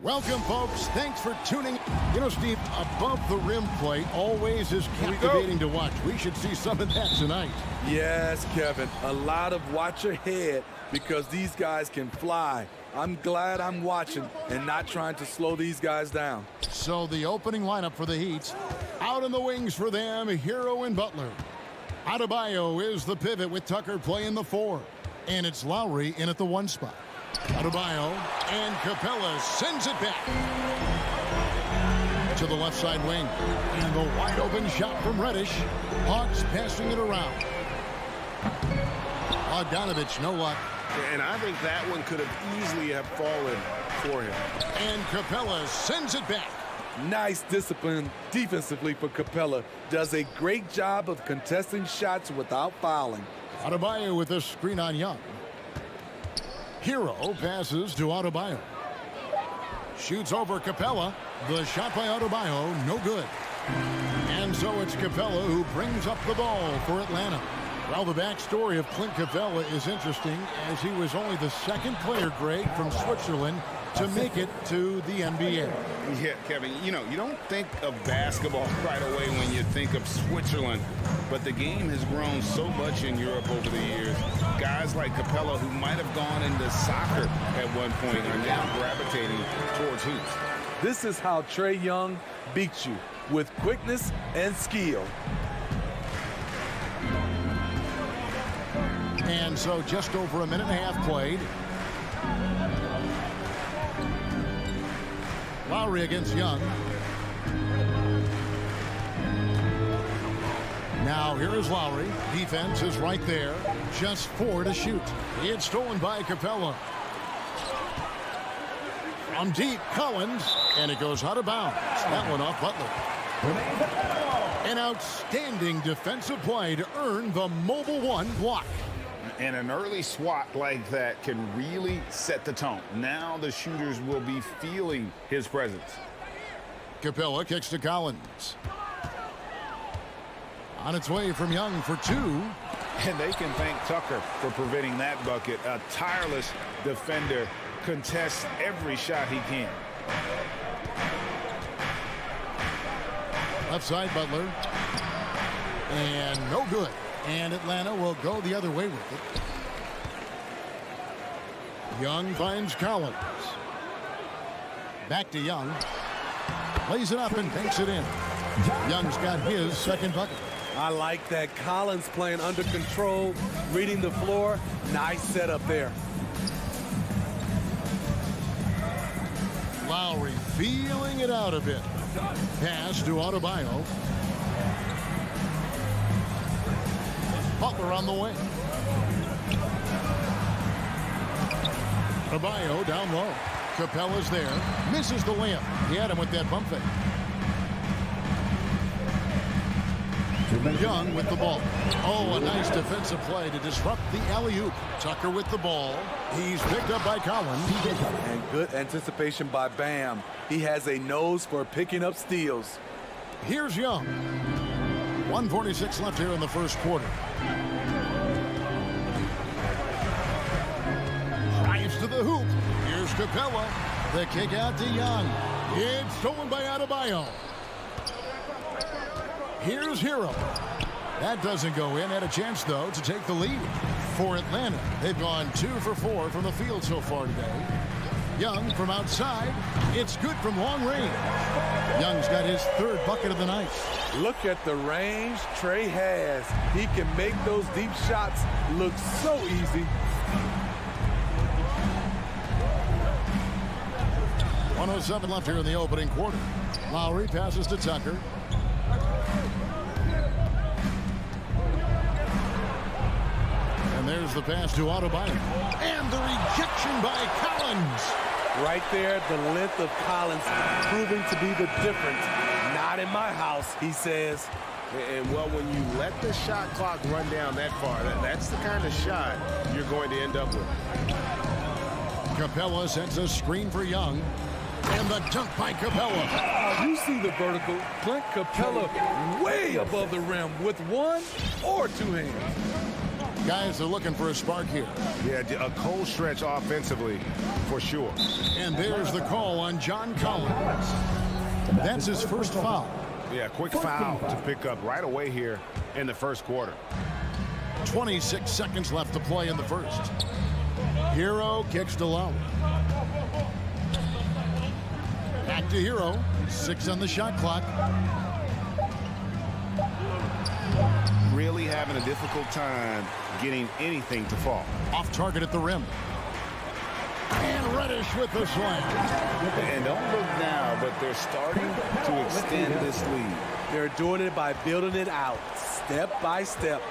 Welcome, folks. Thanks for tuning. You know, Steve, above the rim play always is captivating to watch. We should see some of that tonight. Yes, Kevin. A lot of watch ahead because these guys can fly. I'm glad I'm watching and not trying to slow these guys down. So the opening lineup for the Heat. Out in the wings for them, Hero and Butler. Adebayo is the pivot with Tucker playing the 4. And it's Lowry in at the 1 spot. Adebayo and Capella sends it back to the left side wing. And the wide open shot from Reddish. Hawks passing it around. Bogdanovich, no luck. And I think that one could have easily have fallen for him. And Capella sends it back. Nice discipline defensively for Capella. Does a great job of contesting shots without fouling. Adebayo with a screen on Young. Hero passes to Adebayo. Shoots over Capella. The shot by Adebayo, no good. And so it's Capella who brings up the ball for Atlanta. Well, the backstory of Clint Capella is interesting, as he was only the second player, Greg, from Switzerland to make it to the NBA. Yeah, Kevin, you know, you don't think of basketball right away when you think of Switzerland, but the game has grown so much in Europe over the years. Guys like Capella, who might have gone into soccer at one point, are now gravitating towards hoops. This is how Trae Young beats you, with quickness and skill. And so just over a minute and a half played. Lowry against Young. Now here is Lowry. Defense is right there. Just 4 to shoot. It's stolen by Capella. From deep, Collins. And it goes out of bounds. That one off Butler. An outstanding defensive play to earn the mobile 1 block. And an early swat like that can really set the tone. Now the shooters will be feeling his presence. Capella kicks to Collins. On its way from Young for 2. And they can thank Tucker for preventing that bucket. A tireless defender contests every shot he can. Left side, Butler. And no good. And Atlanta will go the other way with it. Young finds Collins. Back to Young. Lays it up and banks it in. Young's got his second bucket. I like that. Collins playing under control, reading the floor. Nice setup there. Lowry feeling it out a bit. Pass to Adebayo. Butler on the wing. Adebayo down low. Capella's there. Misses the layup. He had him with that bump fake. Young with the ball. Oh, a nice defensive play to disrupt the alley-oop. Tucker with the ball. He's picked up by Collins. And good anticipation by Bam. He has a nose for picking up steals. Here's Young. 1:46 left here in the first quarter. Drives to the hoop. Here's Capella. The kick out to Young. It's stolen by Adebayo. Here's Hero. That doesn't go in. Had a chance, though, to take the lead. For Atlanta, they've gone 2 for 4 from the field so far today. Young from outside. It's good from long range. Young's got his 3rd bucket of the night. Look at the range Trae has. He can make those deep shots look so easy. 1:07 left here in the opening quarter. Lowry passes to Tucker. And there's the pass to Adebayo. And the rejection by Collins. Right there, the length of Collins proving to be the difference. Not in my house, he says. And, well, when you let the shot clock run down that far, that's the kind of shot you're going to end up with. Capella sends a screen for Young. And the dunk by Capella. You see the vertical. Clint Capella way above the rim with 1 or 2 hands. Guys are looking for a spark here. Yeah, a cold stretch offensively for sure. And there's the call on John Collins. That's his first foul. Yeah, quick foul to pick up right away here in the first quarter. 26 seconds left to play in the first. Hero kicks to Lowry. Back to Hero. 6 on the shot clock. Really having a difficult time getting anything to fall. Off target at the rim. And Reddish with the slam. And don't look now, but they're starting to extend this lead. They're doing it by building it out, step by step,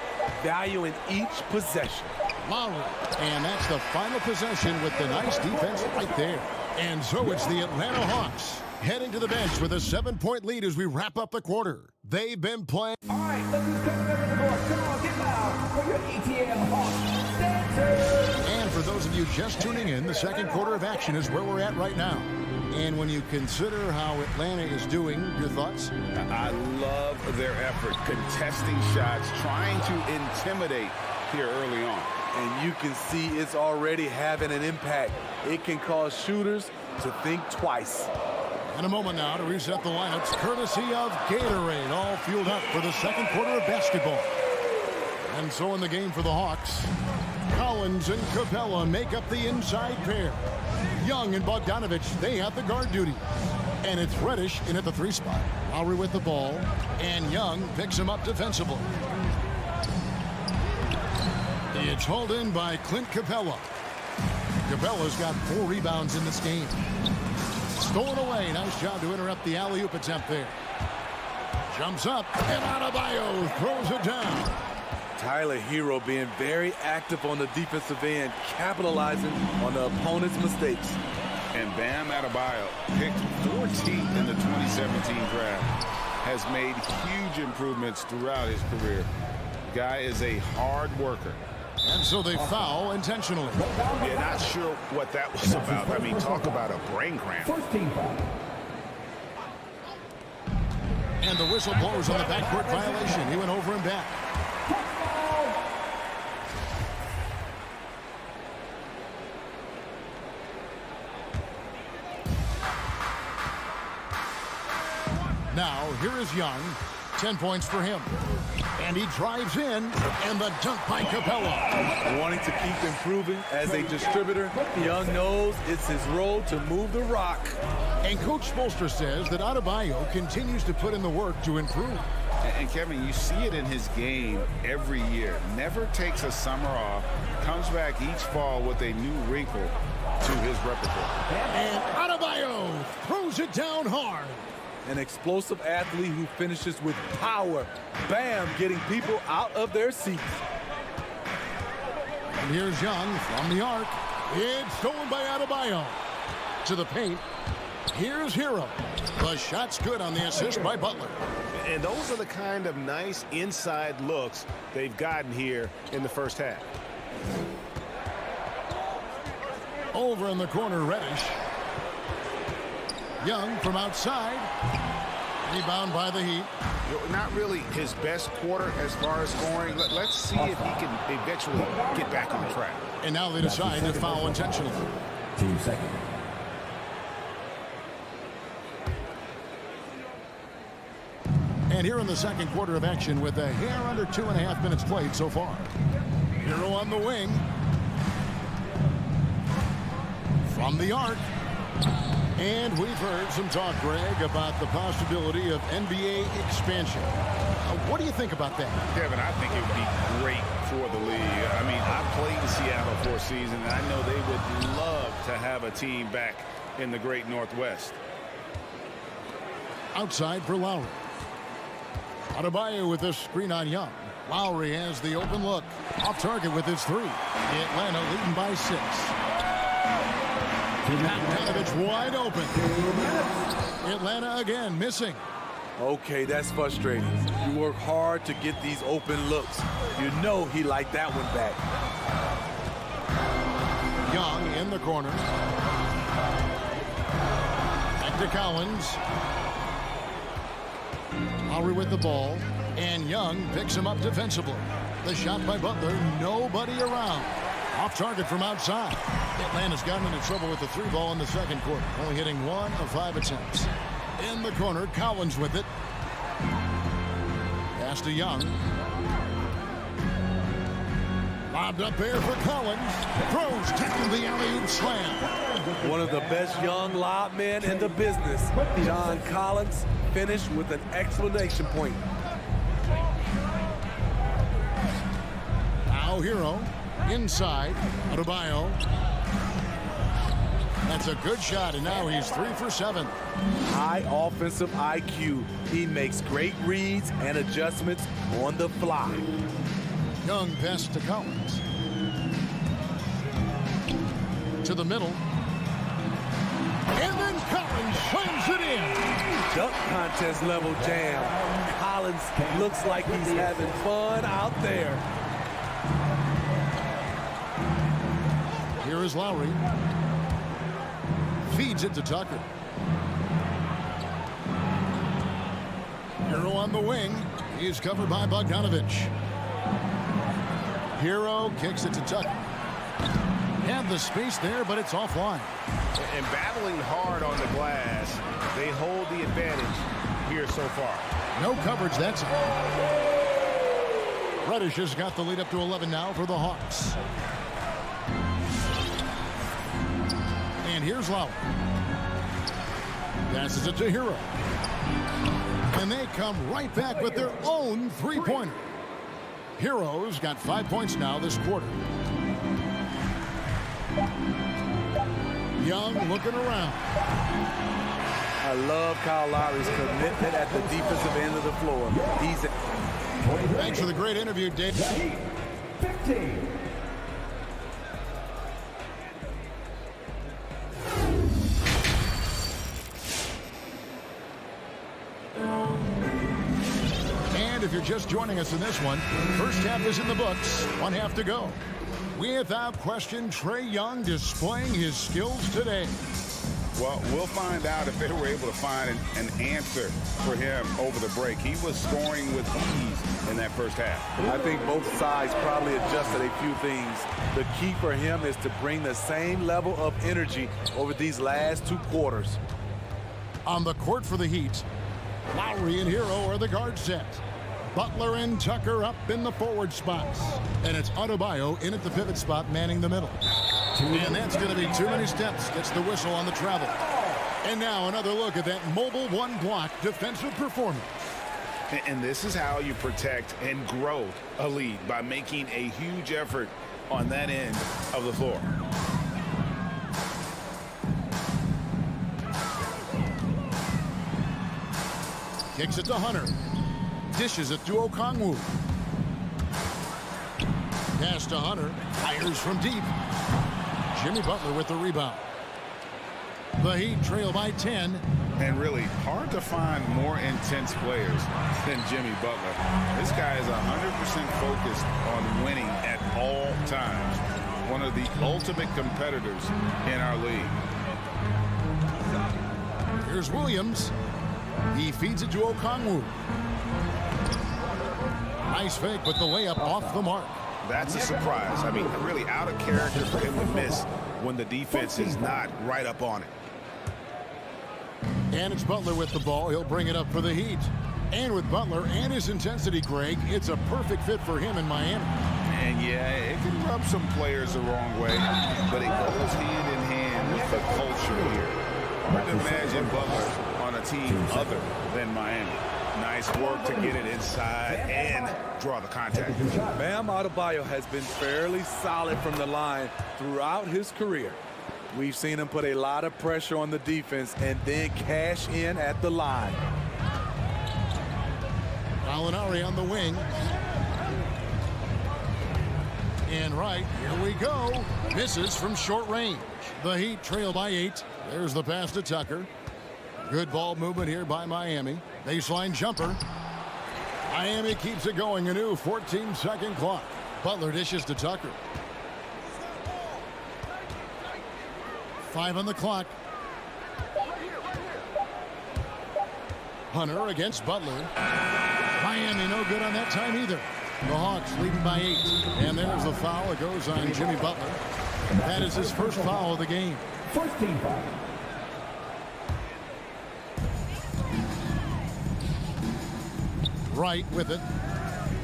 valuing each possession. Lowry. And that's the final possession with the nice defense right there. And so it's the Atlanta Hawks heading to the bench with a 7-point lead as we wrap up the quarter. They've been playing. All right, let's just come to the court. Come on, get loud for your ETL Hawks dancers. And for those of you just tuning in, the second quarter of action is where we're at right now. And when you consider how Atlanta is doing, your thoughts? I love their effort, contesting shots, trying to intimidate here early on. And you can see it's already having an impact. It can cause shooters to think twice. In a moment now to reset the lineups, courtesy of Gatorade, all fueled up for the second quarter of basketball. And so in the game for the Hawks, Collins and Capella make up the inside pair. Young and Bogdanovich, they have the guard duty. And it's Reddish in at the 3 spot. Lowry with the ball, and Young picks him up defensively. It's hauled in by Clint Capella. Capella's got 4 rebounds in this game. Stolen away. Nice job to interrupt the alley-oop attempt there. Jumps up, and Adebayo throws it down. Tyler Hero being very active on the defensive end, capitalizing on the opponent's mistakes. And Bam Adebayo, picked 14th in the 2017 draft, has made huge improvements throughout his career. Guy is a hard worker. And so they foul intentionally. Yeah, not sure what that was about. I mean, talk about a brain cramp. First team foul. And the whistle blows on the backcourt violation. He went over and back. Now, here is Young. 10 points for him. And he drives in, and the dunk by Capella. Wanting to keep improving as a distributor, Young knows it's his role to move the rock. And Coach Spoelstra says that Adebayo continues to put in the work to improve. And Kevin, you see it in his game every year. Never takes a summer off, comes back each fall with a new wrinkle to his repertoire. And Adebayo throws it down hard. An explosive athlete who finishes with power. Bam, getting people out of their seats. And here's Young from the arc. It's stolen by Adebayo. To the paint. Here's Hero. The shot's good on the assist by Butler. And those are the kind of nice inside looks they've gotten here in the first half. Over in the corner, Reddish. Young from outside. Rebound by the Heat. Not really his best quarter as far as scoring. Let's see if he can eventually get back on track. And now they decide to foul intentionally. 2 seconds. And here in the second quarter of action with a hair under 2.5 minutes played so far. Hero on the wing. From the arc. And we've heard some talk, Greg, about the possibility of NBA expansion. What do you think about that? Kevin, I think it would be great for the league. I mean, I played in Seattle for a season, and I know they would love to have a team back in the great Northwest. Outside for Lowry. Adebayo with this screen on Young. Lowry has the open look. Off target with his 3. Atlanta leading by 6. Bogdanovich wide open. Atlanta again missing. Okay, that's frustrating. You work hard to get these open looks. You know he liked that one back. Young in the corner. Back to Collins. Lowry with the ball. And Young picks him up defensively. The shot by Butler, nobody around. Off target from outside. Atlanta's gotten into trouble with the 3 ball in the second quarter, only hitting 1 of 5 attempts. In the corner, Collins with it. Pass to Young. Lobbed up there for Collins. Throws down the alley-oop slam. One of the best young lob men in the business. John Collins finished with an exclamation point. Now Hero. Inside. Adebayo. That's a good shot, and now he's 3 for 7. High offensive IQ. He makes great reads and adjustments on the fly. Young pass to Collins. To the middle. And then Collins slams it in. Dunk contest level jam. Collins looks like he's having fun out there. Here is Lowry. Feeds it to Tucker. Hero on the wing. He's covered by Bogdanovich. Hero kicks it to Tucker. Had the space there, but it's offline. And battling hard on the glass, they hold the advantage here so far. No coverage, that's it. Reddish has got the lead up to 11 now for the Hawks. And here's Lowry. Passes it to Hero. And they come right back with their own 3-pointer. Hero's got 5 points now this quarter. Young looking around. I love Kyle Lowry's commitment at the defensive end of the floor. Thanks for the great interview, Dave. 15. And if you're just joining us in this one, first half is in the books. 1 half to go. Without question, Trae Young displaying his skills today. Well, we'll find out if they were able to find an answer for him over the break. He was scoring with ease in that first half. I think both sides probably adjusted a few things. The key for him is to bring the same level of energy over these last 2 quarters. On the court for the Heat, Lowry and Hero are the guard set. Butler and Tucker up in the forward spots. And it's Adebayo in at the pivot spot, manning the middle. And that's going to be too many steps. Gets the whistle on the travel. And now another look at that mobile 1-block defensive performance. And this is how you protect and grow a lead, by making a huge effort on that end of the floor. Kicks it to Hunter. Dishes it to Okongwu. Pass to Hunter. Fires from deep. Jimmy Butler with the rebound. The Heat trail by 10. And really hard to find more intense players than Jimmy Butler. This guy is 100% focused on winning at all times. One of the ultimate competitors in our league. Here's Williams. He feeds it to Okongwu. Nice fake, but the layup off the mark. That's a surprise. I mean, really out of character for him to miss when the defense is not right up on it. And it's Butler with the ball. He'll bring it up for the Heat. And with Butler and his intensity, Greg, it's a perfect fit for him in Miami. And yeah, it can rub some players the wrong way, but it goes hand in hand with the culture here. Hard to imagine Butler on a team other than Miami. Nice work to get it inside and draw the contact. Bam Adebayo has been fairly solid from the line throughout his career. We've seen him put a lot of pressure on the defense and then cash in at the line. Gallinari on the wing. And right, here we go. Misses from short range. The Heat trail by 8. There's the pass to Tucker. Good ball movement here by Miami. Baseline jumper. Miami keeps it going. A new 14-second clock. Butler dishes to Tucker. 5 on the clock. Hunter against Butler. Miami no good on that time either. The Hawks leading by 8. And there's the foul. It goes on Jimmy Butler. That is his first foul of the game. First team foul. Right with it.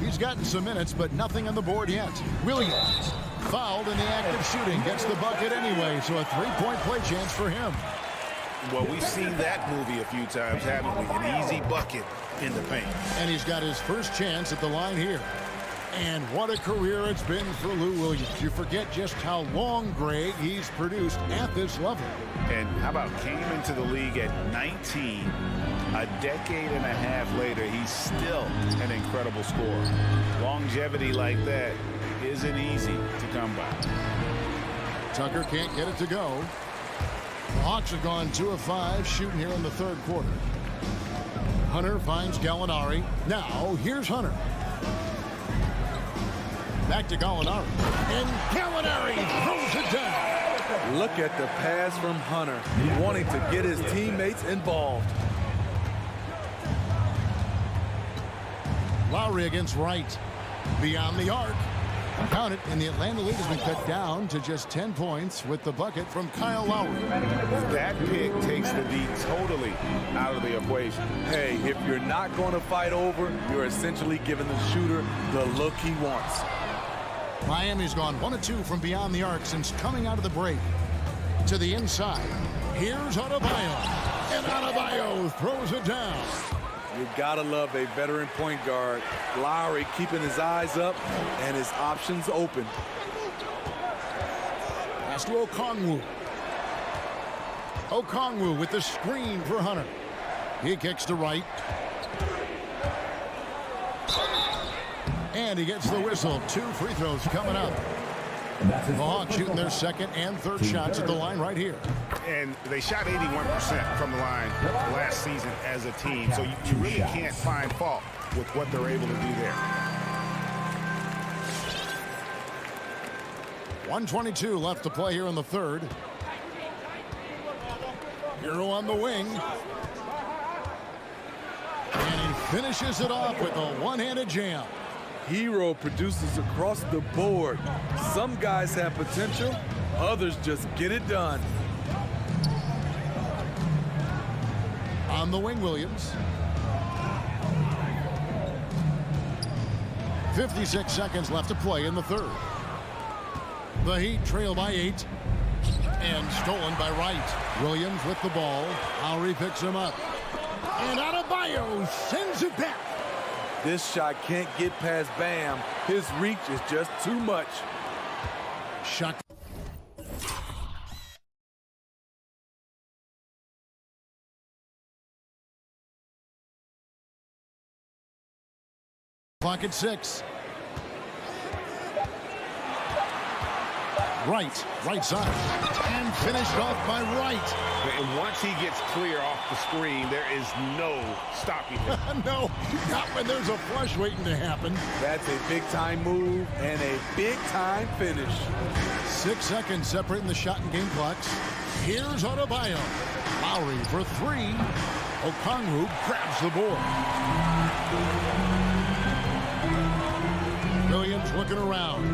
He's gotten some minutes, but nothing on the board yet. Williams fouled in the act of shooting. Gets the bucket anyway, so a three-point play chance for him. Well, we've seen that movie a few times, haven't we? An easy bucket in the paint. And he's got his first chance at the line here. And what a career it's been for Lou Williams. You forget just how long, Greg, he's produced at this level. And how about came into the league at 19. A decade and a half later, he's still an incredible scorer. Longevity like that isn't easy to come by. Tucker can't get it to go. The Hawks have gone 2 of 5 shooting here in the third quarter. Hunter finds Gallinari. Now, here's Hunter. Back to Gallinari. And Gallinari throws it down. Look at the pass from Hunter, wanting to get his teammates involved. Lowry against Wright. Beyond the arc. Count it, and the Atlanta lead has been cut down to just 10 points with the bucket from Kyle Lowry. That pick takes the D totally out of the equation. Hey, if you're not going to fight over, you're essentially giving the shooter the look he wants. Miami's gone 1 of 2 from beyond the arc since coming out of the break. To the inside. Here's Adebayo. And Adebayo throws it down. You gotta love a veteran point guard. Lowry keeping his eyes up and his options open. Pass to Okongwu. Okongwu with the screen for Hunter. He kicks to Wright. And he gets the whistle. 2 free throws coming up. The Hawks shooting their second and third shots at the line right here. And they shot 81% from the line last season as a team. So you really can't find fault with what they're able to do there. 1:22 left to play here in the third. Hero on the wing. And he finishes it off with a one-handed jam. Hero produces across the board. Some guys have potential, others just get it done. On the wing, Williams. 56 seconds left to play in the third. The Heat trail by 8. And stolen by Wright. Williams with the ball. Lowry picks him up. And Adebayo sends it back. This shot can't get past Bam. His reach is just too much. Shot. Clock at 6. Right side. And finished off by Wright. And once he gets clear off the screen, there is no stopping him. No, not when there's a flush waiting to happen. That's a big-time move and a big-time finish. 6 seconds separating the shot and game clocks. Here's Adebayo. Lowry for 3. Okongwu grabs the board. Williams looking around.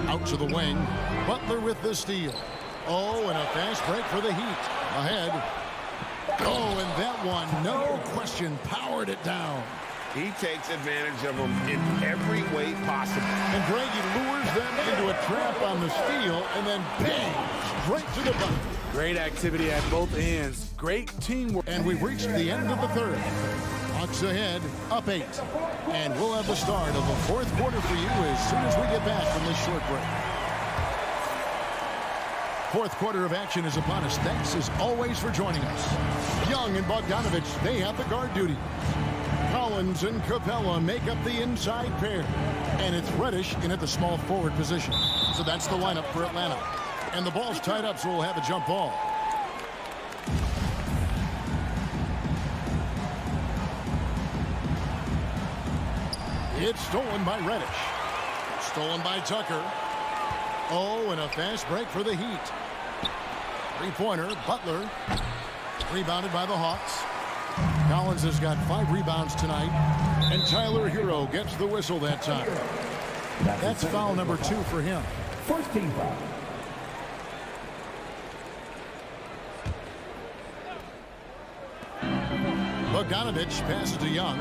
Out to the wing. Butler with the steal. Oh, and a fast break for the Heat. Ahead. Oh, and that one, no question, powered it down. He takes advantage of them in every way possible. And Greg, he lures them into a trap on the steal, and then bang, straight to the bucket. Great activity at both ends. Great teamwork. And we've reached the end of the third. Hawks ahead, up 8. And we'll have the start of the fourth quarter for you as soon as we get back from this short break. Fourth quarter of action is upon us. Thanks, as always, for joining us. Young and Bogdanovich, they have the guard duty. Collins and Capella make up the inside pair. And it's Reddish in at the small forward position. So that's the lineup for Atlanta. And the ball's tied up, so we'll have a jump ball. It's stolen by Reddish. Stolen by Tucker. Oh, and a fast break for the Heat. Three-pointer, Butler. Rebounded by the Hawks. Collins has got 5 rebounds tonight, and Tyler Hero gets the whistle that time. That's foul number 2 for him. First team foul. Bogdanovich passes to Young.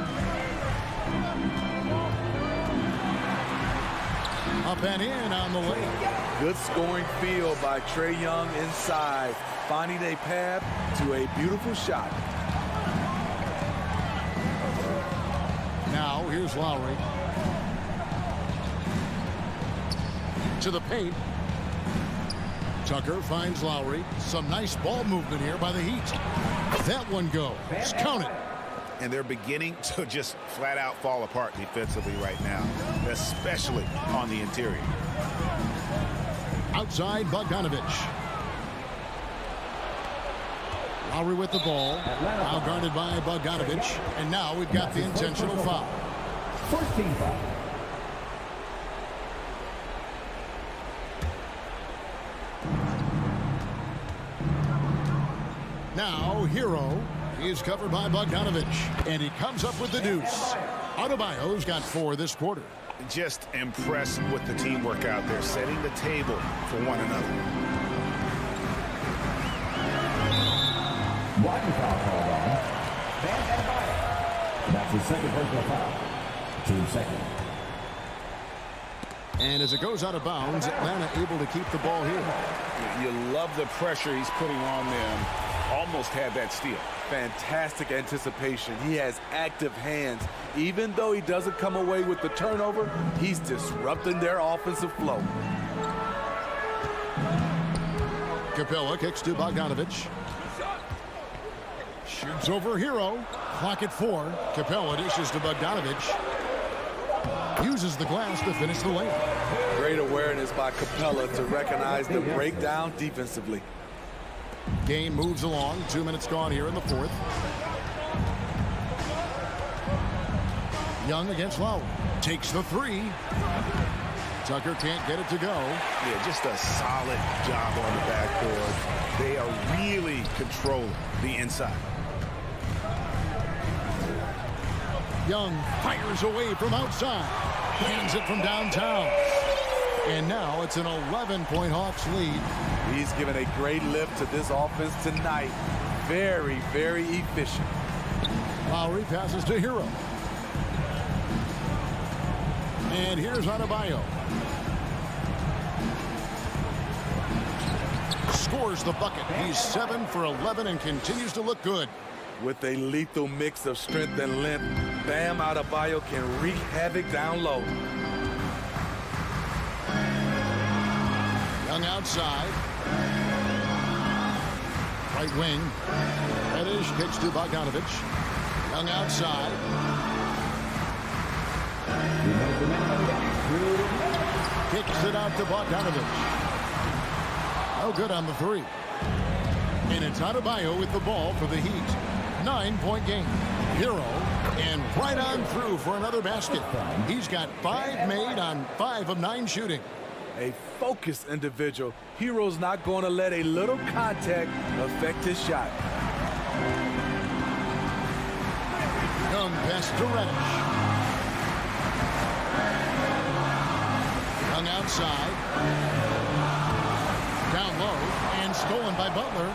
Up and in on the lane. Good scoring field by Trae Young inside, finding a path to a beautiful shot. Now here's Lowry. To the paint. Tucker finds Lowry. Some nice ball movement here by the Heat. That one goes. Count it. And they're beginning to just flat out fall apart defensively right now, especially on the interior. Outside Bogdanovich. Lowry with the ball. Now guarded by Bogdanovich. And now we've got the intentional foul. First team foul. Now Hero is covered by Bogdanovich, and he comes up with the deuce. Adebayo's got 4 this quarter. Just impressed with the teamwork out there, setting the table for one another. One foul called on. Bam Adebayo. That's his second personal foul. Team second. And as it goes out of bounds, Atlanta able to keep the ball here. You love the pressure he's putting on them. Almost had that steal. Fantastic anticipation. He has active hands. Even though he doesn't come away with the turnover, he's disrupting their offensive flow. Capella kicks to Bogdanovich. Shoots over Hero. Clock at 4. Capella dishes to Bogdanovich. Uses the glass to finish the lane. Great awareness by Capella to recognize the breakdown defensively. Game moves along. 2 minutes gone here in the 4th. Young against Lowry. Takes the 3. Tucker can't get it to go. Yeah, just a solid job on the backboard. They are really controlling the inside. Young fires away from outside. Hands it from downtown. And now it's an 11-point Hawks lead. He's given a great lift to this offense tonight. Very, very efficient. Lowry passes to Hero. And here's Adebayo. Scores the bucket. He's 7 for 11 and continues to look good. With a lethal mix of strength and length, Bam Adebayo can wreak havoc down low. Young outside. Right wing. Reddish kicks to Bogdanovich. Young outside. Kicks it out to Bogdanovich. No good on the 3. And it's Adebayo with the ball for the Heat. 9-point game. Hero, and right on through for another basket. He's got 5 made on 5 of 9 shooting. A focused individual. Hero's not going to let a little contact affect his shot. Young pass to Reddish. Young outside. Down low and stolen by Butler.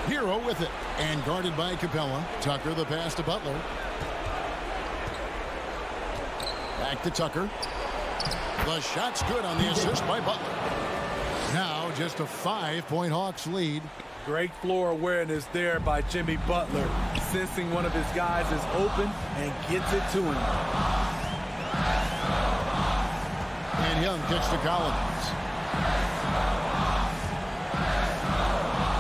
Hero with it and guarded by Capella. Tucker the pass to Butler. Back to Tucker. The shot's good on the assist by Butler. Now just a 5-point Hawks lead. Great floor awareness there by Jimmy Butler, sensing one of his guys is open and gets it to him. And Young kicks to Collins.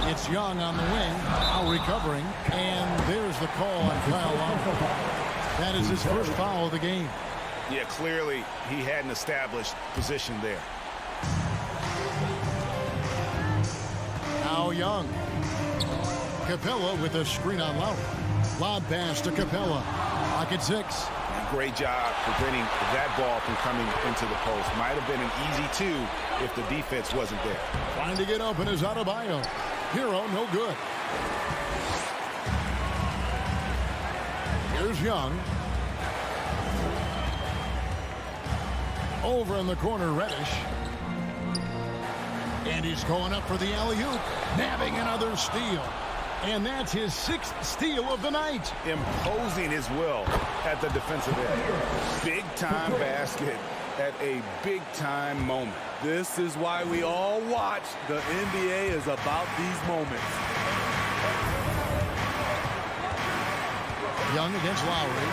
It's Young on the wing, now recovering, and there's the call on Kyle Lowry. That is his first foul of the game. Yeah, clearly he hadn't established position there. Now Young. Capella with a screen on Lowry. Lob pass to Capella. Pocket 6. Great job preventing that ball from coming into the post. Might have been an easy 2 if the defense wasn't there. Trying to get open is Adebayo. Hero no good. Here's Young. Over in the corner, Reddish. And he's going up for the alley-oop, nabbing another steal. And that's his 6th steal of the night. Imposing his will at the defensive end. Big-time basket at a big-time moment. This is why we all watch. The NBA is about these moments. Young against Lowry.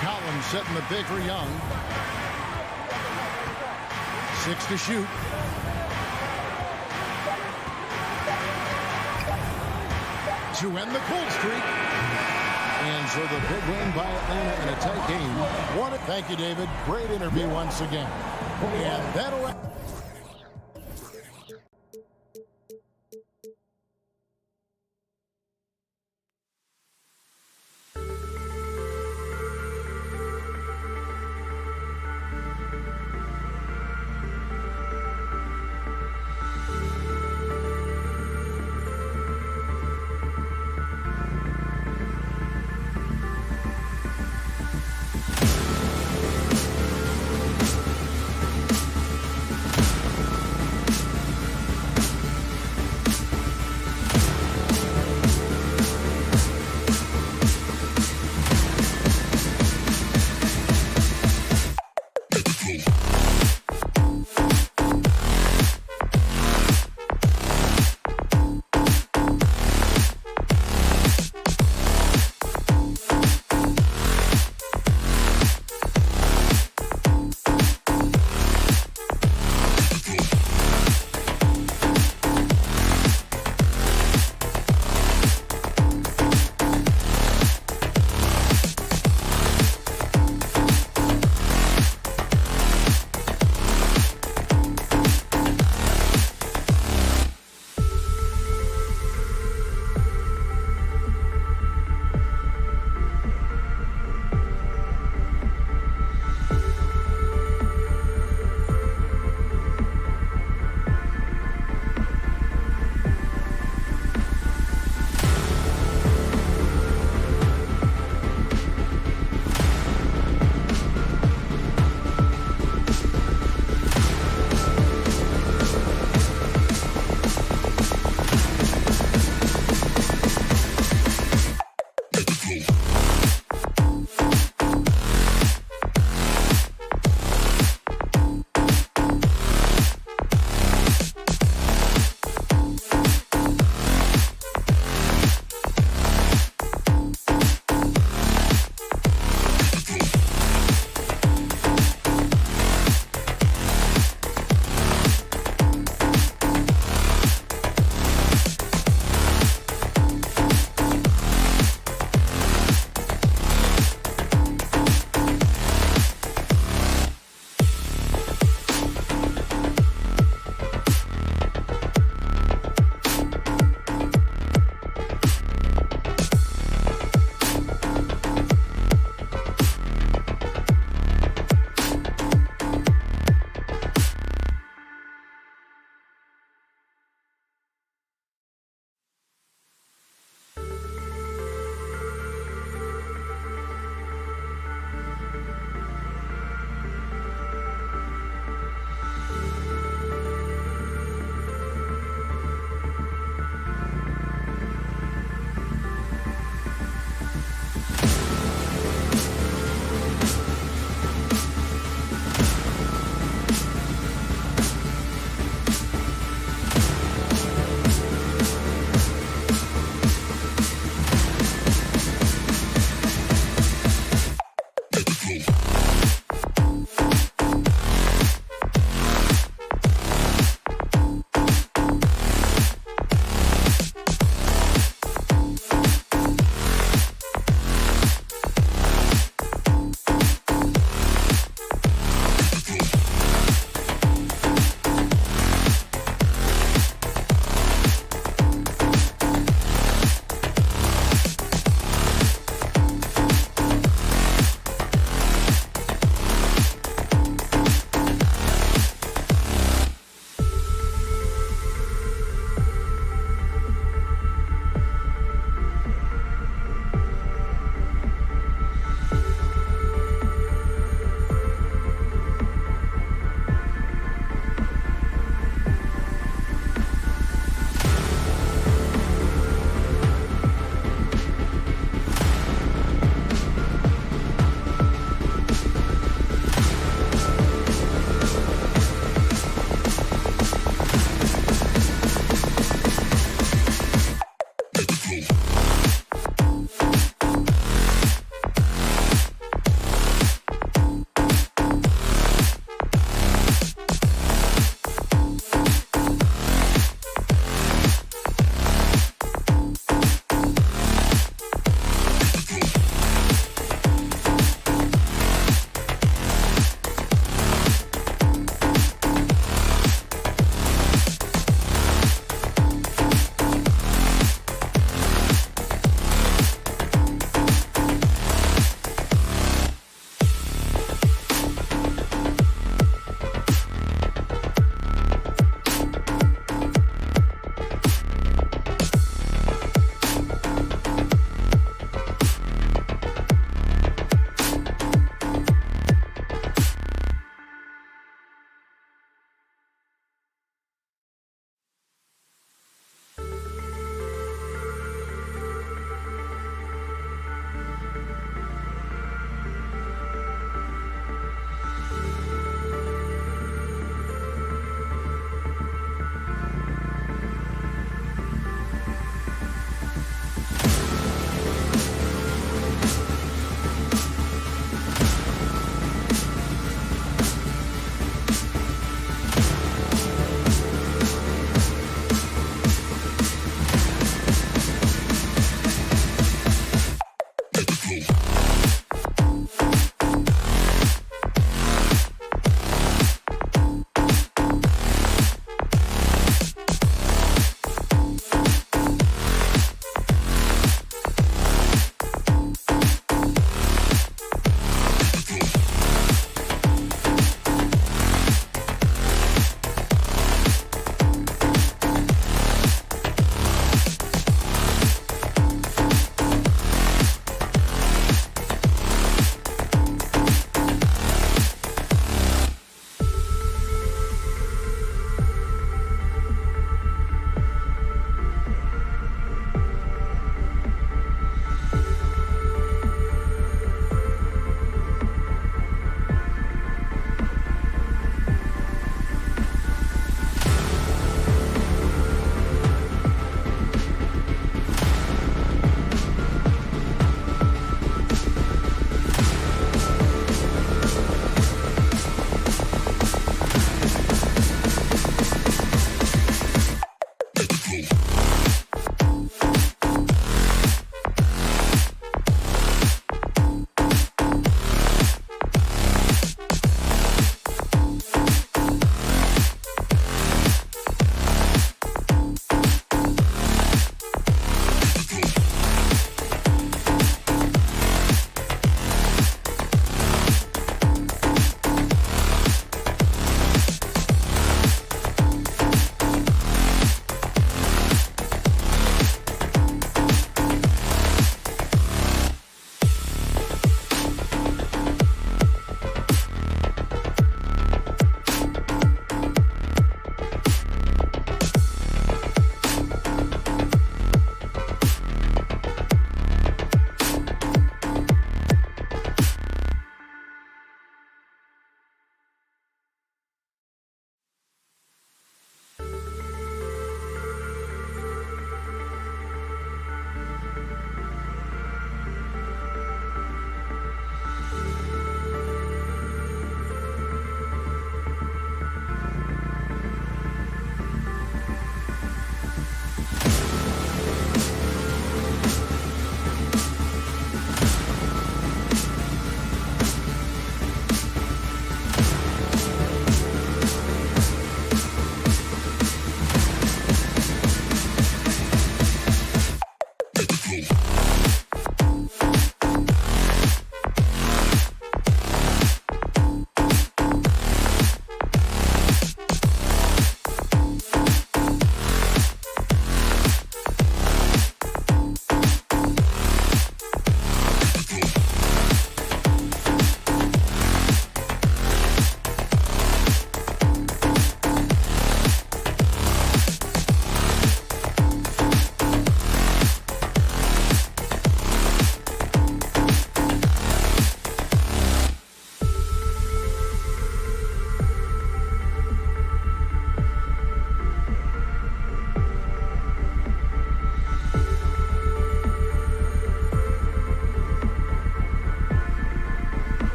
Collins setting the big for Young. 6 to shoot. To end the cold streak. And so the big win by Atlanta in a tight game. Thank you, David. Great interview once again. And that'll...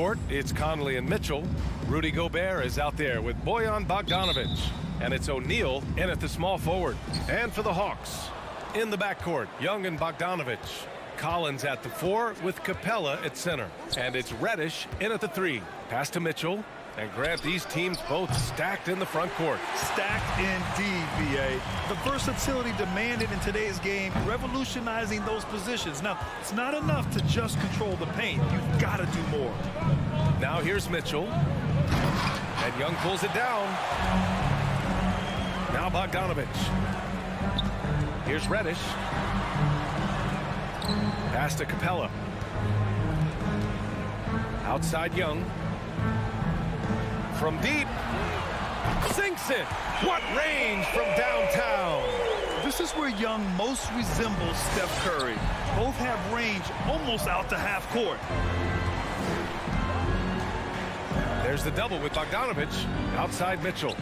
court, it's Conley and Mitchell. Rudy Gobert is out there with Bojan Bogdanovic. And it's O'Neal in at the small forward. And for the Hawks, in the backcourt, Young and Bogdanovic. Collins at the 4 with Capella at center. And it's Reddish in at the 3. Pass to Mitchell. And Grant, these teams both stacked in the front court. Stacked indeed, B.A. The versatility demanded in today's game, revolutionizing those positions. Now, it's not enough to just control the paint. You've got to do more. Now here's Mitchell. And Young pulls it down. Now Bogdanovic. Here's Reddish. Pass to Capella. Outside Young. From deep. Sinks it. What range from downtown. This is where Young most resembles Steph Curry. Both have range almost out to half court. There's the double with Bogdanovic. Outside Mitchell.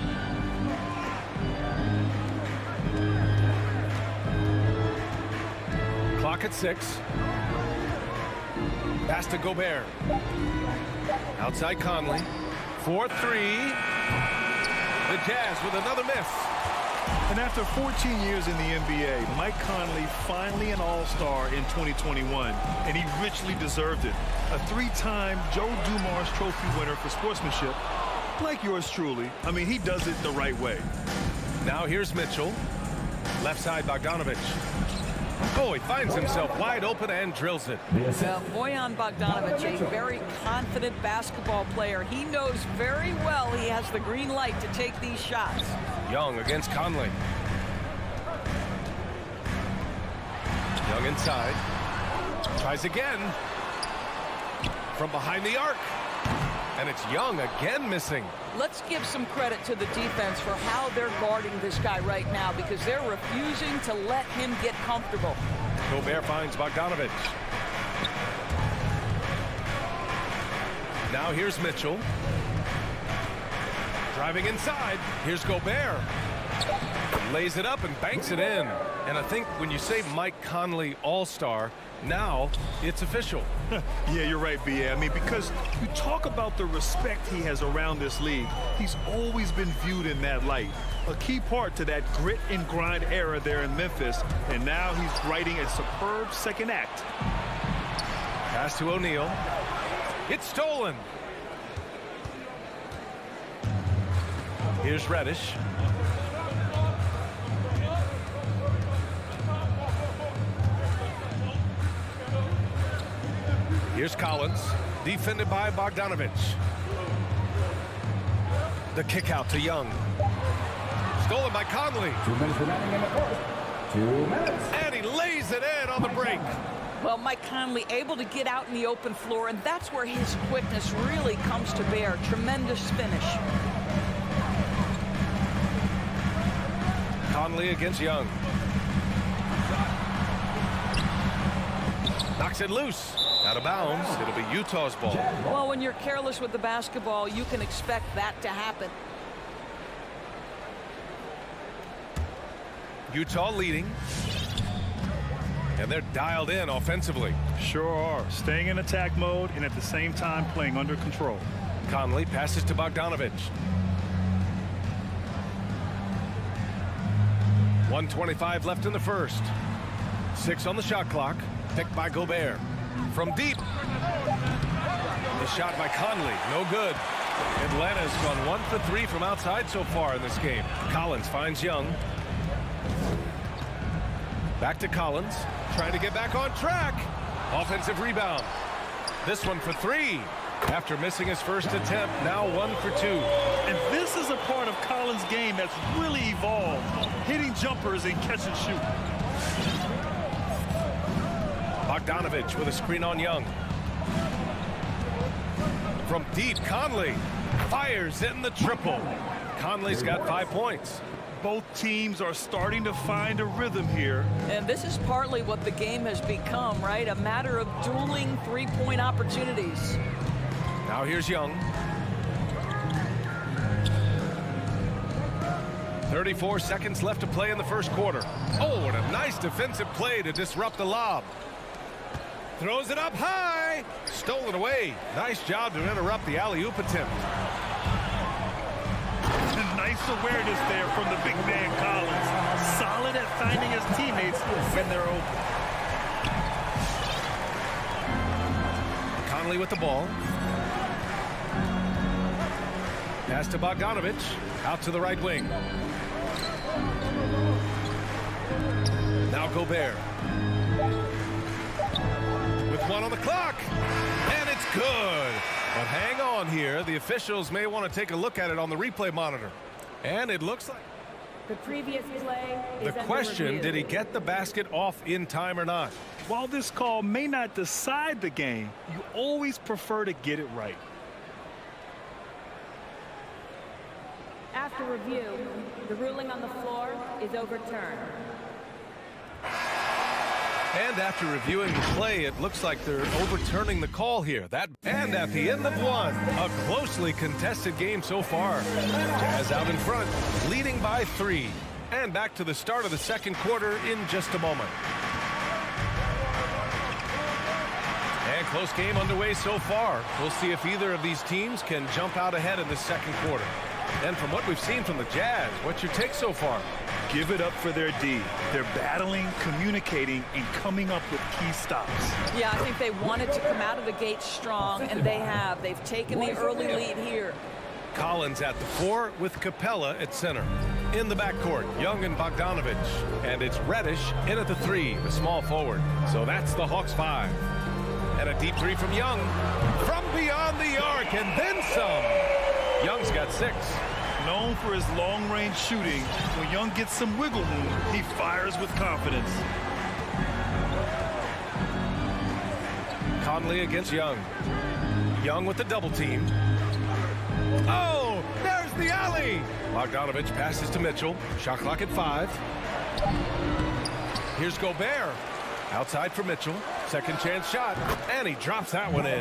Clock at 6. Pass to Gobert. Outside Conley. 4-3. The Jazz with another miss. And after 14 years in the NBA, Mike Conley finally an all-star in 2021, and he richly deserved it. A 3-time Joe Dumars Trophy winner for sportsmanship, like yours truly. I mean, he does it the right way. Now here's Mitchell. Left side Bogdanovic. Oh, he finds himself wide open and drills it. Bojan Bogdanovic, a very confident basketball player. He knows very well he has the green light to take these shots. Young against Conley. Young inside. Tries again. From behind the arc. And it's Young again missing. Let's give some credit to the defense for how they're guarding this guy right now, because they're refusing to let him get comfortable. Gobert finds Bogdanovic. Now here's Mitchell. Driving inside. Here's Gobert. Lays it up and banks it in. And I think when you say Mike Conley All-Star, now it's official. Yeah, you're right, B.A. I mean, because you talk about the respect he has around this league. He's always been viewed in that light. A key part to that grit and grind era there in Memphis. And now he's writing a superb second act. Pass to O'Neal. It's stolen. Here's Reddish. Here's Collins, defended by Bogdanovic. The kick out to Young. Stolen by Conley. 2 minutes remaining in the first. 2 minutes. And he lays it in on the break. Well, Mike Conley able to get out in the open floor, and that's where his quickness really comes to bear. Tremendous finish. Conley against Young. Knocks it loose. Out of bounds. It'll be Utah's ball. Well, when you're careless with the basketball, you can expect that to happen. Utah leading. And they're dialed in offensively. Sure are. Staying in attack mode and at the same time playing under control. Conley passes to Bogdanovic. 1:25 left in the first. 6 on the shot clock. Picked by Gobert. From deep. The shot by Conley. No good. Atlanta's gone 1 for 3 from outside so far in this game. Collins finds Young. Back to Collins. Trying to get back on track. Offensive rebound. This one for 3. After missing his first attempt, now 1 for 2. And this is a part of Collins' game that's really evolved. Hitting jumpers and catch and shoot. Bogdanovic with a screen on Young. From deep, Conley fires in the triple. Conley's got 5 points. Both teams are starting to find a rhythm here. And this is partly what the game has become, right? A matter of dueling three-point opportunities. Now here's Young. 34 seconds left to play in the first quarter. Oh, and a nice defensive play to disrupt the lob. Throws it up high. Stolen away. Nice job to interrupt the alley-oop attempt. Nice awareness there from the big man Collins. Solid at finding his teammates when they're open. Conley with the ball. Pass to Bogdanovich. Out to the right wing. Now Gobert. With 1 on the clock. And it's good. But hang on here. The officials may want to take a look at it on the replay monitor. And it looks like the previous play is the question, did he get the basket off in time or not? While this call may not decide the game, you always prefer to get it right. After review, the ruling on the floor is overturned. And after reviewing the play, it looks like they're overturning the call here. And at the end of 1, a closely contested game so far. Jazz out in front, leading by 3. And back to the start of the second quarter in just a moment. And close game underway so far. We'll see if either of these teams can jump out ahead in the second quarter. And from what we've seen from the Jazz, what's your take so far? Give it up for their D. They're battling, communicating, and coming up with key stops. Yeah, I think they wanted to come out of the gate strong, and they have. They've taken the early lead here. Collins at the 4 with Capella at center. In the backcourt, Young and Bogdanovich. And it's Reddish in at the 3, the small forward. So that's the Hawks 5. And a deep 3 from Young. From beyond the arc, and then some. Young's got 6. Known for his long-range shooting, when Young gets some wiggle room, he fires with confidence. Conley against Young. Young with the double team. Oh, there's the alley. Bogdanovich passes to Mitchell. Shot clock at 5. Here's Gobert. Outside for Mitchell. Second chance shot. And he drops that one in.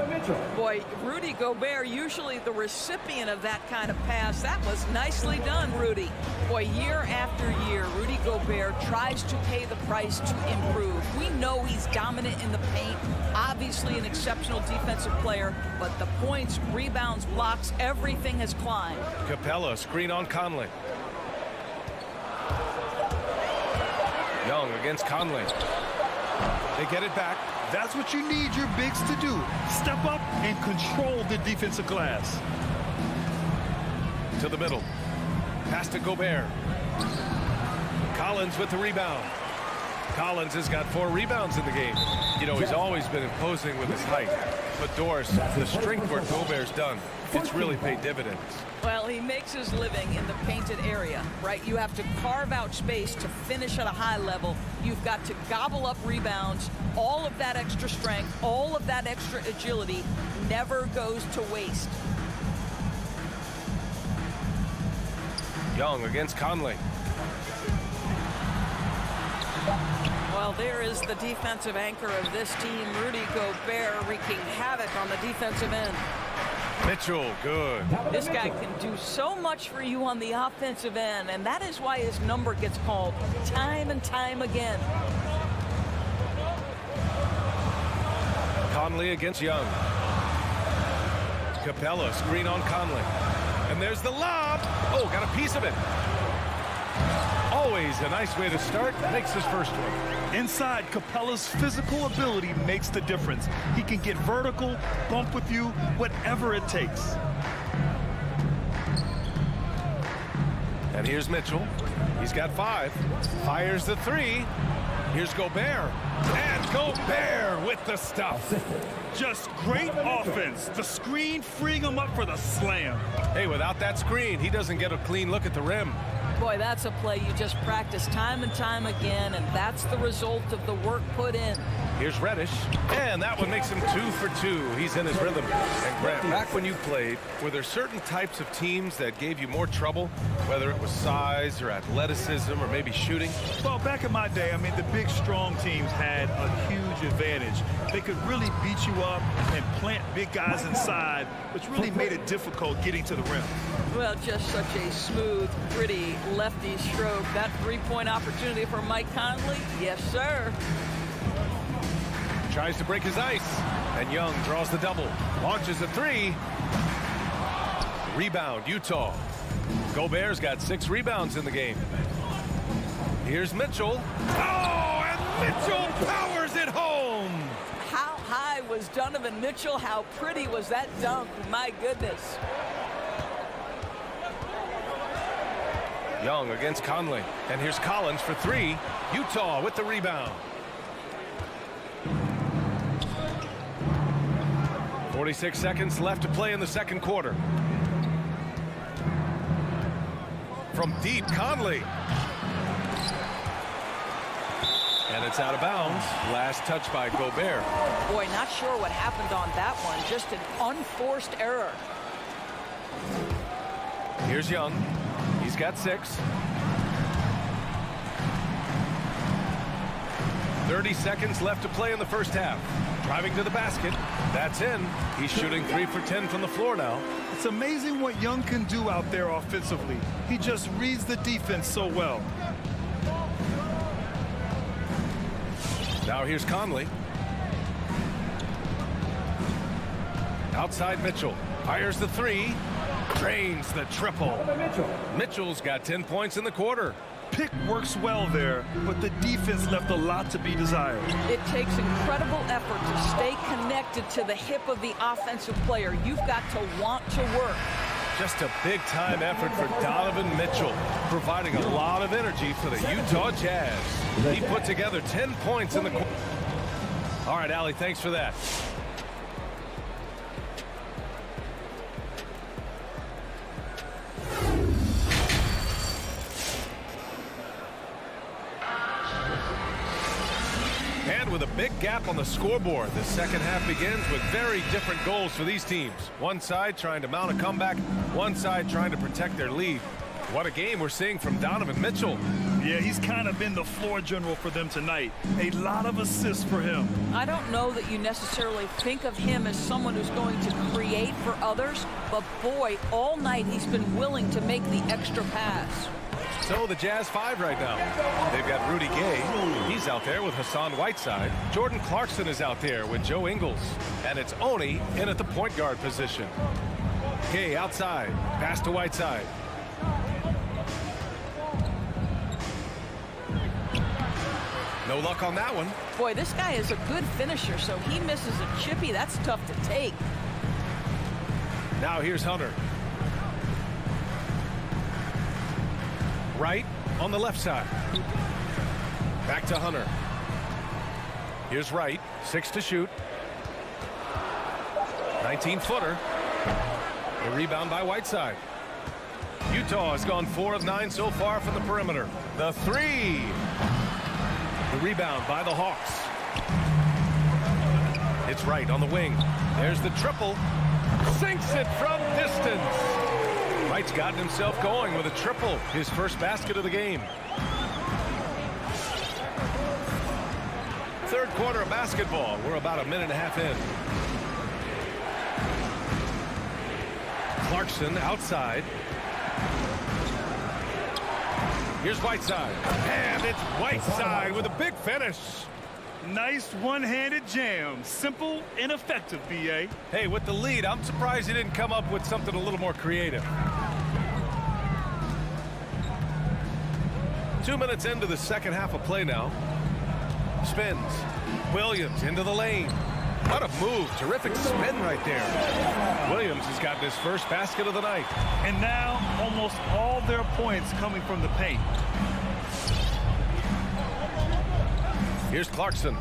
Boy, Rudy Gobert, usually the recipient of that kind of pass. That was nicely done, Rudy. Boy, year after year, Rudy Gobert tries to pay the price to improve. We know he's dominant in the paint. Obviously an exceptional defensive player. But the points, rebounds, blocks, everything has climbed. Capella, screen on Conley. Young against Conley. They get it back. That's what you need your bigs to do. Step up and control the defensive glass. To the middle. Pass to Gobert. Collins with the rebound. Collins has got 4 rebounds in the game. You know, he's always been imposing with his height. But Doris, the strength work Gobert's done, it's really paid dividends. Well, he makes his living in the painted area, right? You have to carve out space to finish at a high level. You've got to gobble up rebounds. All of that extra strength, all of that extra agility never goes to waste. Young against Conley. Well, there is the defensive anchor of this team, Rudy Gobert, wreaking havoc on the defensive end. Mitchell, good. This guy can do so much for you on the offensive end, and that is why his number gets called time and time again. Conley against Young. Capella, screen on Conley. And there's the lob. Oh, got a piece of it. Always a nice way to start. Makes his first one. Inside, Capella's physical ability makes the difference. He can get vertical, bump with you, whatever it takes. And here's Mitchell. He's got 5. Fires the 3. Here's Gobert. And Gobert with the stuff. Just great offense. The screen freeing him up for the slam. Hey, without that screen, he doesn't get a clean look at the rim. Boy, that's a play you just practice time and time again, and that's the result of the work put in. Here's Reddish, and that one makes him 2 for 2. He's in his rhythm. And Grant, back when you played, were there certain types of teams that gave you more trouble, whether it was size or athleticism or maybe shooting? Well, back in my day, I mean, the big, strong teams had a huge advantage. They could really beat you up and plant big guys inside, which really made it difficult getting to the rim. Well, just such a smooth, pretty lefty stroke. That 3-point opportunity for Mike Conley? Yes, sir. tries to break his ice. And Young draws the double. Launches a three. Rebound, Utah. Gobert's got 6 rebounds in the game. Here's Mitchell. Oh, and Mitchell powers it home. How high was Donovan Mitchell? How pretty was that dunk? My goodness. Young against Conley. And here's Collins for 3. Utah with the rebound. 46 seconds left to play in the second quarter. From deep, Conley. And it's out of bounds. Last touch by Gobert. Boy, not sure what happened on that one. Just an unforced error. Here's Young. He's got 6. 30 seconds left to play in the first half. Driving to the basket. That's in. He's shooting 3 for 10 from the floor now. It's amazing what Young can do out there offensively. He just reads the defense so well. Now here's Conley. Outside Mitchell. Fires the 3. Drains the triple. Mitchell's got 10 points in the quarter. Pick works well there, but the defense left a lot to be desired. It takes incredible effort to stay connected to the hip of the offensive player. You've got to want to work. Just a big-time effort for Donovan Mitchell, providing a lot of energy for the Utah Jazz. He put together 10 points in the quarter. All right, Allie, thanks for that. And with a big gap on the scoreboard, the second half begins with very different goals for these teams. One side trying to mount a comeback, one side trying to protect their lead. What a game we're seeing from Donovan Mitchell. Yeah, he's kind of been the floor general for them tonight. A lot of assists for him. I don't know that you necessarily think of him as someone who's going to create for others, but boy, all night he's been willing to make the extra pass. So the Jazz 5 right now. They've got Rudy Gay. He's out there with Hassan Whiteside. Jordan Clarkson is out there with Joe Ingles. And it's Oni in at the point guard position. Gay outside. Pass to Whiteside. No luck on that one. Boy, this guy is a good finisher, so he misses a chippy. That's tough to take. Now here's Hunter. Right on the left side. Back to Hunter. Here's Wright. 6 to shoot. 19-footer. The rebound by Whiteside. Utah has gone 4 of 9 so far from the perimeter. The 3. The rebound by the Hawks. It's Wright on the wing. There's the triple. Sinks it from distance. Wright's gotten himself going with a triple, his first basket of the game. Third quarter of basketball. We're about a minute and a half in. Clarkson outside. Here's Whiteside. And it's Whiteside with a big finish. Nice one-handed jam. Simple and effective, B.A. Hey, with the lead, I'm surprised he didn't come up with something a little more creative. 2 minutes into the second half of play now. Spins. Williams into the lane. What a move. Terrific spin right there. Williams has gotten his first basket of the night. And now almost all their points coming from the paint. Here's Clarkson.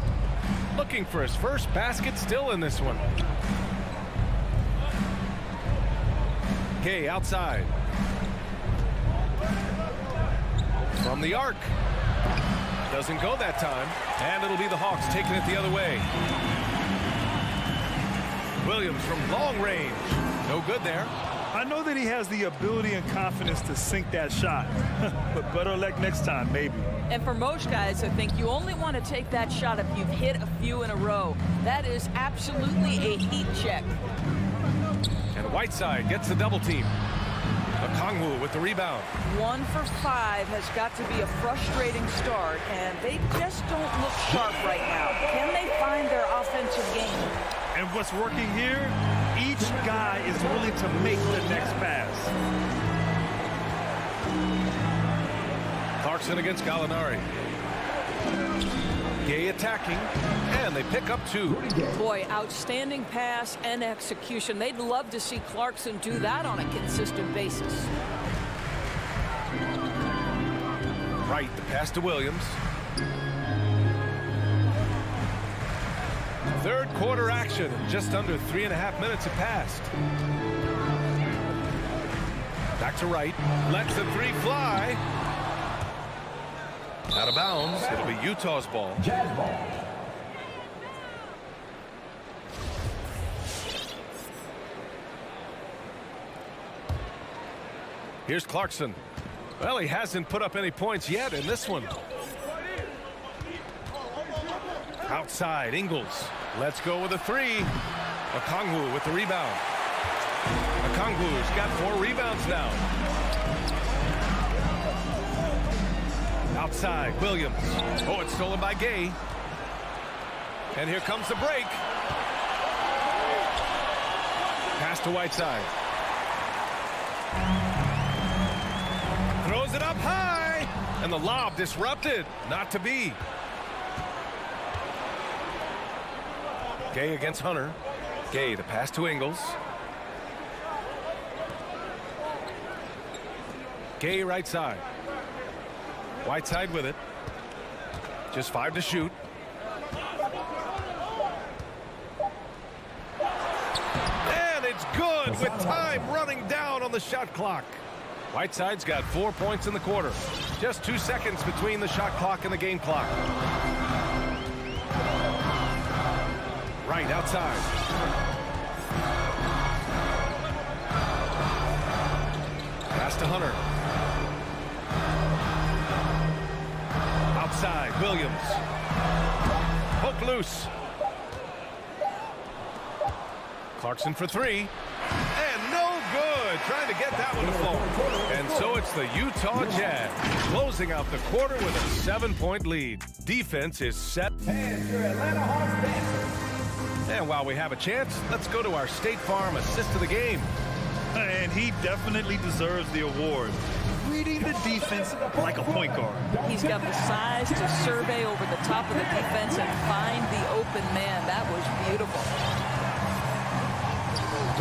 Looking for his first basket still in this one. Kay outside. From the arc. Doesn't go that time. And it'll be the Hawks taking it the other way. Williams from long range. No good there. I know that he has the ability and confidence to sink that shot. But better luck next time, maybe. And for most guys, I think you only want to take that shot if you've hit a few in a row. That is absolutely a heat check. And Whiteside gets the double team. A Okongwu with the rebound. 1 for 5 has got to be a frustrating start, and they just don't look sharp right now. Can they find their offensive game? And what's working here, each guy is willing to make the next pass. Clarkson against Gallinari. Gay attacking, and they pick up 2. Boy, outstanding pass and execution. They'd love to see Clarkson do that on a consistent basis. Right, the pass to Williams. Third quarter action. Just under 3.5 minutes have passed. Back to Wright. Lets the 3 fly. Out of bounds. It'll be Utah's ball. Jazz ball. Here's Clarkson. Well, he hasn't put up any points yet in this one. Outside, Ingles. Let's go with a 3. Okongwu with the rebound. Okongwu's got 4 rebounds now. Outside, Williams. Oh, it's stolen by Gay. And here comes the break. Pass to Whiteside. Throws it up high. And the lob disrupted. Not to be. Gay against Hunter. Gay, the pass to Ingles. Gay right side. Whiteside with it. Just 5 to shoot. And it's good with time running down on the shot clock. Whiteside's got 4 points in the quarter. Just 2 seconds between the shot clock and the game clock. Right outside. Pass to Hunter. Outside, Williams. Poke loose. Clarkson for 3. And no good. Trying to get that one to fall. And so it's the Utah Jazz closing out the quarter with a 7-point lead. Defense is set. And your Atlanta Hawks dancers. And while we have a chance, let's go to our State Farm assist of the game. And he definitely deserves the award. Reading the defense like a point guard. He's got the size to survey over the top of the defense and find the open man. That was beautiful.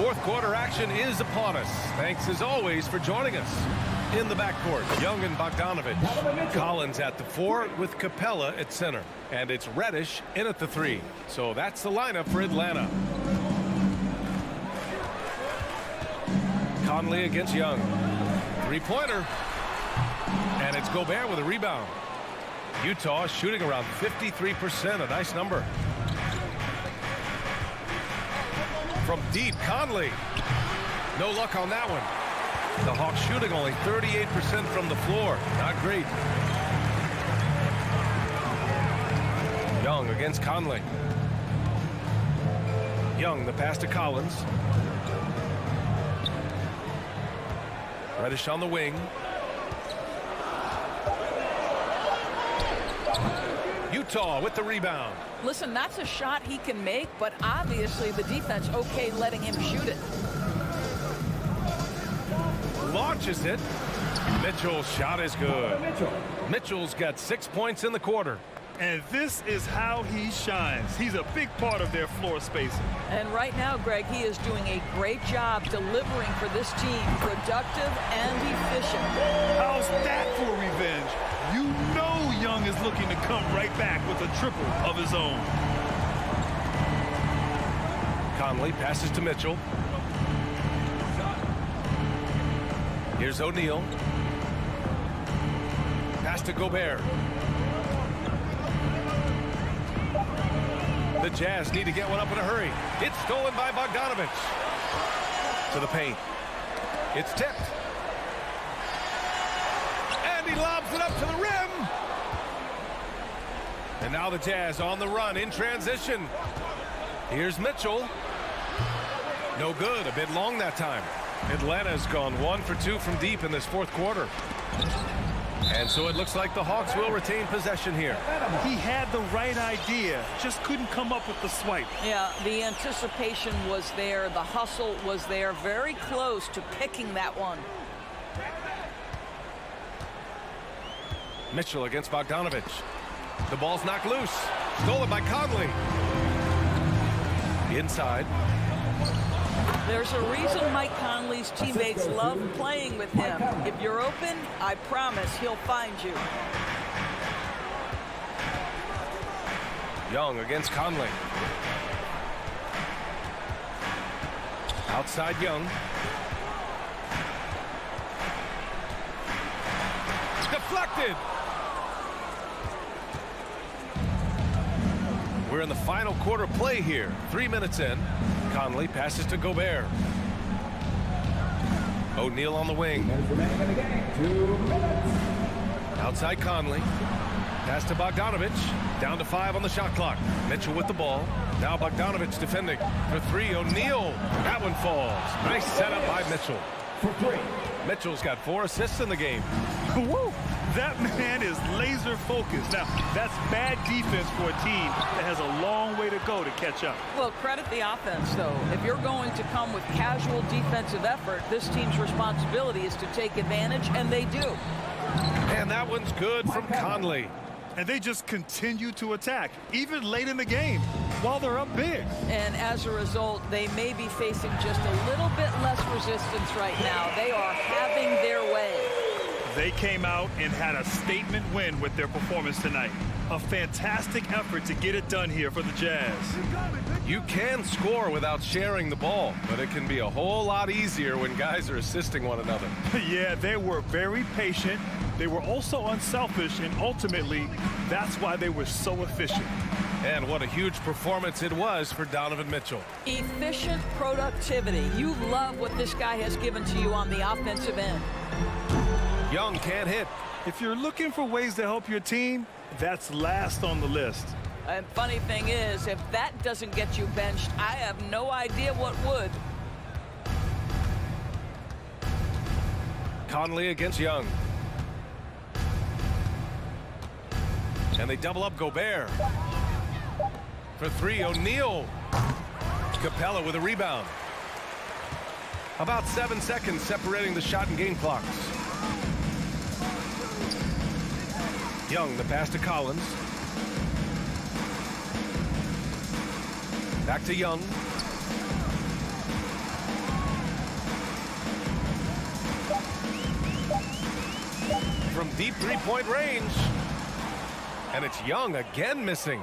Fourth quarter action is upon us. Thanks as always for joining us. In the backcourt, Young and Bogdanovich. Collins at the 4 with Capella at center. And it's Reddish in at the 3. So that's the lineup for Atlanta. Conley against Young. 3-pointer. And it's Gobert with a rebound. Utah shooting around 53%, a nice number. From deep, Conley. No luck on that one. The Hawks shooting only 38% from the floor. Not great. Young against Conley. Young, the pass to Collins. Reddish on the wing. Utah with the rebound. Listen, that's a shot he can make, but obviously the defense okay letting him shoot it. Launches it. Mitchell's shot is good. Mitchell's got 6 points in the quarter. And this is how he shines. He's a big part of their floor spacing. And right now, Greg, he is doing a great job delivering for this team. Productive and efficient. How's that for revenge? You know Young is looking to come right back with a triple of his own. Conley passes to Mitchell. Here's O'Neal. Pass to Gobert. The Jazz need to get one up in a hurry. It's stolen by Bogdanovich. To the paint. It's tipped. And he lobs it up to the rim. And now the Jazz on the run in transition. Here's Mitchell. No good. A bit long that time. Atlanta's gone 1 for 2 from deep in this fourth quarter. And so it looks like the Hawks will retain possession here. He had the right idea, just couldn't come up with the swipe. Yeah, the anticipation was there. The hustle was there. Very close to picking that one. Mitchell against Bogdanovich. The ball's knocked loose. Stolen by Conley. Inside. There's a reason Mike Conley's teammates love playing with him. If you're open, I promise he'll find you. Young against Conley. Outside Young. Deflected. We're in the final quarter play here. 3 minutes in. Conley passes to Gobert. O'Neal on the wing. Outside Conley. Pass to Bogdanovich. Down to 5 on the shot clock. Mitchell with the ball. Now Bogdanovich defending. For 3, O'Neal. That one falls. Nice setup by Mitchell. For 3. Mitchell's got 4 assists in the game. Woo! That man is laser focused. Now, that's bad defense for a team that has a long way to go to catch up. Well, credit the offense, though. If you're going to come with casual defensive effort, this team's responsibility is to take advantage, and they do. And that one's good from Conley. And they just continue to attack, even late in the game, while they're up big. And as a result, they may be facing just a little bit less resistance right now. They are having their way. They came out and had a statement win with their performance tonight. A fantastic effort to get it done here for the Jazz. You can score without sharing the ball, but it can be a whole lot easier when guys are assisting one another. Yeah, they were very patient. They were also unselfish, and ultimately, that's why they were so efficient. And what a huge performance it was for Donovan Mitchell. Efficient productivity. You love what this guy has given to you on the offensive end. Young can't hit. If you're looking for ways to help your team, that's last on the list. And funny thing is, if that doesn't get you benched, I have no idea what would. Conley against Young. And they double up Gobert. For 3, O'Neal. Capella with a rebound. About 7 seconds separating the shot and game clocks. Young, the pass to Collins. Back to Young. From deep three-point range. And it's Young again missing.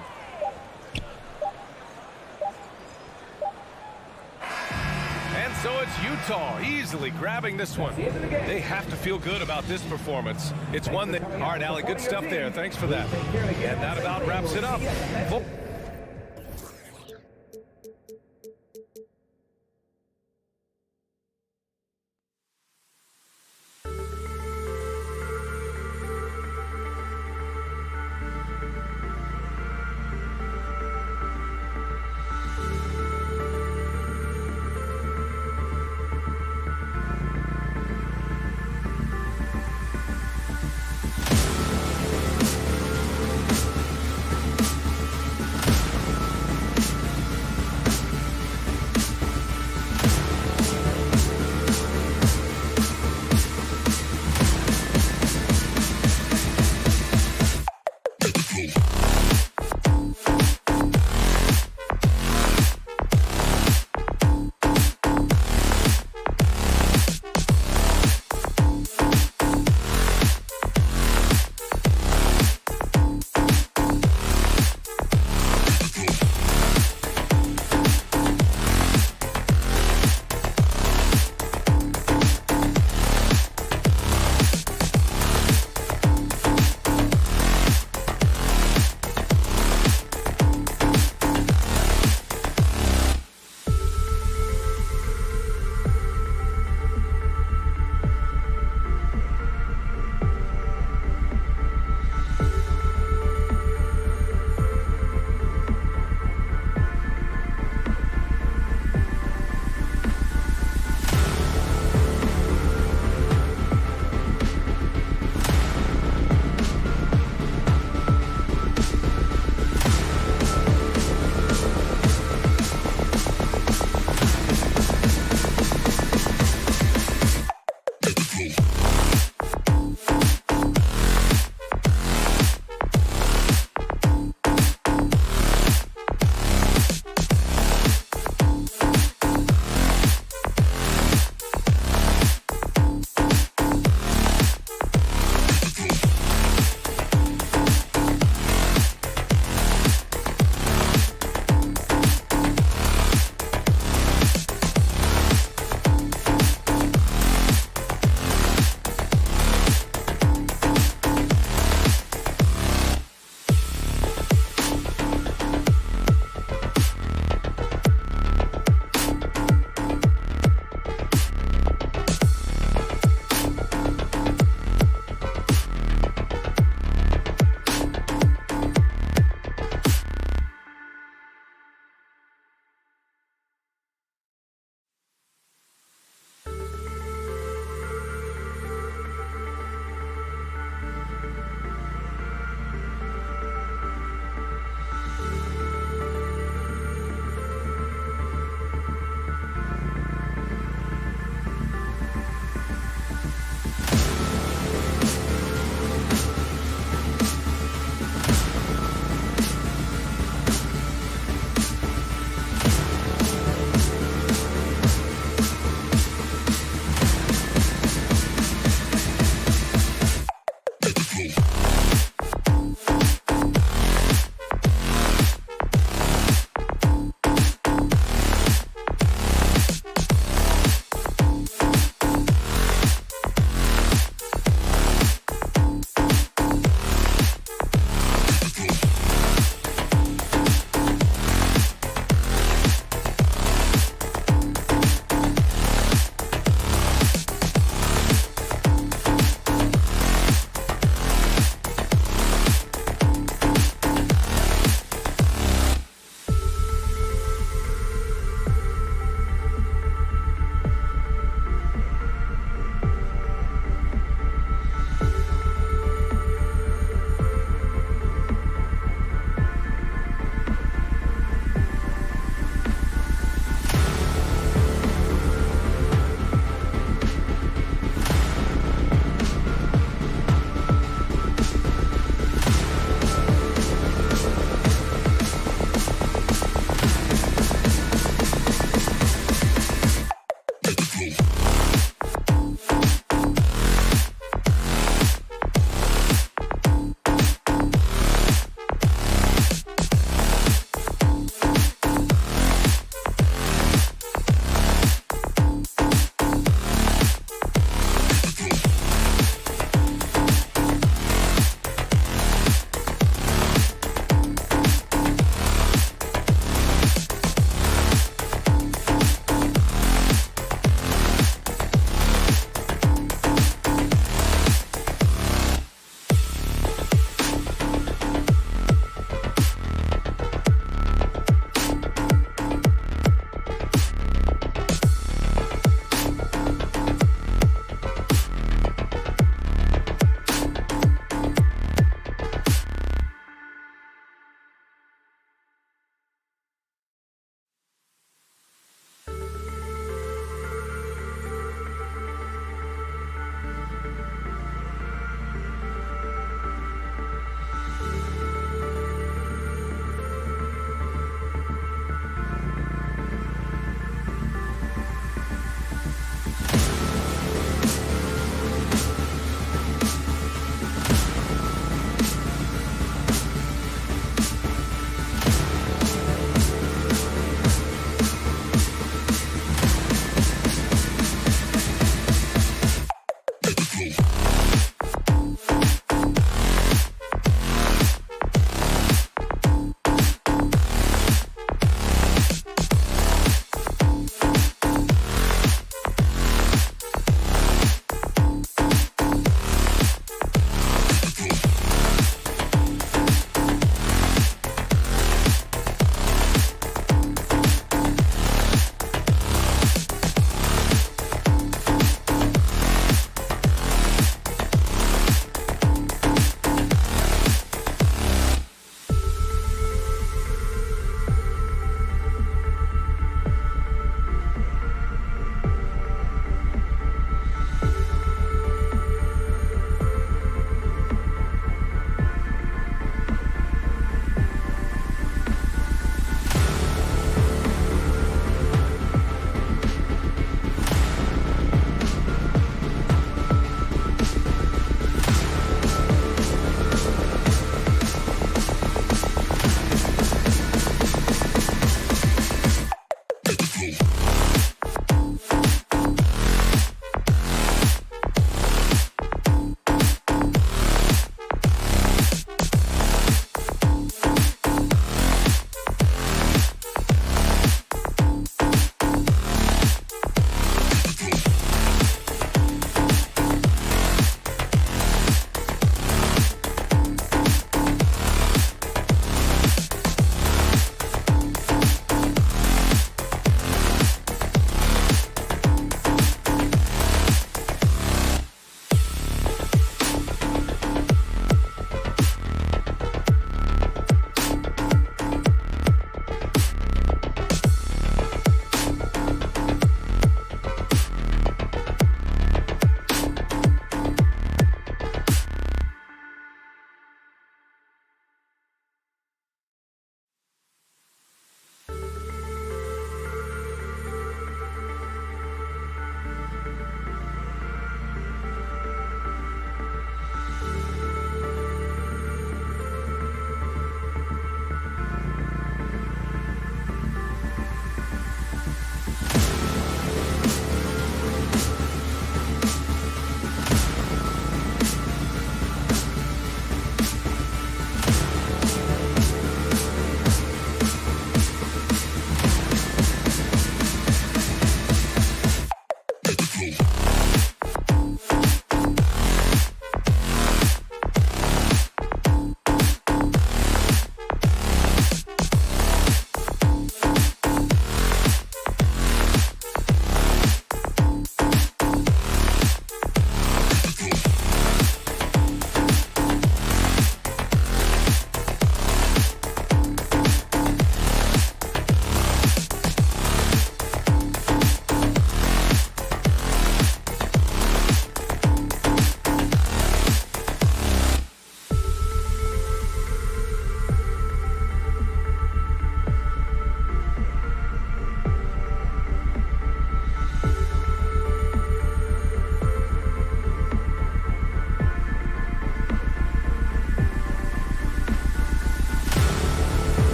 And so it's Utah easily grabbing this one. They have to feel good about this performance. It's one that... All right, Allie, good stuff there. Thanks for that. And that about wraps it up.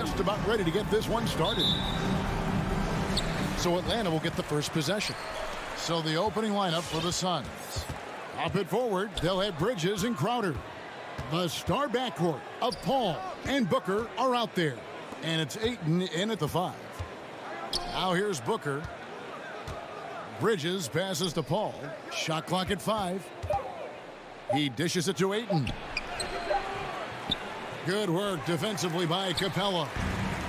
just about ready to get this one started. So Atlanta will get the first possession. So the opening lineup for the Suns. Up it forward, they'll have Bridges and Crowder. The star backcourt of Paul and Booker are out there. And it's Ayton in at the 5. Now here's Booker. Bridges passes to Paul. Shot clock at 5. He dishes it to Ayton. Good work defensively by Capella.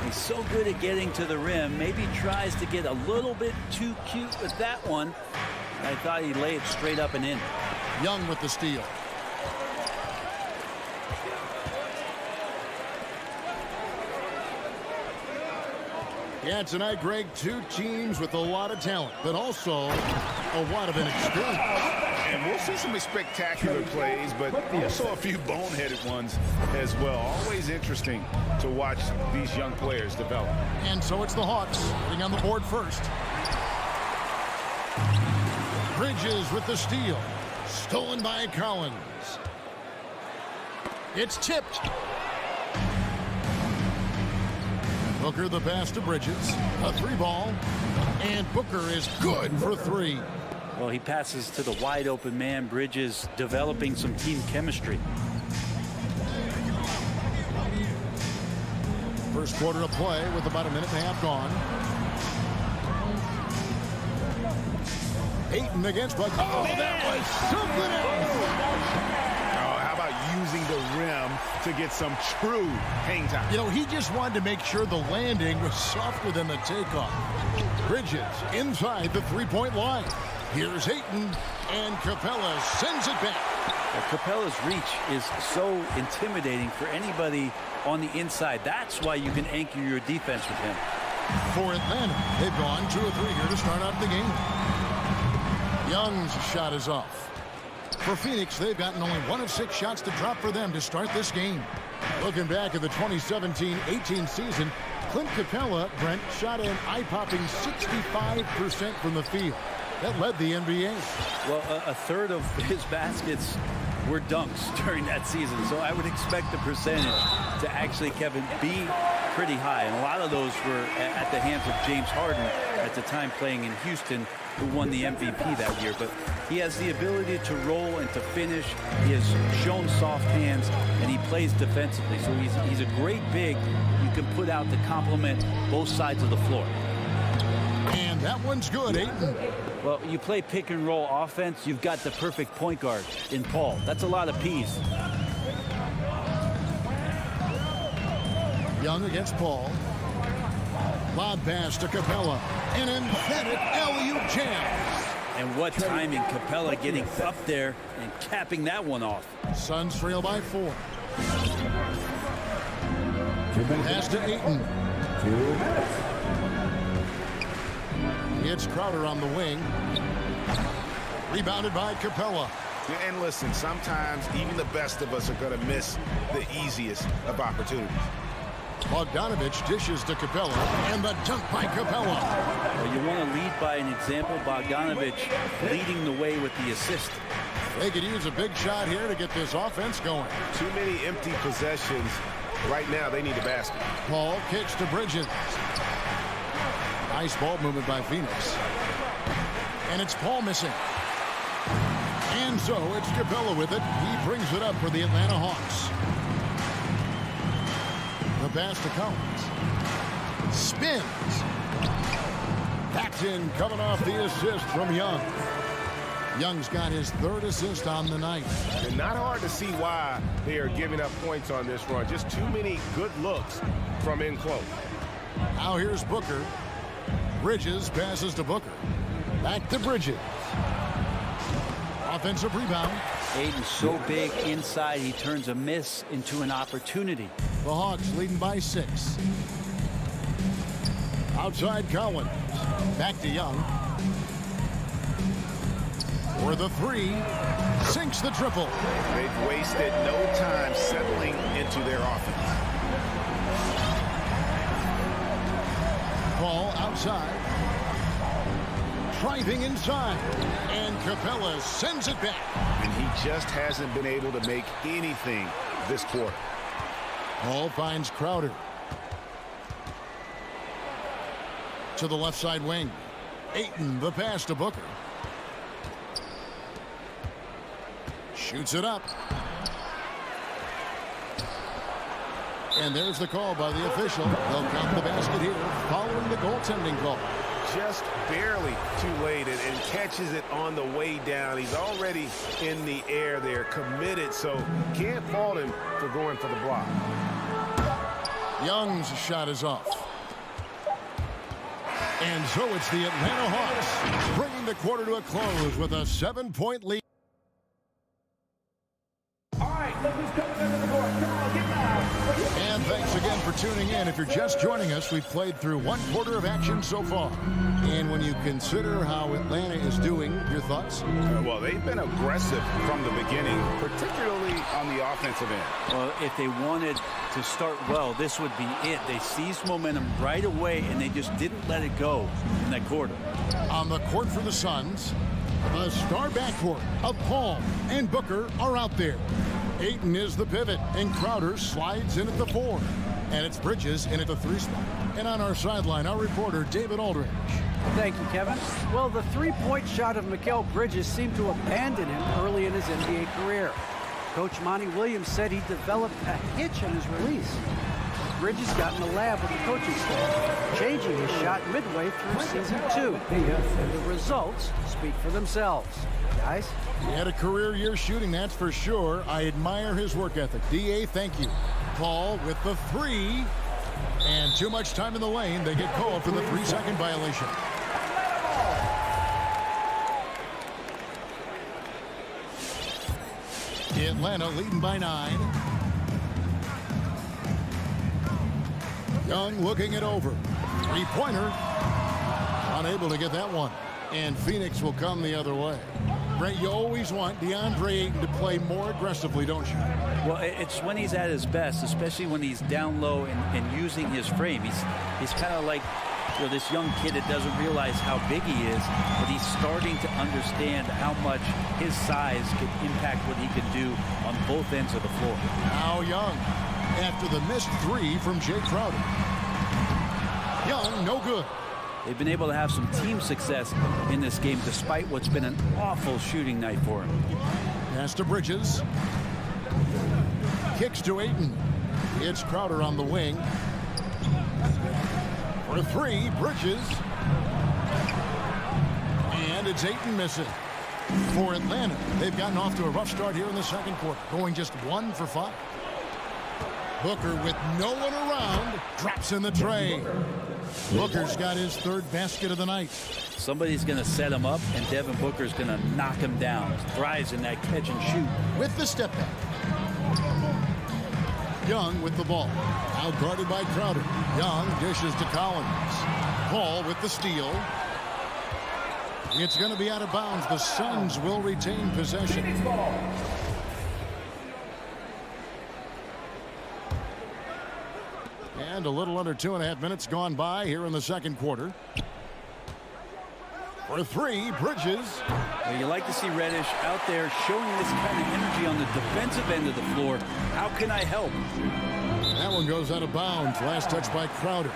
He's so good at getting to the rim. Maybe tries to get a little bit too cute with that one. I thought he'd lay it straight up and in. Young with the steal. Yeah, tonight, Greg, two teams with a lot of talent, but also a lot of inexperience. And we'll see some spectacular plays, but also a few boneheaded ones as well. Always interesting to watch these young players develop. And so it's the Hawks getting on the board first. Bridges with the steal. Stolen by Collins. It's tipped. Booker the pass to Bridges. A 3-ball. And Booker is good for 3. Well, he passes to the wide open man. Bridges developing some team chemistry. First quarter of play with about a minute and a half gone. Ayton against Booker. Oh, that was something else. How about using the rim to get some true hang time? You know, he just wanted to make sure the landing was softer than the takeoff. Bridges inside the 3-point line. Here's Ayton, and Capella sends it back. Capella's reach is so intimidating for anybody on the inside. That's why you can anchor your defense with him. For Atlanta, they've gone 2 of 3 here to start out the game. Young's shot is off. For Phoenix, they've gotten only 1 of 6 shots to drop for them to start this game. Looking back at the 2017-18 season, Clint Capella, Brent, shot an eye-popping 65% from the field. That led the NBA. Well, a third of his baskets were dunks during that season, so I would expect the percentage to actually, Kevin, be pretty high. And a lot of those were at the hands of James Harden at the time playing in Houston, who won the MVP that year. But he has the ability to roll and to finish. He has shown soft hands, and he plays defensively. So he's a great big you can put out to complement both sides of the floor. And that one's good, Ayton. Well, you play pick and roll offense, you've got the perfect point guard in Paul. That's a lot of P's. Young against Paul. Lob pass to Capella. An emphatic alley-oop jam. And what timing, Capella getting up there and capping that one off. Suns trail by 4. Pass to Ayton. 2 minutes. It's Crowder on the wing. Rebounded by Capella. And listen, sometimes even the best of us are going to miss the easiest of opportunities. Bogdanovich dishes to Capella, and the dunk by Capella. Well, you want to lead by an example. Bogdanovich leading the way with the assist. They could use a big shot here to get this offense going. Too many empty possessions. Right now, they need a basket. Paul kicks to Bridges. Nice ball movement by Phoenix. And it's Paul missing. And so it's Capella with it. He brings it up for the Atlanta Hawks. The pass to Collins. Spins. Backs in, coming off the assist from Young. Young's got his 3rd assist on the night. And not hard to see why they are giving up points on this run. Just too many good looks from in close. Now here's Booker. Bridges passes to Booker. Back to Bridges. Offensive rebound. Ayton's so big inside, he turns a miss into an opportunity. The Hawks leading by 6. Outside Collins. Back to Young. For the 3. Sinks the triple. They've wasted no time settling into their offense. Ball outside. Driving inside. And Capella sends it back. And he just hasn't been able to make anything this quarter. Paul finds Crowder. to the left side wing. Ayton, the pass to Booker. Shoots it up. And there's the call by the official. They'll count the basket here following the goaltending call. Just barely too late and catches it on the way down. He's already in the air there, committed, so can't fault him for going for the block. Young's shot is off. And so it's the Atlanta Hawks bringing the quarter to a close with a 7-point lead. All right, look who's coming into the court. Come on, get loud. And thanks again for tuning in. If you're just joining us, we've played through 1/4 of action so far. And when you consider how Atlanta is doing, your thoughts? Well, they've been aggressive from the beginning, particularly on the offensive end. Well, if they wanted to start well, this would be it. They seized momentum right away, and they just didn't let it go in that quarter. On the court for the Suns, the star backcourt of Paul and Booker are out there. Ayton is the pivot, and Crowder slides in at the 4. And it's Bridges in at the 3 spot. And on our sideline, our reporter, David Aldridge. Thank you, Kevin. Well, the three-point shot of Mikal Bridges seemed to abandon him early in his NBA career. Coach Monty Williams said he developed a hitch in his release. Bridges got in the lab with the coaching staff, changing his shot midway through season 2. The results speak for themselves. Guys? He had a career year shooting, that's for sure. I admire his work ethic. D.A., thank you. Paul with the 3. And too much time in the lane. They get called for the 3-second violation. Atlanta leading by 9. Young looking it over. 3-pointer. Unable to get that one. And Phoenix will come the other way. Brent, you always want DeAndre Ayton to play more aggressively, don't you? Well, it's when he's at his best, especially when he's down low and using his frame. He's kind of like, you know, this young kid that doesn't realize how big he is, but he's starting to understand how much his size can impact what he can do on both ends of the floor. Now Young, after the missed 3 from Jay Crowder. Young, no good. They've been able to have some team success in this game despite what's been an awful shooting night for him. Pass to Bridges. Kicks to Ayton. It's Crowder on the wing. For 3, Bridges. And it's Ayton missing. For Atlanta, they've gotten off to a rough start here in the second quarter, going just 1 for 5. Booker with no one around, drops in the tray. Booker's got his 3rd basket of the night. Somebody's going to set him up, and Devin Booker's going to knock him down. Thrives in that catch and shoot. With the step back. Young with the ball. Out guarded by Crowder. Young dishes to Collins. Paul with the steal. It's going to be out of bounds. The Suns will retain possession. And a little under 2.5 minutes gone by here in the second quarter. For 3, Bridges. Well, you like to see Reddish out there showing this kind of energy on the defensive end of the floor. How can I help? That one goes out of bounds. Last touch by Crowder.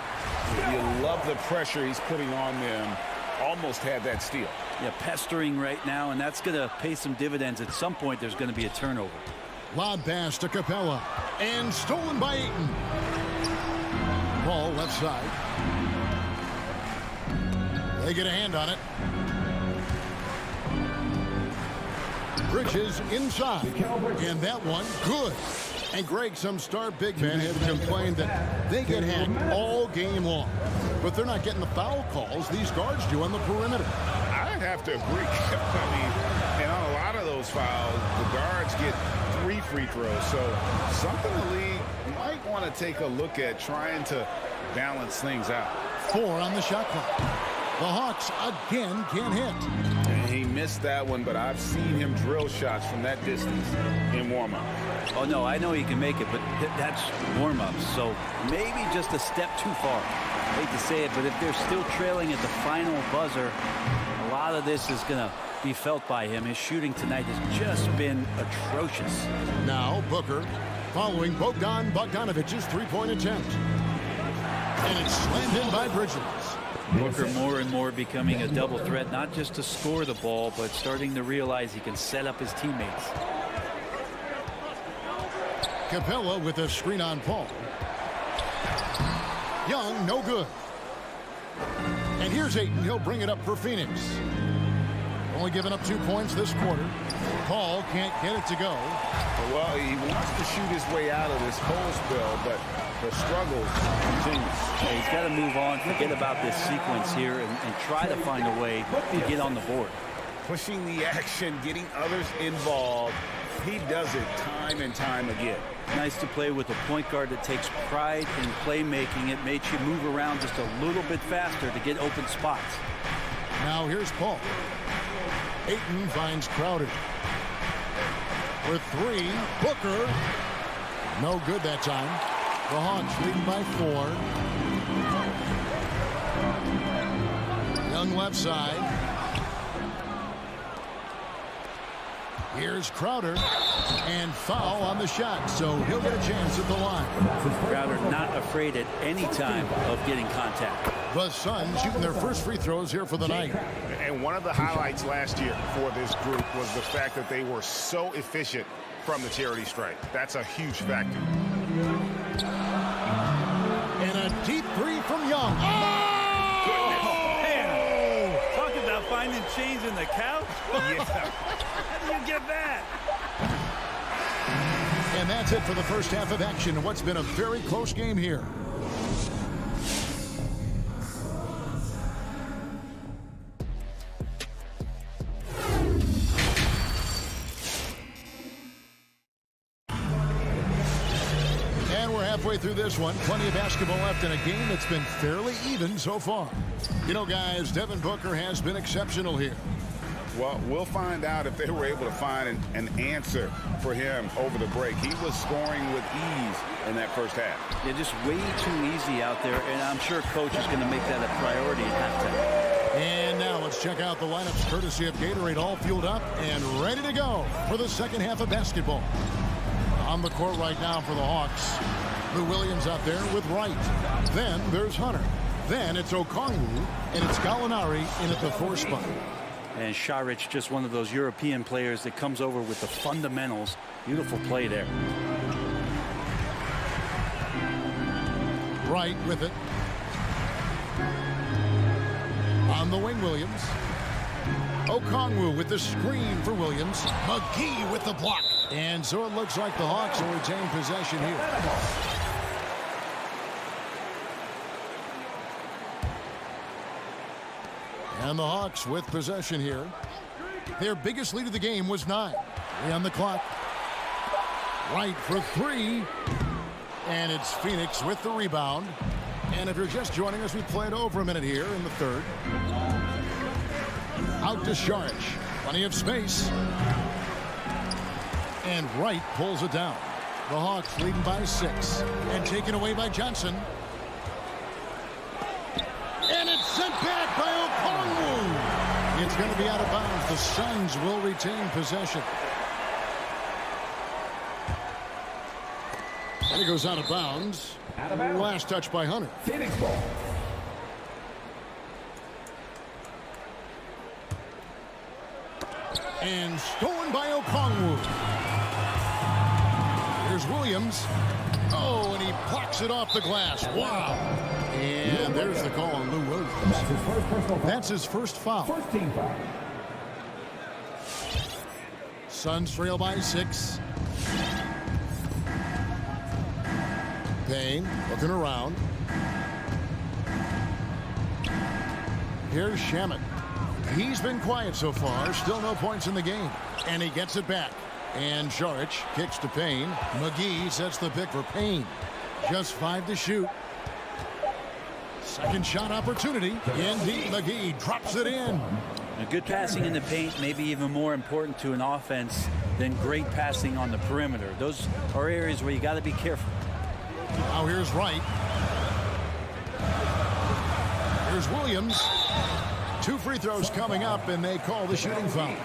You love the pressure he's putting on them. Almost had that steal. Yeah, pestering right now, and that's going to pay some dividends. At some point, there's going to be a turnover. Lob pass to Capella. And stolen by Ayton. Ball left side. They get a hand on it. Bridges inside. And that one, good. And Greg, some star big men have complained that they get hacked all game long. But they're not getting the foul calls these guards do on the perimeter. I'd have to agree. I mean, and on a lot of those fouls, the guards get 3 free throws. So something the league might want to take a look at, trying to balance things out. 4 on the shot clock. The Hawks again can't hit. And he missed that one, but I've seen him drill shots from that distance in warm-up. Oh, no, I know he can make it, but that's warm-ups. So maybe just a step too far. I hate to say it, but if they're still trailing at the final buzzer, a lot of this is going to be felt by him. His shooting tonight has just been atrocious. Now Booker following Bogdan Bogdanovic's 3-point attempt. And it's slammed in by Bridges. Booker more and more becoming a double threat, not just to score the ball, but starting to realize he can set up his teammates. Capella with a screen on Paul. Young, no good. And here's Ayton. He'll bring it up for Phoenix. Only given up 2 points this quarter. Paul can't get it to go. Well, he wants to shoot his way out of this cold spell, but the struggle continues. Yeah, he's got to move on, forget about this sequence here, and try to find a way to get on the board. Pushing the action, getting others involved. He does it time and time again. Nice to play with a point guard that takes pride in playmaking. It makes you move around just a little bit faster to get open spots. Now here's Paul. Ayton finds Crowder. For 3, Booker. No good that time. The Hawks leading by 4. Young left side. Here's Crowder, and foul on the shot, so he'll get a chance at the line. Crowder not afraid at any time of getting contact. The Suns shooting their first free throws here for the night. And one of the highlights last year for this group was the fact that they were so efficient from the charity stripe. That's a huge factor. And a deep 3 from Young. Talk about finding change in the couch. Yeah. How do you get that? And that's it for the first half of action in what's been a very close game here. And we're halfway through this one. Plenty of basketball left in a game that's been fairly even so far. You know, guys, Devin Booker has been exceptional here. Well, we'll find out if they were able to find an answer for him over the break. He was scoring with ease in that first half. Yeah, just way too easy out there, and I'm sure coach is going to make that a priority at halftime. And now let's check out the lineups courtesy of Gatorade, all fueled up and ready to go for the second half of basketball. On the court right now for the Hawks, Lou Williams out there with Wright. Then there's Hunter. Then it's Okongwu, and it's Gallinari in at the 4 spot. And Šarić, just one of those European players that comes over with the fundamentals. Beautiful play there. Wright with it. On the wing, Williams. Okongwu with the screen for Williams. McGee with the block. And so it looks like the Hawks will retain possession here. And the Hawks with possession here. Their biggest lead of the game was 9. 3 on the clock. Wright for 3. And it's Phoenix with the rebound. And if you're just joining us, we played over a minute here in the third. Out to Šarić. Plenty of space. And Wright pulls it down. The Hawks leading by 6. And taken away by Johnson. And it's sent back by Okongwu. It's going to be out of bounds. The Suns will retain possession. And it goes out of bounds. Last touch by Hunter. Phoenix ball. And stolen by Okongwu. Here's Williams. Oh, and he plucks it off the glass. Wow. And there's the call on Lou Williams. That's his first foul. First team foul. Suns trail by 6. Payne looking around. Here's Shamet. He's been quiet so far. Still no points in the game. And he gets it back. And Šarić kicks to Payne. McGee sets the pick for Payne. Just 5 to shoot. Second shot opportunity. Indeed, McGee drops it in. Good passing in the paint may be even more important to an offense than great passing on the perimeter. Those are areas where you got to be careful. Now here's Wright. Here's Williams. 2 free throws coming up, and they call the shooting foul.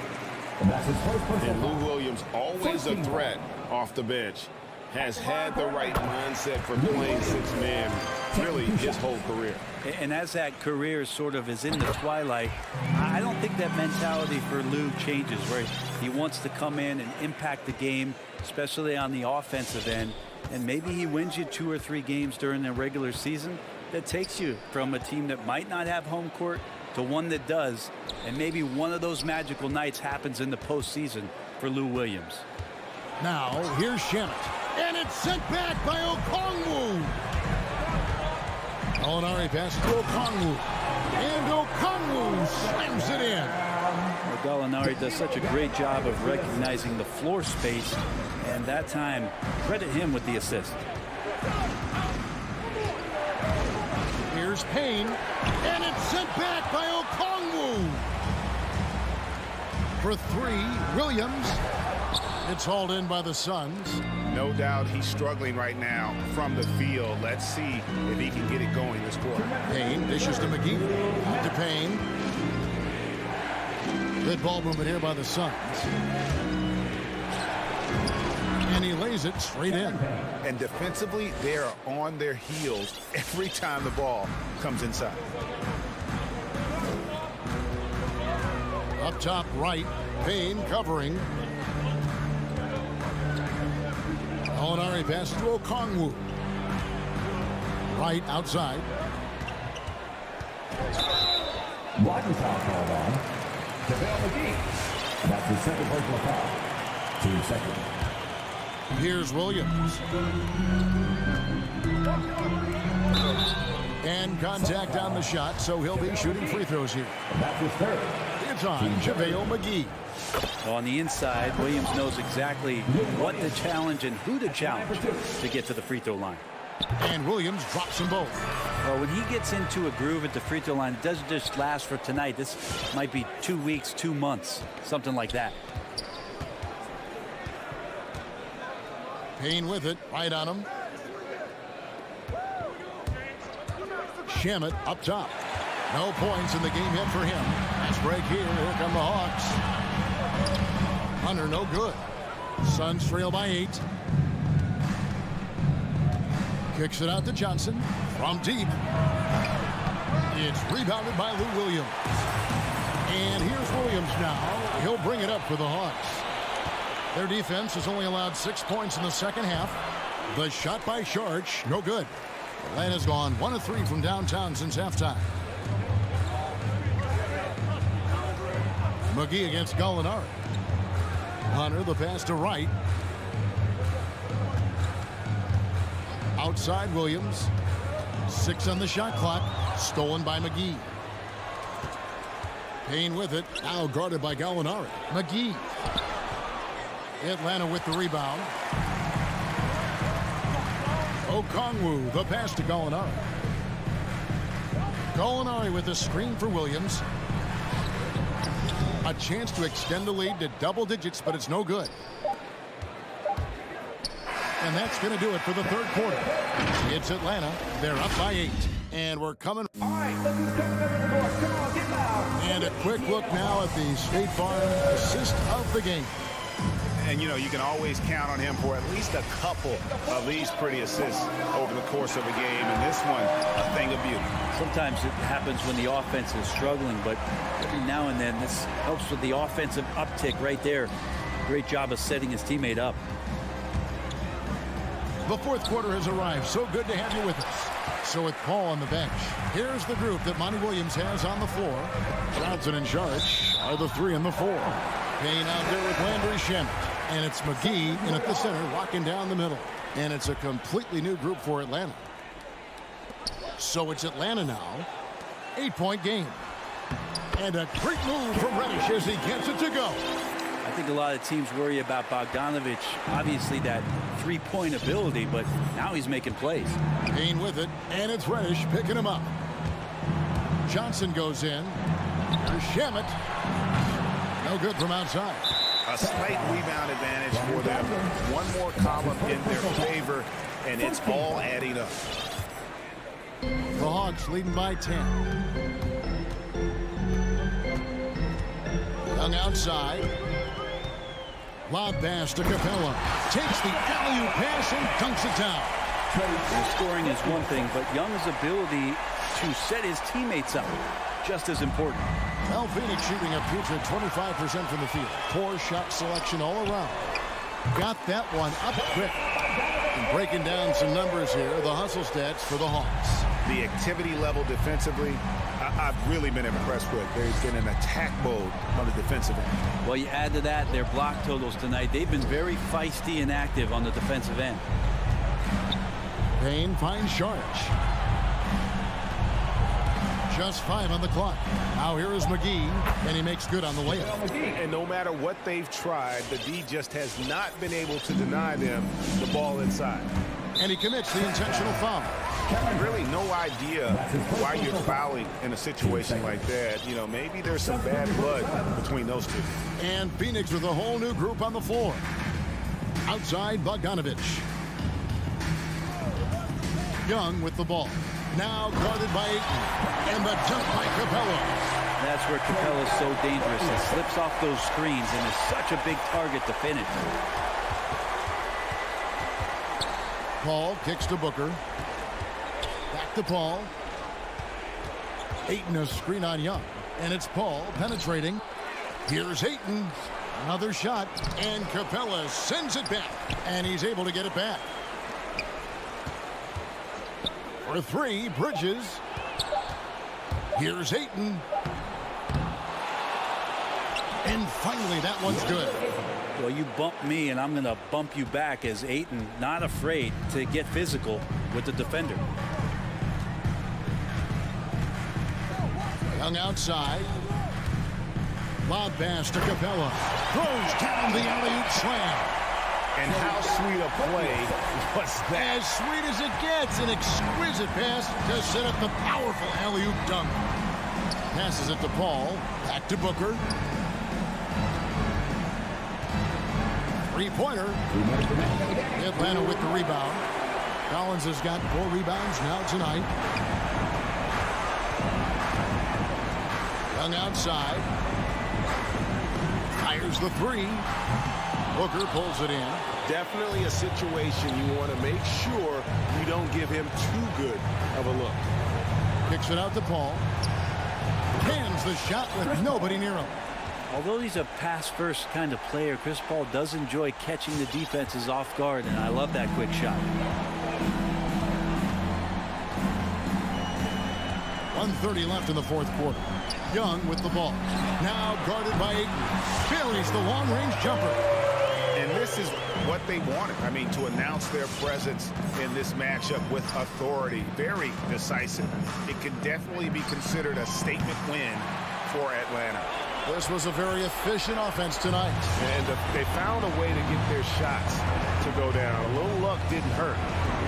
And Lou Williams, always a threat off the bench. has had the right mindset for playing six-man really his whole career. And as that career sort of is in the twilight, I don't think that mentality for Lou changes, where he wants to come in and impact the game, especially on the offensive end. And maybe he wins you 2 or 3 games during the regular season that takes you from a team that might not have home court to one that does. And maybe one of those magical nights happens in the postseason for Lou Williams. Now, here's Shamit. And it's sent back by Okongwu. Gallinari passes to Okongwu. And Okongwu slams it in. Well, Gallinari does such a great job of recognizing the floor space. And that time, credit him with the assist. Here's Payne. And it's sent back by Okongwu. For 3, Williams. It's hauled in by the Suns. No doubt he's struggling right now from the field. Let's see if he can get it going this quarter. Payne dishes to McGee. To Payne. Good ball movement here by the Suns. And he lays it straight in. And defensively, they are on their heels every time the ball comes inside. Up top right, Payne covering. Gallinari passes to Okongwu. Right outside. Blocking foul called on JaVale McGee. That's his second personal foul. 2 seconds. Here's Williams. And contact on the shot, so he'll be shooting free throws here. That's his third. It's on JaVale McGee. On the inside, Williams knows exactly what to challenge and who to challenge to get to the free throw line. And Williams drops them both. Well, when he gets into a groove at the free throw line, it doesn't just last for tonight. This might be 2 weeks, 2 months, something like that. Payne with it, right on him. Shamit up top. No points in the game yet for him. Fast break here. Here come the Hawks. Hunter no good. Suns trail by 8. Kicks it out to Johnson from deep. It's rebounded by Lou Williams. And here's Williams now. He'll bring it up for the Hawks. Their defense has only allowed 6 points in the second half. The shot by Sharch, no good. Atlanta's gone 1 of 3 from downtown since halftime. McGee against Gallinari. Hunter, the pass to right. Outside Williams. 6 on the shot clock. Stolen by McGee. Payne with it. Now guarded by Gallinari. McGee. Atlanta with the rebound. Okongwu, the pass to Gallinari. Gallinari with the screen for Williams. A chance to extend the lead to double digits, but it's no good. And that's going to do it for the third quarter. It's Atlanta. They're up by 8. And we're coming. All right, look who's coming up in the court. Come on, get loud. And a quick look now at the State Farm assist of the game. And, you know, you can always count on him for at least a couple of these pretty assists over the course of a game. And this one, a thing of beauty. Sometimes it happens when the offense is struggling, but every now and then this helps with the offensive uptick right there. Great job of setting his teammate up. The fourth quarter has arrived. So good to have you with us. So with Paul on the bench, here's the group that Monty Williams has on the floor. Johnson and Sharch are the 3 and the 4. Payne out there with Landry Shamit. And it's McGee in at the center, walking down the middle. And it's a completely new group for Atlanta. So it's Atlanta now. 8-point game. And a great move from Reddish as he gets it to go. I think a lot of teams worry about Bogdanovich. Obviously that three-point ability, but now he's making plays. Payne with it, and it's Reddish picking him up. Johnson goes in. There's Shamit. No good from outside. A slight rebound advantage for them. One more column in their favor, and it's all adding up. The Hawks leading by 10. Young outside. Lob pass to Capella. Takes the alley-oop pass and dunks it down. And scoring is one thing, but Young's ability to set his teammates up, just as important. Well, Phoenix shooting a putrid 25% from the field. Poor shot selection all around. Got that one up quick. And breaking down some numbers here, the hustle stats for the Hawks. The activity level defensively, I've really been impressed with. There's been an attack mode on the defensive end. Well, you add to that their block totals tonight. They've been very feisty and active on the defensive end. Payne finds Sharch. Just 5 on the clock. Now here is McGee, and he makes good on the layup. And no matter what they've tried, the D just has not been able to deny them the ball inside. And he commits the intentional foul. Really no idea why you're fouling in a situation like that. You know, maybe there's some bad blood between those two. And Phoenix with a whole new group on the floor. Outside, Bogdanovich. Young with the ball. Now guarded by Ayton. And the dunk by Capella. That's where Capella's so dangerous. He slips off those screens and is such a big target to finish. Paul kicks to Booker. Back to Paul. Ayton a screen on Young. And it's Paul penetrating. Here's Ayton. Another shot. And Capella sends it back. And he's able to get it back. For 3, Bridges. Here's Ayton. And finally, that one's good. Well, you bump me, and I'm going to bump you back as Ayton, not afraid to get physical with the defender. Young outside. Lob pass to Capella. Throws down the alley-oop slam. And how sweet a play was that? As sweet as it gets. An exquisite pass to set up the powerful alley-oop dunk. Passes it to Paul. Back to Booker. Three-pointer. Atlanta with the rebound. Collins has got 4 rebounds now tonight. Young outside. Fires the 3. Booker pulls it in. Definitely a situation you want to make sure you don't give him too good of a look. Kicks it out to Paul. Hands the shot with nobody near him. Although he's a pass-first kind of player, Chris Paul does enjoy catching the defenses off guard, and I love that quick shot. 1:30 left in the 4th quarter. Young with the ball. Now guarded by Ayton. Buries the long-range jumper. And this is what they wanted. I mean, to announce their presence in this matchup with authority. Very decisive. It can definitely be considered a statement win for Atlanta. This was a very efficient offense tonight. And they found a way to get their shots to go down. A little luck didn't hurt.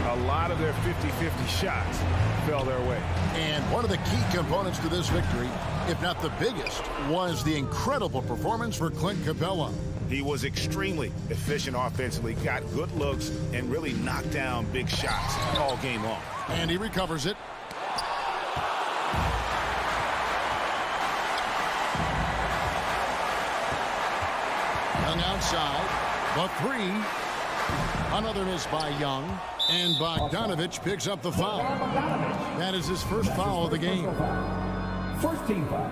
A lot of their 50-50 shots fell their way. And one of the key components to this victory, if not the biggest, was the incredible performance for Clint Capella. He was extremely efficient offensively, got good looks, and really knocked down big shots all game long. And he recovers it. Young outside. The 3. Another miss by Young. And Bogdanovich picks up the foul. That is his first foul of the game. First team foul.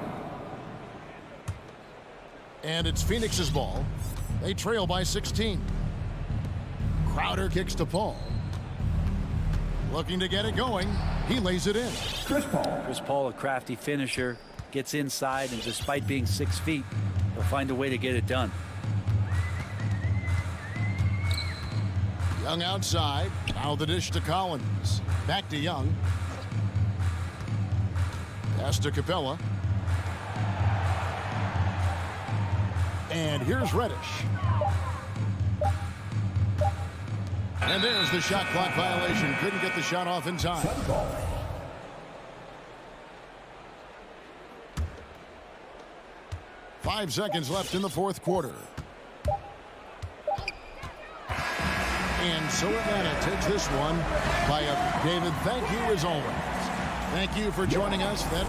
And it's Phoenix's ball. They trail by 16. Crowder kicks to Paul. Looking to get it going. He lays it in. Chris Paul. Chris Paul, a crafty finisher, gets inside, and despite being 6 feet, he'll find a way to get it done. Young outside. Now the dish to Collins. Back to Young. Pass to Capella. And here's Reddish. And there's the shot clock violation. Couldn't get the shot off in time. 5 seconds left in the 4th quarter. And so Atlanta takes this one by a David, thank you as always. Thank you for joining us. That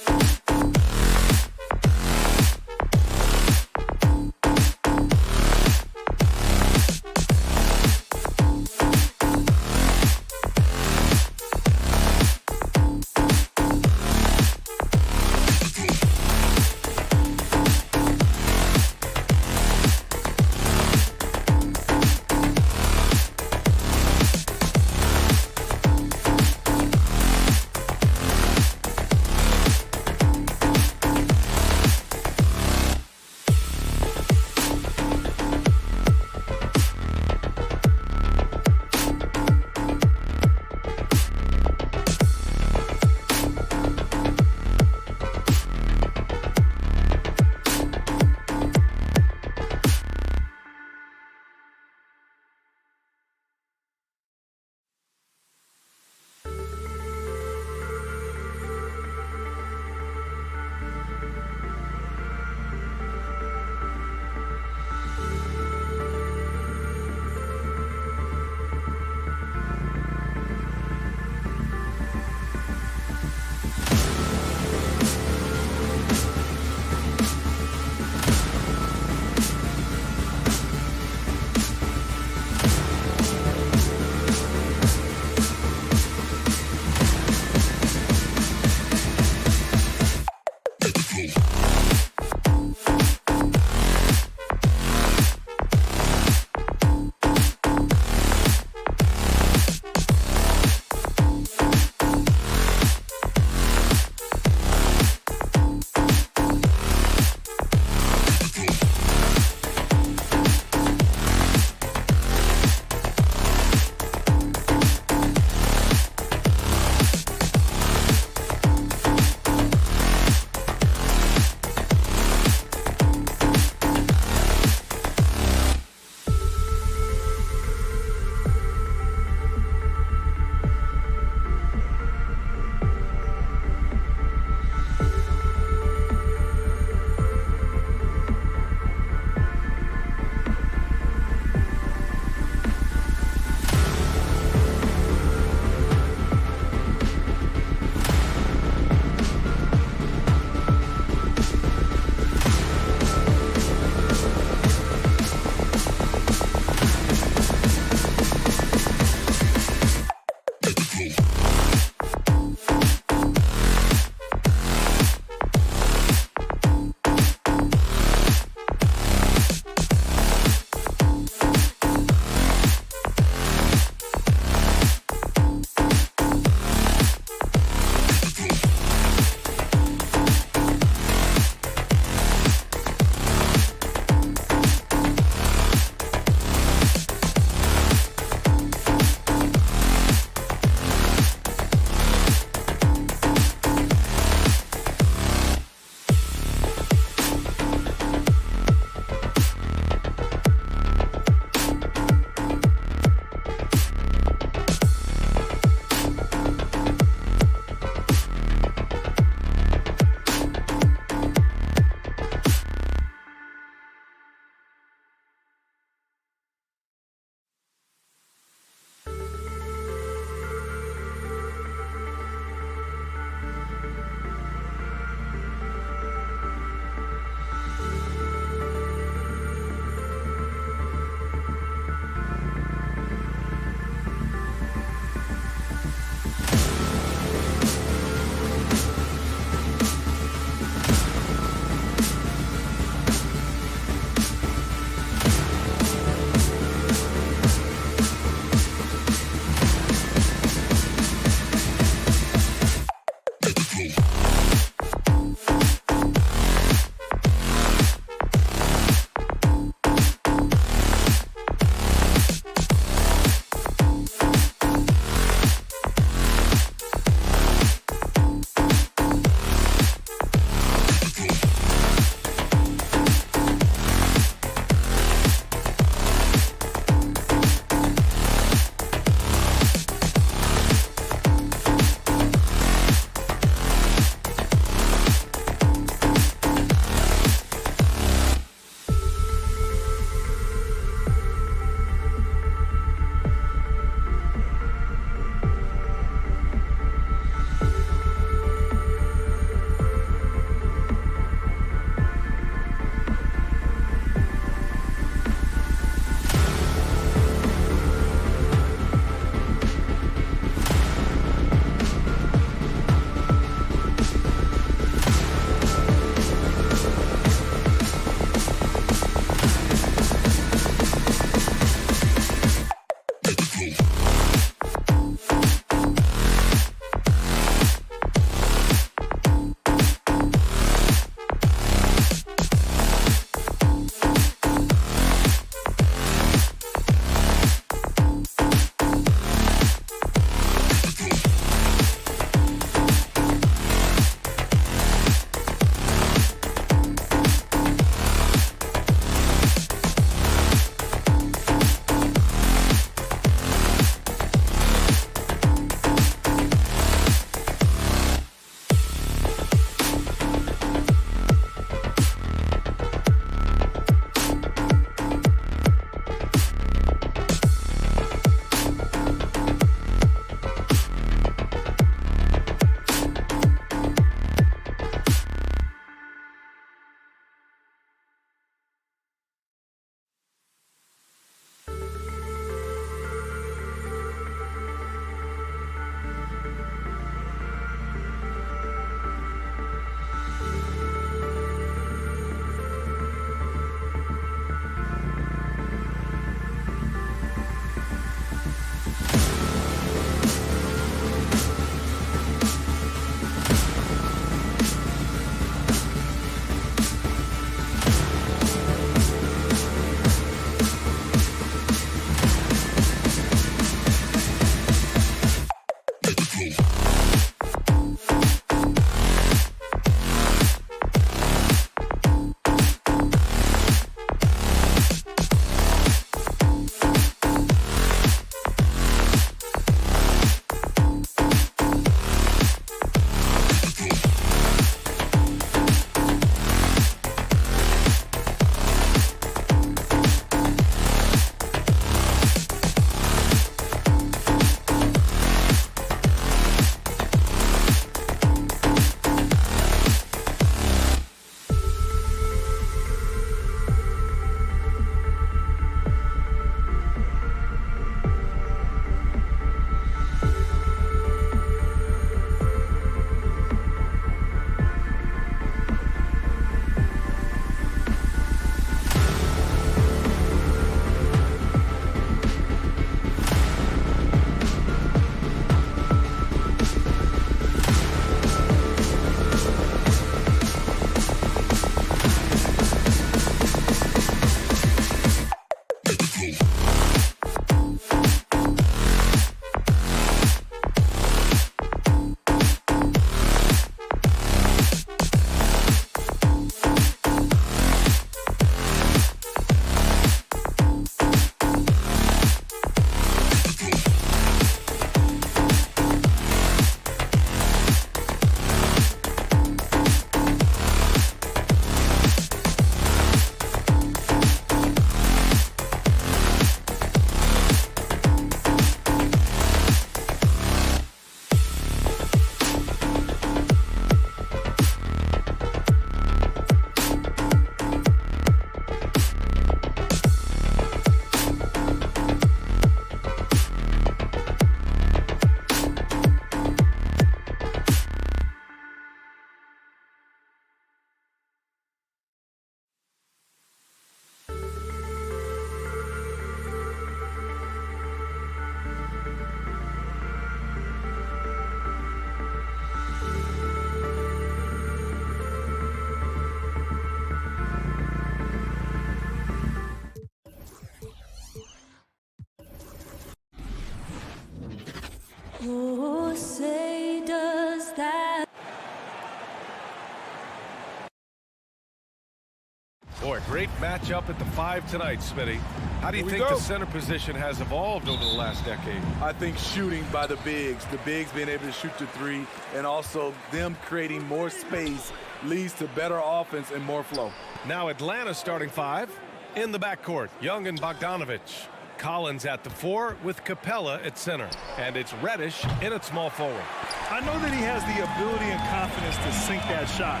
Boy, great matchup at the 5 tonight, Smitty. How do you think the center position has evolved over the last decade? I think shooting by the bigs being able to shoot the 3, and also them creating more space leads to better offense and more flow. Now Atlanta's starting 5 in the backcourt. Young and Bogdanovich. Collins at the 4 with Capella at center. And it's Reddish in at small forward. I know that he has the ability and confidence to sink that shot,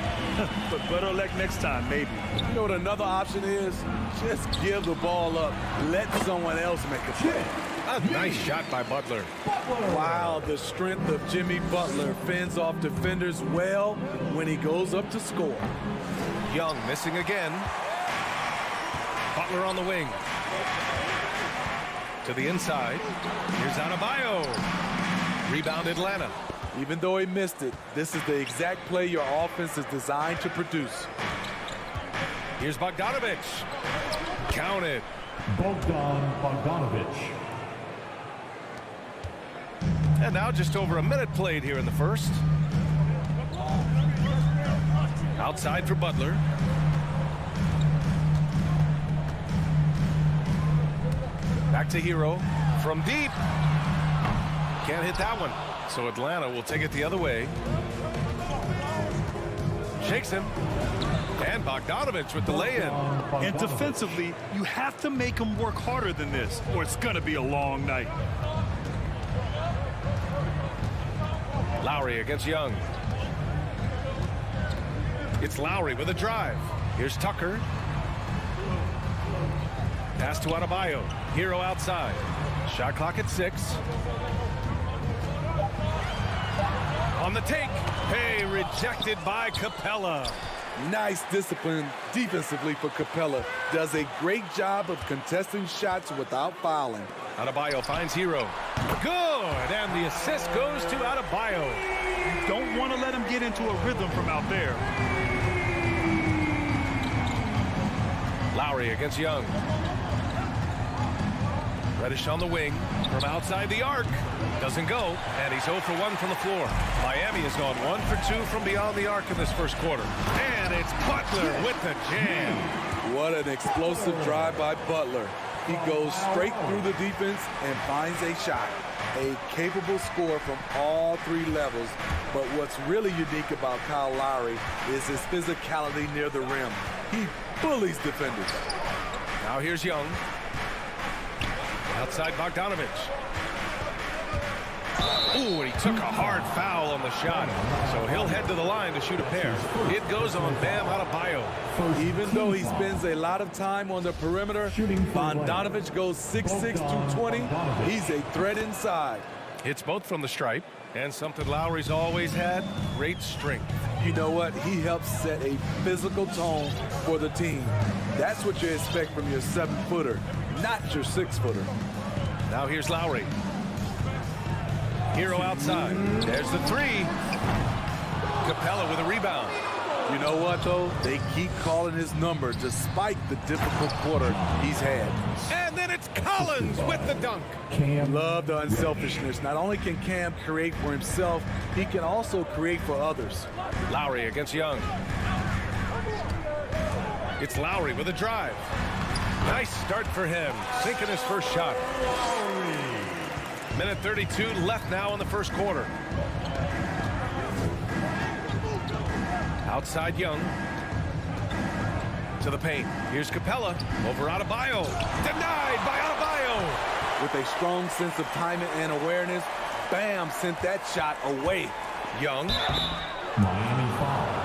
but better luck next time, maybe. You know what another option is? Just give the ball up. Let someone else make a play. A nice shot by Butler. Wow, the strength of Jimmy Butler fends off defenders well when he goes up to score. Young missing again. Butler on the wing. To the inside. Here's Adebayo. Rebound Atlanta. Even though he missed it, this is the exact play your offense is designed to produce. Here's Bogdanovich. Count it. Bogdanovich. And now just over a minute played here in the first. Outside for Butler. Back to Hero from deep. Can't hit that one. So Atlanta will take it the other way. Shakes him. And Bogdanovich with the lay-in. And defensively, you have to make him work harder than this, or it's going to be a long night. Lowry against Young. It's Lowry with a drive. Here's Tucker. Pass to Adebayo. Hero outside. Shot clock at 6. On the take. Hey, rejected by Capella. Nice discipline defensively for Capella. Does a great job of contesting shots without fouling. Adebayo finds Hero. Good, and the assist goes to Adebayo. You don't want to let him get into a rhythm from out there. Lowry against Young. Reddish on the wing from outside the arc. Doesn't go, and he's 0 for 1 from the floor. Miami has gone 1 for 2 from beyond the arc in this first quarter. And it's Butler with the jam. What an explosive drive by Butler. He goes straight through the defense and finds a shot. A capable scorer from all 3 levels. But what's really unique about Kyle Lowry is his physicality near the rim. He bullies defenders. Now here's Young. Outside Bogdanovich. Ooh, and he took a hard foul on the shot. So he'll head to the line to shoot a pair. It goes on Bam Adebayo. Even though he spends a lot of time on the perimeter, Bogdanovich goes 6'6", 220. He's a threat inside. Hits both from the stripe. And something Lowry's always had, great strength. You know what? He helps set a physical tone for the team. That's what you expect from your 7-footer, not your 6-footer. Now here's Lowry. Hero outside. There's the 3. Capella with a rebound. You know what, though? They keep calling his number despite the difficult quarter he's had. And then it's Collins with the dunk. Love the unselfishness. Not only can Cam create for himself, he can also create for others. Lowry against Young. It's Lowry with a drive. Nice start for him. Sinking his first shot. Minute 32 left now in the first quarter. Outside Young. To the paint. Here's Capella. Over Adebayo. Denied by Adebayo. With a strong sense of timing and awareness, Bam sent that shot away. Young. Miami foul.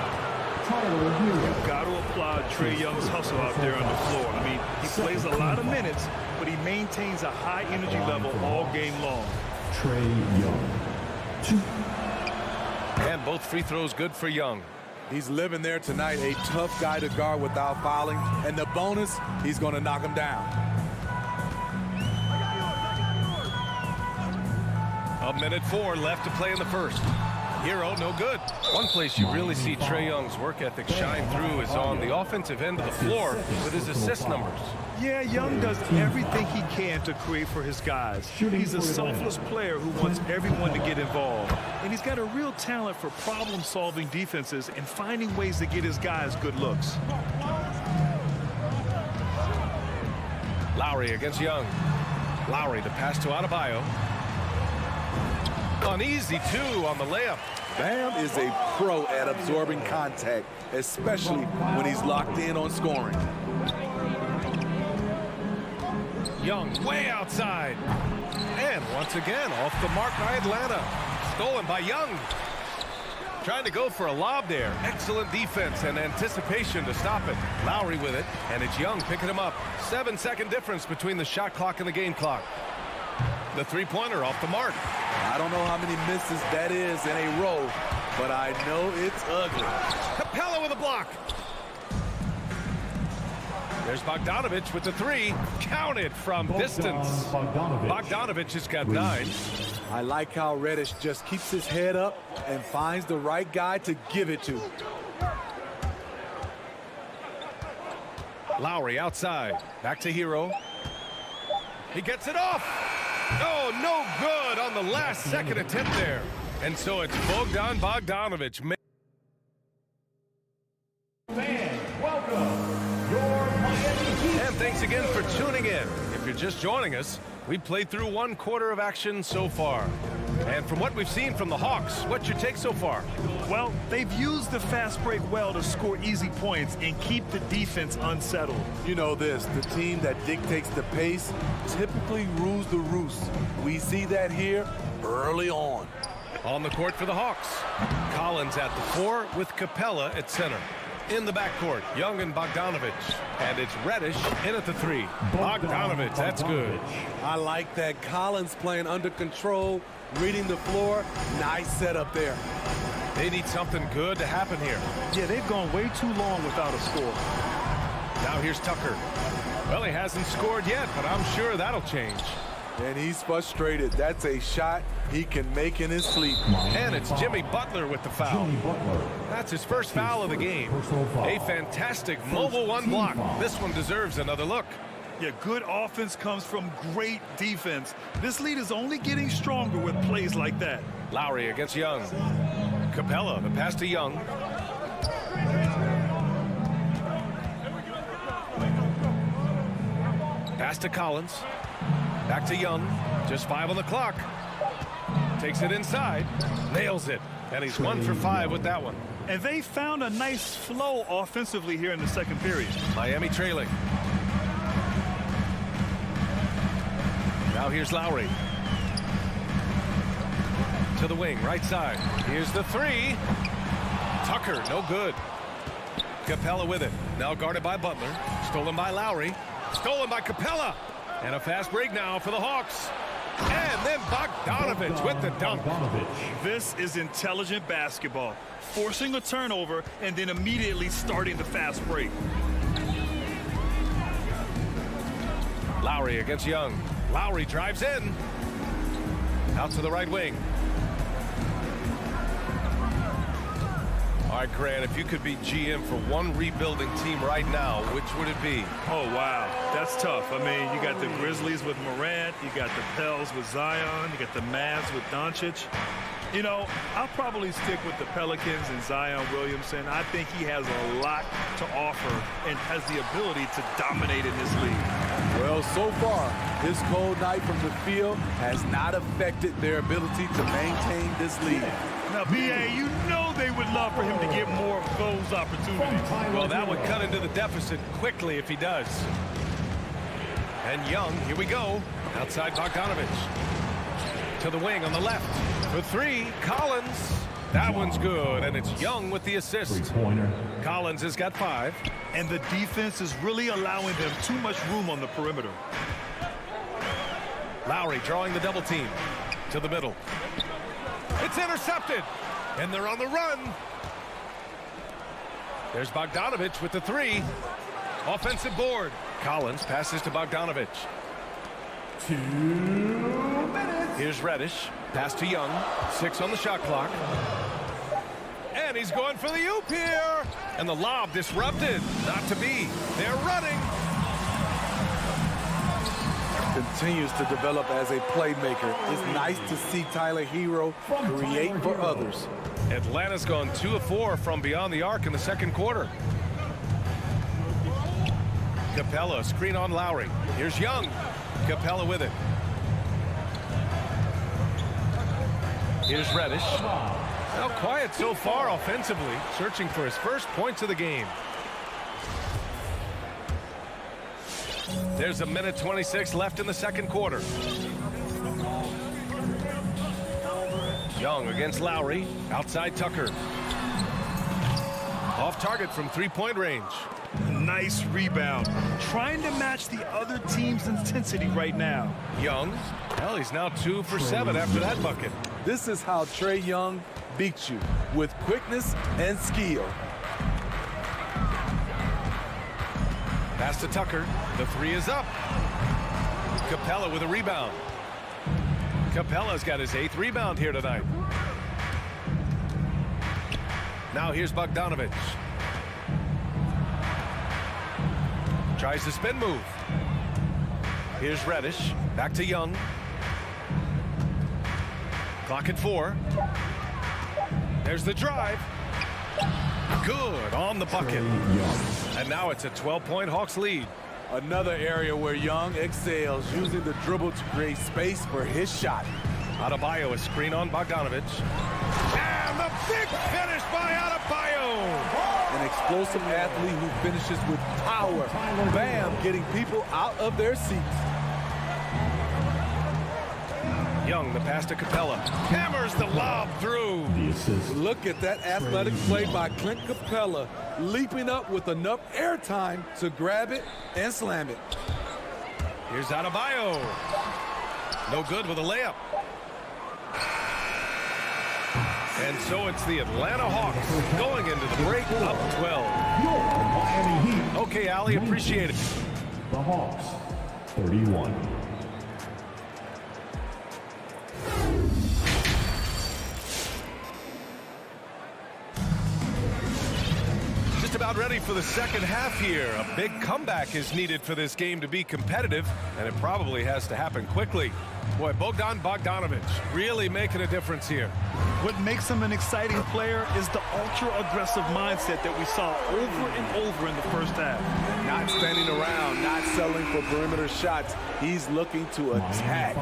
You've got to applaud Trae Young's hustle out there on the floor. I mean, he plays a lot of minutes, but he maintains a high energy level all game long. Trae Young. 2. And both free throws good for Young. He's living there tonight, a tough guy to guard without fouling. And the bonus, he's going to knock him down. A minute 4 left to play in the first. Hero, no good. One place you really see Trae Young's work ethic shine through is on the offensive end of the floor with his assist numbers. Yeah, Young does everything he can to create for his guys. He's a selfless player who wants everyone to get involved. And he's got a real talent for problem-solving defenses and finding ways to get his guys good looks. Lowry against Young. Lowry, the pass to Adebayo. An easy two on the layup. Bam is a pro at absorbing contact, especially when he's locked in on scoring. Young way outside. And once again, off the mark by Atlanta. Stolen by Young. Trying to go for a lob there. Excellent defense and anticipation to stop it. Lowry with it, and it's Young picking him up. 7-second difference between the shot clock and the game clock. The three-pointer off the mark. I don't know how many misses that is in a row, but I know it's ugly. Capella with a block. There's Bogdanovich with the three. Counted from distance. Bogdanovich has got 9. I like how Reddish just keeps his head up and finds the right guy to give it to. Lowry outside. Back to Hero. He gets it off. Oh, no good on the last second attempt there. And so it's Bogdan Bogdanovich. And thanks again for tuning in. If you're just joining us, we've played through 1 quarter of action so far. And from what we've seen from the Hawks, what's your take so far? Well, they've used the fast break well to score easy points and keep the defense unsettled. You know this, the team that dictates the pace typically rules the roost. We see that here early on. On the court for the Hawks, Collins at the 4 with Capella at center. In the backcourt, Young and Bogdanovich. And it's Reddish in at the 3. Bogdanovich, that's good. I like that. Collins playing under control, reading the floor. Nice setup there. They need something good to happen here. Yeah, they've gone way too long without a score. Now here's Tucker. Well, he hasn't scored yet, but I'm sure that'll change. And he's frustrated. That's a shot he can make in his sleep. And it's Jimmy Butler with the foul. That's his first foul of the game. A fantastic mobile 1 block. This one deserves another look. Yeah, good offense comes from great defense. This lead is only getting stronger with plays like that. Lowry against Young. Capella, the pass to Young. Pass to Collins. Back to Young. Just 5 on the clock. Takes it inside. Nails it. And he's 1 for 5 with that one. And they found a nice flow offensively here in the second period. Miami trailing. Now here's Lowry. To the wing, right side. Here's the 3. Tucker, no good. Capella with it. Now guarded by Butler. Stolen by Lowry. Stolen by Capella. And a fast break now for the Hawks. And then Bogdanovich with the dunk. This is intelligent basketball. Forcing a turnover and then immediately starting the fast break. Lowry against Young. Lowry drives in. Out to the right wing. All right, Grant, if you could be GM for one rebuilding team right now, which would it be? Oh, wow. That's tough. I mean, you got the Grizzlies with Morant. You got the Pels with Zion. You got the Mavs with Doncic. You know, I'll probably stick with the Pelicans and Zion Williamson. I think he has a lot to offer and has the ability to dominate in this league. Well, so far, this cold night from the field has not affected their ability to maintain this lead. Now, B.A., you know they would love for him to get more of those opportunities. Well, that would cut into the deficit quickly if he does. And Young, here we go. Outside Bogdanovich. To the wing on the left. For 3, Collins. That one's good, and it's Young with the assist. Collins has got 5. And the defense is really allowing them too much room on the perimeter. Lowry drawing the double team. To the middle. It's intercepted, and they're on the run. There's Bogdanovich with the 3. Offensive board. Collins passes to Bogdanovich. 2 minutes. Here's Reddish. Pass to Young. 6 on the shot clock. And he's going for the oop here. And the lob disrupted. Not to be. They're running. Continues to develop as a playmaker. It's nice to see Tyler Hero create for others. Atlanta's gone 2 of 4 from beyond the arc in the second quarter. Capella, screen on Lowry. Here's Young. Capella with it. Here's Reddish. Now quiet so far offensively, searching for his first points of the game. There's a minute 26 left in the second quarter. Young against Lowry. Outside Tucker. Off target from three-point range. Nice rebound. Trying to match the other team's intensity right now. Young. Well, he's now 2 for 7 after that bucket. This is how Trae Young beats you, with quickness and skill. Pass to Tucker. The three is up. Capella with a rebound. Capella's got his 8th rebound here tonight. Now here's Bogdanovich. Tries the spin move. Here's Reddish. Back to Young. Clock at 4. There's the drive. Good on the bucket. And now it's a 12-point Hawks lead. Another area where Young excels, using the dribble to create space for his shot. Adebayo, a screen on Bogdanovich. And the big finish by Adebayo. An explosive athlete who finishes with power. Bam, getting people out of their seats. Young, the pass to Capella. Hammers the lob through. Look at that athletic play by Clint Capella, leaping up with enough airtime to grab it and slam it. Here's Adebayo. No good with a layup. And so it's the Atlanta Hawks going into the break up 12. Okay, Allie, appreciate it. The Hawks, 31. Just about ready for the second half here. A big comeback is needed for this game to be competitive, and it probably has to happen quickly. Boy, Bogdanovich really making a difference here. What makes him an exciting player is the ultra-aggressive mindset that we saw over and over in the first half. Not standing around, not settling for perimeter shots. He's looking to attack.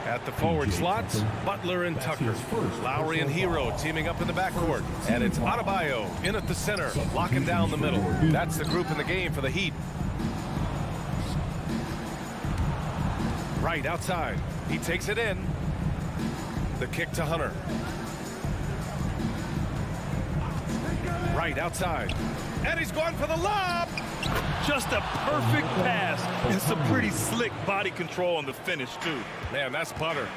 At the forward slots, Butler and Tucker. Lowry and Hero teaming up in the backcourt. And it's Adebayo in at the center, locking down the middle. That's the group in the game for the Heat. Right outside. He takes it in. The kick to Hunter. Right outside. And he's going for the lob. Just a perfect pass and some pretty slick body control on the finish, too. Man, that's butter.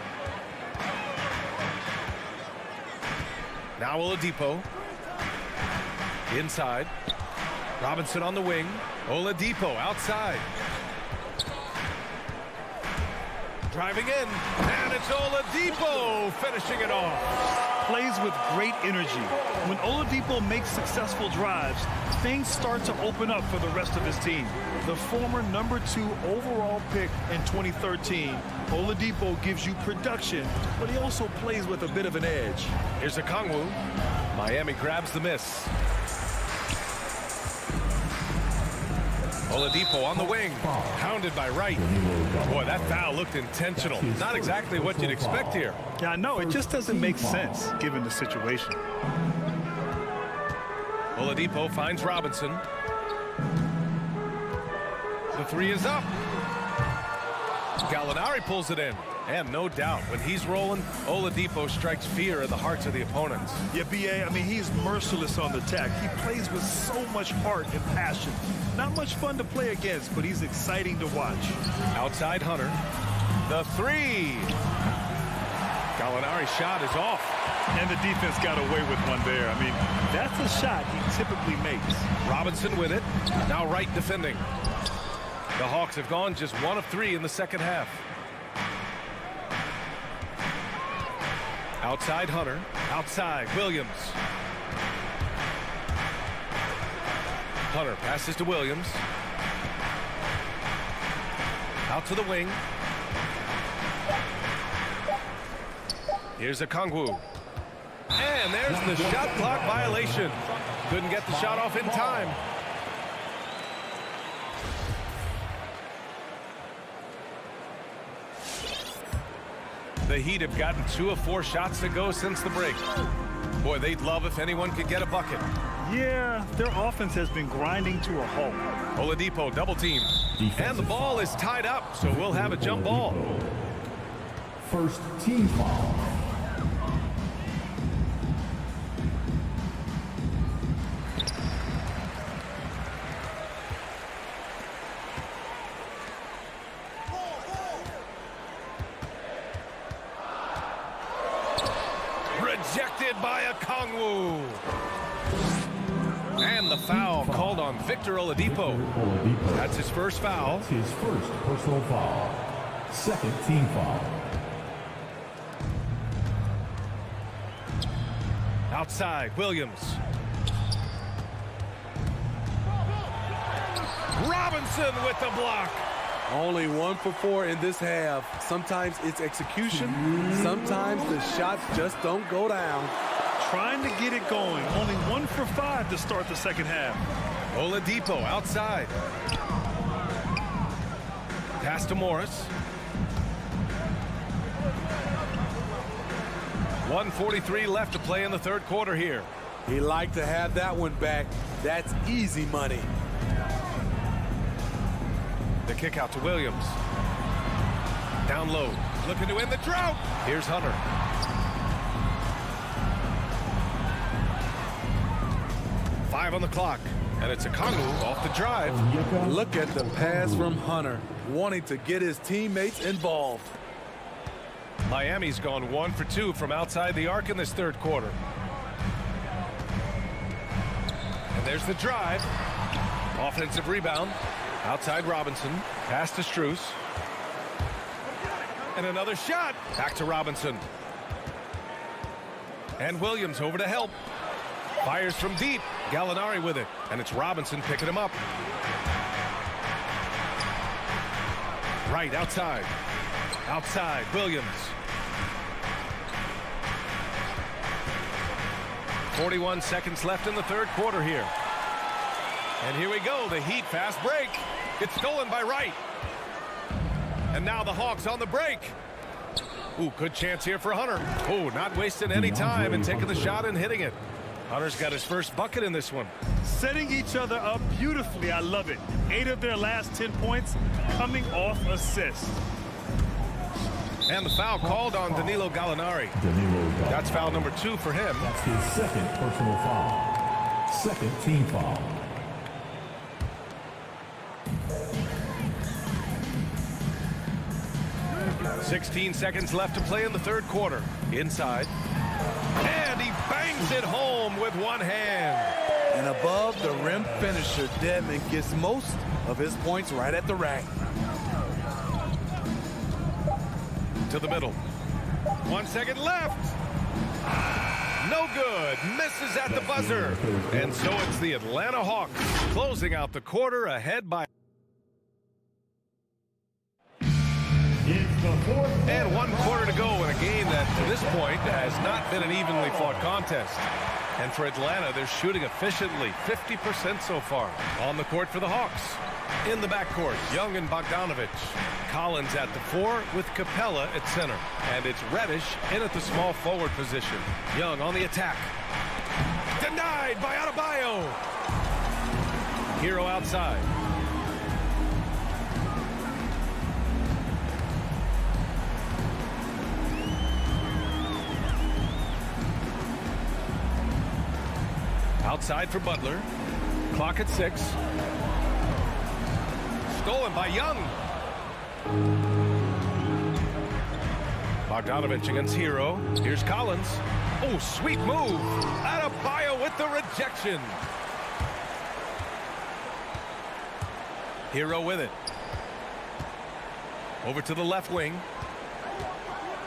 Now Oladipo. Inside. Robinson on the wing. Oladipo outside. Driving in. And it's Oladipo finishing it off. Plays with great energy. When Oladipo makes successful drives, things start to open up for the rest of his team. The former #2 overall pick in 2013, Oladipo gives you production, but he also plays with a bit of an edge. Here's Okongwu. Miami grabs the miss. Oladipo on the wing, pounded by Wright. Boy, that foul looked intentional. Not exactly what you'd expect here. Yeah, I know. It just doesn't make sense given the situation. Oladipo finds Robinson. The three is up. Gallinari pulls it in. And no doubt, when he's rolling, Oladipo strikes fear in the hearts of the opponents. Yeah, B.A., I mean, he's merciless on the attack. He plays with so much heart and passion. Not much fun to play against, but he's exciting to watch. Outside Hunter. The three. Gallinari's shot is off. And the defense got away with one there. I mean, that's a shot he typically makes. Robinson with it. Now Wright defending. The Hawks have gone just 1 of 3 in the second half. Outside Hunter. Outside Williams. Hunter passes to Williams. Out to the wing. Here's Okongwu. And there's the shot clock violation. Couldn't get the shot off in time. The Heat have gotten 2 of 4 shots to go since the break. Boy, they'd love if anyone could get a bucket. Yeah, their offense has been grinding to a halt. Oladipo double team. And the ball is tied up, so we'll have a jump ball. First team foul. Rejected by a Kongwu. And the foul called on Victor Oladipo. That's his first foul. His first personal foul. Second team foul. Outside, Williams. Robinson with the block. Only 1 for 4 in this half. Sometimes it's execution. Sometimes the shots just don't go down. Trying to get it going. Only 1 for 5 to start the second half. Oladipo outside. Pass to Morris. 1:43 left to play in the third quarter here. He liked to have that one back. That's easy money. The kick out to Williams. Down low. Looking to end the drought. Here's Hunter. Five on the clock. And it's a Kongwu off the drive. Look at the pass from Hunter, wanting to get his teammates involved. Miami's gone 1 for 2 from outside the arc in this third quarter. And there's the drive. Offensive rebound. Outside Robinson. Pass to Strus. And another shot. Back to Robinson. And Williams over to help. Fires from deep. Gallinari with it. And it's Robinson picking him up. Right outside. Outside Williams. 41 seconds left in the third quarter here. And here we go, the Heat fast break. It's stolen by Wright. And now the Hawks on the break. Ooh, good chance here for Hunter. Oh, not wasting any time and taking the shot and hitting it. Hunter's got his first bucket in this one. Setting each other up beautifully. I love it. 8 of their last 10 points coming off assists. And the foul called on Danilo Gallinari. That's foul number 2 for him. That's his second personal foul. Second team foul. .16 seconds left to play in the third quarter. Inside. And he bangs it home with one hand. And above the rim finisher, Dedmon gets most of his points right at the rack. To the middle. 1 second left. No good. Misses at the buzzer. And so it's the Atlanta Hawks closing out the quarter ahead by. And 1 quarter to go in a game that to this point has not been an evenly fought contest. And for Atlanta, they're shooting efficiently, 50% so far. On the court for the Hawks. In the backcourt, Young and Bogdanovich. Collins at the 4 with Capella at center. And it's Reddish in at the small forward position. Young on the attack. Denied by Adebayo. Hero outside. Outside for Butler. Clock at 6. Stolen by Young. Bogdanovich against Hero. Here's Collins. Oh, sweet move. Adebayo with the rejection. Hero with it. Over to the left wing.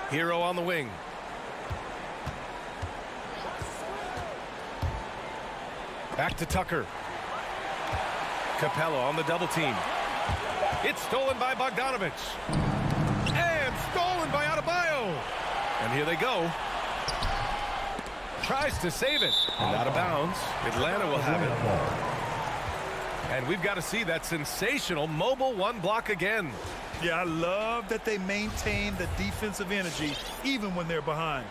Hero on the wing. Back to Tucker. Capella on the double team. It's stolen by Bogdanovich. And stolen by Adebayo. And here they go. Tries to save it. And out of bounds. Atlanta will have And we've got to see that sensational mobile one block again. Yeah, I love that they maintain the defensive energy even when they're behind.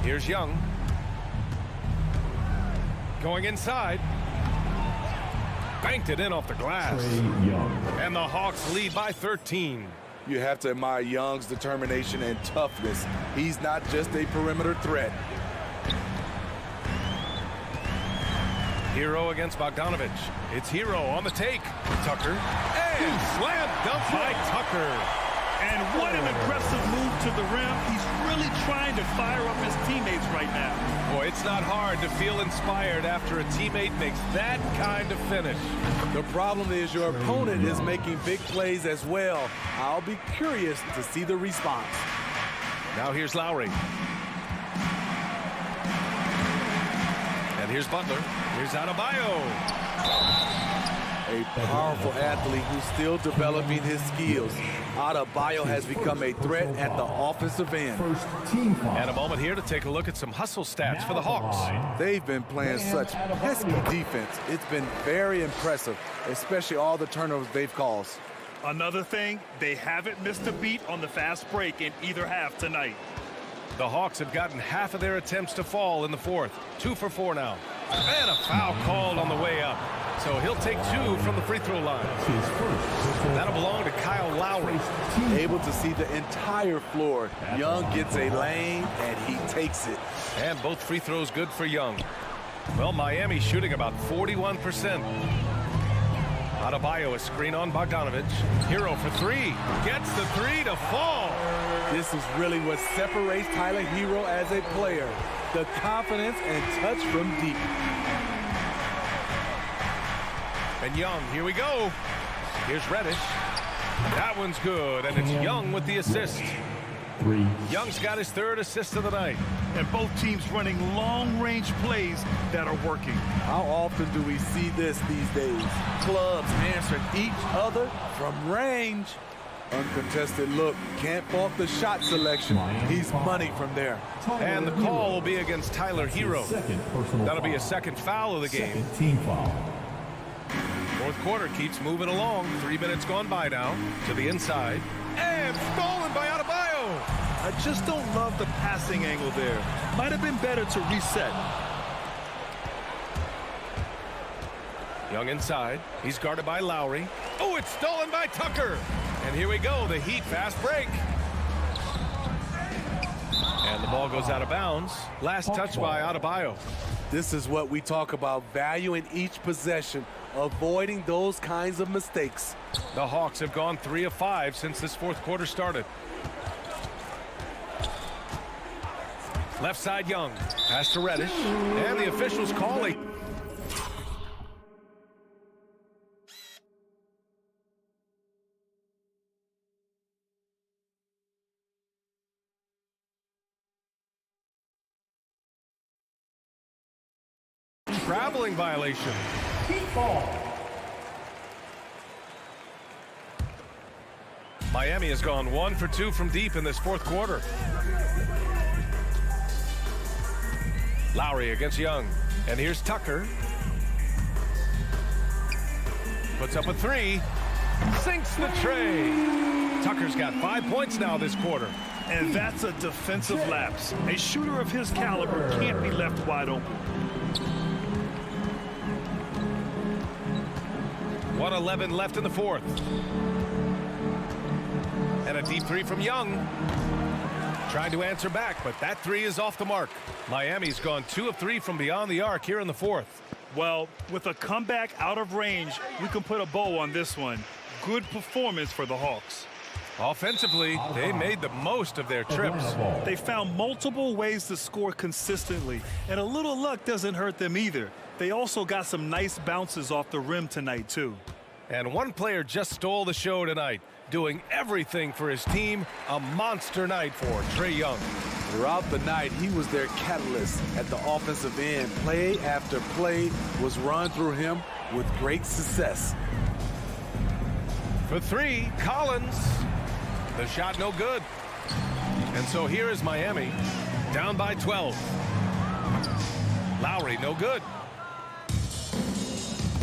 Here's Young. Going inside. Banked it in off the glass. And the Hawks lead by 13. You have to admire Young's determination and toughness. He's not just a perimeter threat. Hero against Bogdanovich. It's Hero on the take. Tucker. And slam dunk by Tucker. And what an aggressive move to the rim. He's really trying to fire up his teammates right now. Boy, it's not hard to feel inspired after a teammate makes that kind of finish. The problem is your opponent is making big plays as well. I'll be curious to see the response. Now here's Lowry. And here's Butler. Here's Adebayo. A powerful athlete who's still developing his skills. Adebayo has become a threat at the offensive end. And a moment here to take a look at some hustle stats for the Hawks. They've been playing such pesky defense. It's been very impressive, especially all the turnovers they've caused. Another thing, they haven't missed a beat on the fast break in either half tonight. The Hawks have gotten half of their attempts to fall in the fourth. 2 for 4 now. And a foul called on the way up. So he'll take 2 from the free throw line. That'll belong to Kyle Lowry. Able to see the entire floor. Young gets a lane, and he takes it. And both free throws good for Young. Well, Miami shooting about 41%. Adebayo, a screen on Bogdanovich. Hero for 3. Gets the 3 to fall. This is really what separates Tyler Hero as a player. The confidence and touch from deep. And Young, here we go. Here's Reddish. That one's good, and it's Young with the assist. Young's got his 3rd assist of the night. And both teams running long-range plays that are working. How often do we see this these days? Clubs answering each other from range. Uncontested look. Can't fault the shot selection. He's money from there. And the call will be against Tyler Hero. That'll be a 2nd foul of the game. Fourth quarter keeps moving along. 3 minutes gone by now. To the inside. And stolen by Adebayo. I just don't love the passing angle there. Might have been better to reset. Young inside. He's guarded by Lowry. Oh, it's stolen by Tucker. And here we go, the Heat fast break. And the ball goes out of bounds. Last touch by Adebayo. This is what we talk about, valuing each possession, avoiding those kinds of mistakes. The Hawks have gone 3 of 5 since this fourth quarter started. Left side Young. Pass to Reddish. And the officials calling. Traveling violation. Miami has gone 1 for 2 from deep in this fourth quarter. Lowry against Young. And here's Tucker. Puts up a 3. Sinks the tray. Tucker's got 5 points now this quarter. And that's a defensive lapse. A shooter of his caliber can't be left wide open. 1:11 left in the fourth. And a deep 3 from Young. Trying to answer back, but that 3 is off the mark. Miami's gone 2 of 3 from beyond the arc here in the fourth. Well, with a comeback out of range, we can put a bow on this one. Good performance for the Hawks. Offensively, they made the most of their trips. They found multiple ways to score consistently, and a little luck doesn't hurt them either. They also got some nice bounces off the rim tonight, too. And one player just stole the show tonight, doing everything for his team. A monster night for Trae Young. Throughout the night, he was their catalyst at the offensive end. Play after play was run through him with great success. For 3, Collins. The shot no good. And so here is Miami, down by 12. Lowry no good.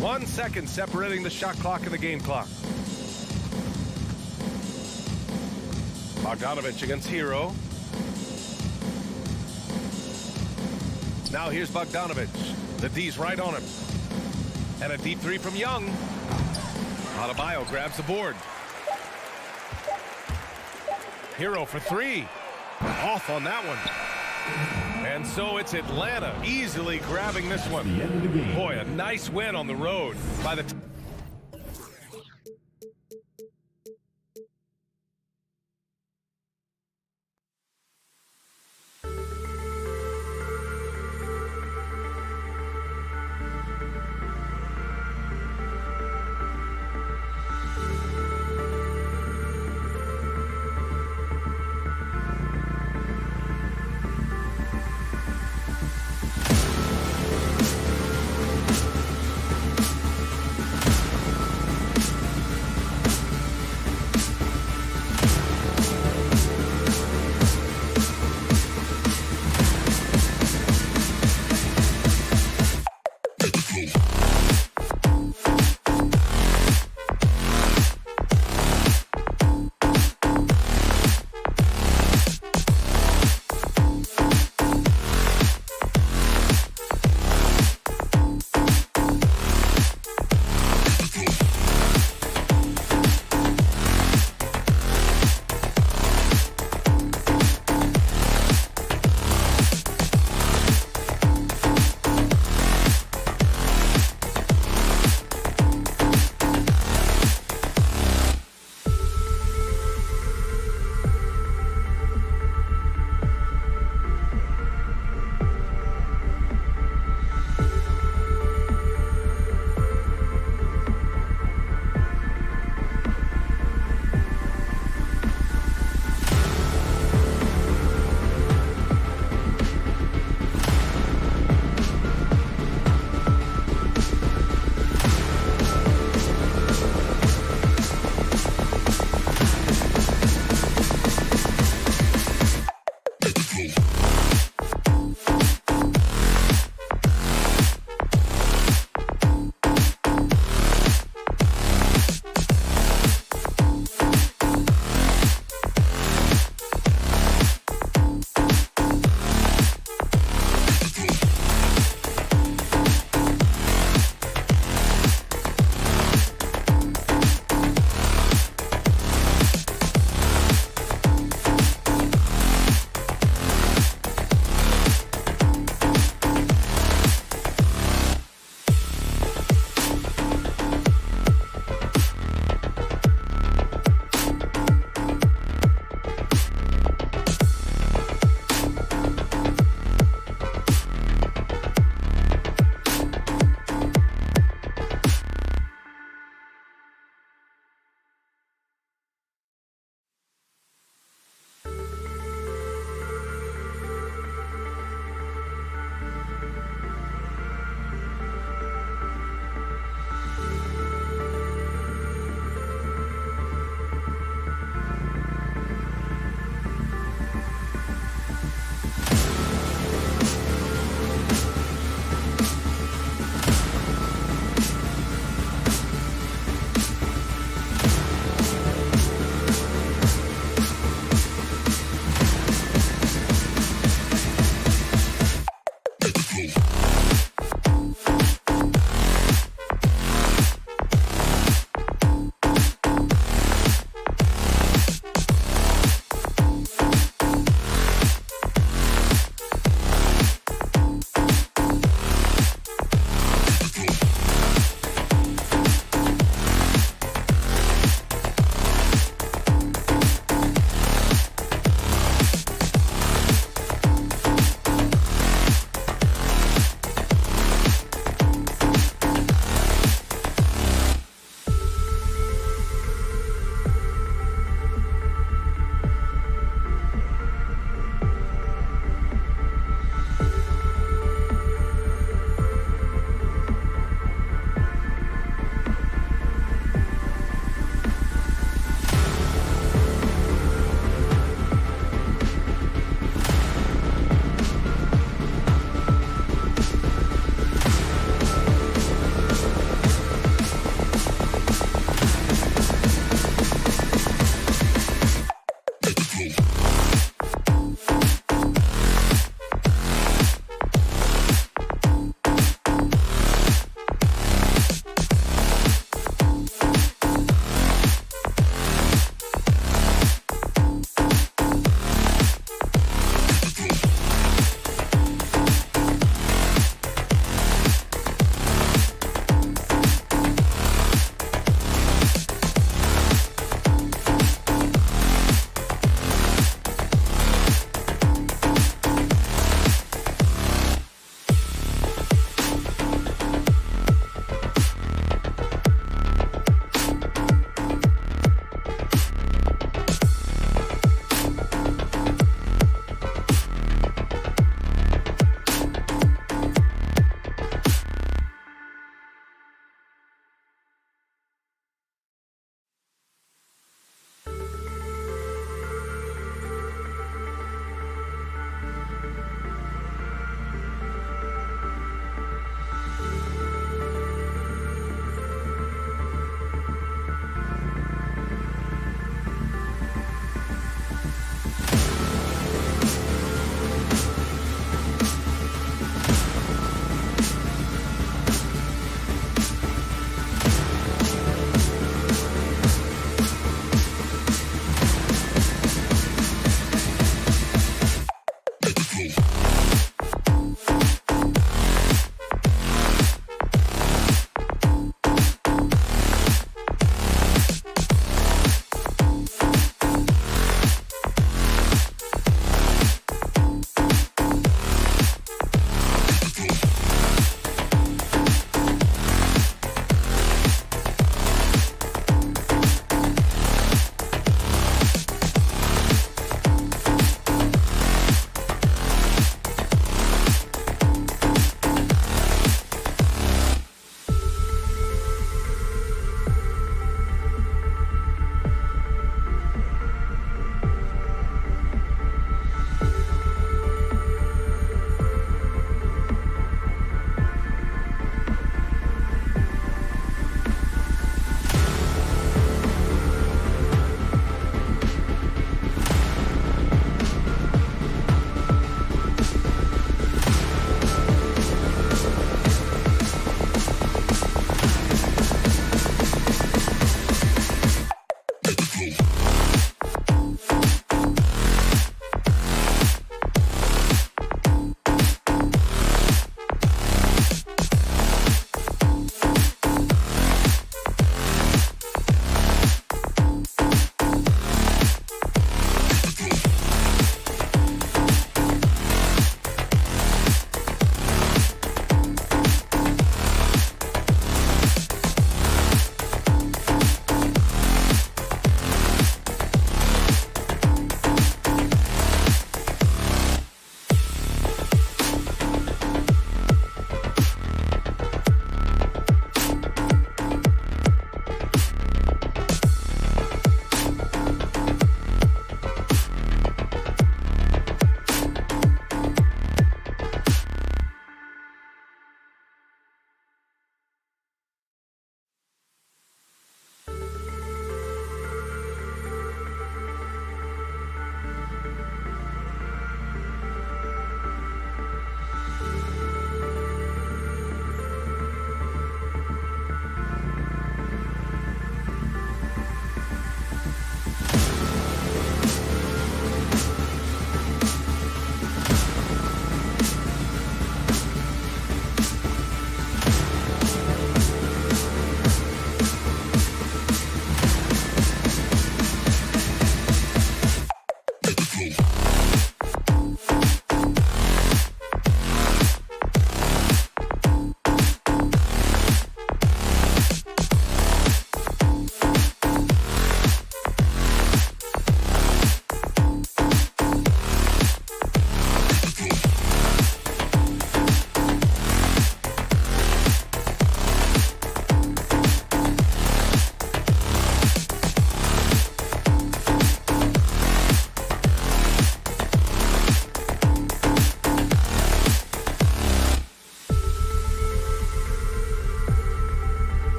1 second separating the shot clock and the game clock. Bogdanovich against Hero. Now here's Bogdanovich. The D's right on him. And a deep three from Young. Adebayo grabs the board. Hero for three. Off on that one. And so it's Atlanta easily grabbing this one. Boy, a nice win on the road by the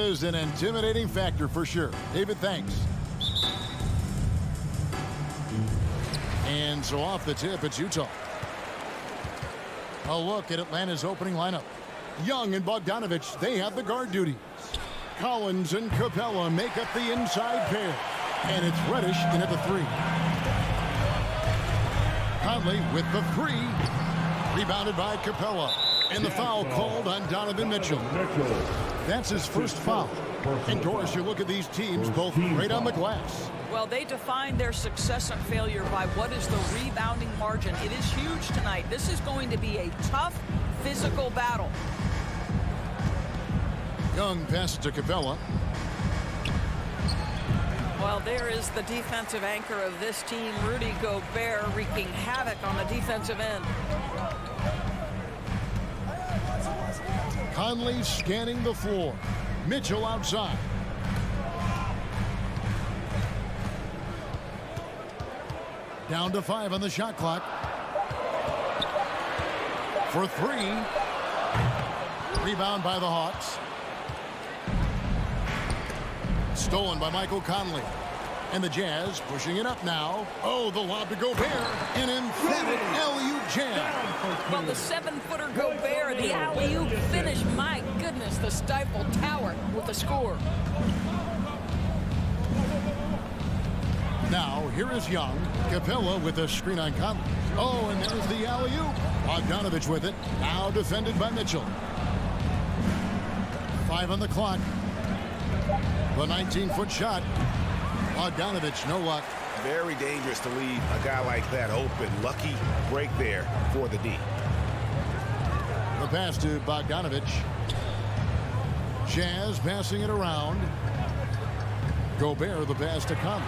is an intimidating factor for sure. David, thanks. And so off the tip, it's Utah. A look at Atlanta's opening lineup. Young and Bogdanovich, they have the guard duties. Collins and Capella make up the inside pair. And it's Reddish in at the 3. Conley with the 3. Rebounded by Capella. And the foul called on Donovan Mitchell. That's his first foul. And Doris, you look at these teams, both great on the glass. Well, they define their success and failure by what is the rebounding margin. It is huge tonight. This is going to be a tough physical battle. Young passes to Capella. Well, there is the defensive anchor of this team, Rudy Gobert, wreaking havoc on the defensive end. Conley scanning the floor. Mitchell outside. Down to 5 on the shot clock. For 3. Rebound by the Hawks. Stolen by Michael Conley. And the Jazz pushing it up now. Oh, the lob to Gobert. An emphatic alley-oop jam. Well, the 7-footer Gobert, the alley-oop finish. My goodness, the Stifle Tower with the score. Now, here is Young. Capella with a screen on Conley. Oh, and there's the alley-oop. Bogdanovich with it. Now defended by Mitchell. 5 on the clock. The 19-foot shot. Bogdanovich, no luck. Very dangerous to leave a guy like that open. Lucky break there for the D. The pass to Bogdanovich. Jazz passing it around. Gobert, the pass to Conley.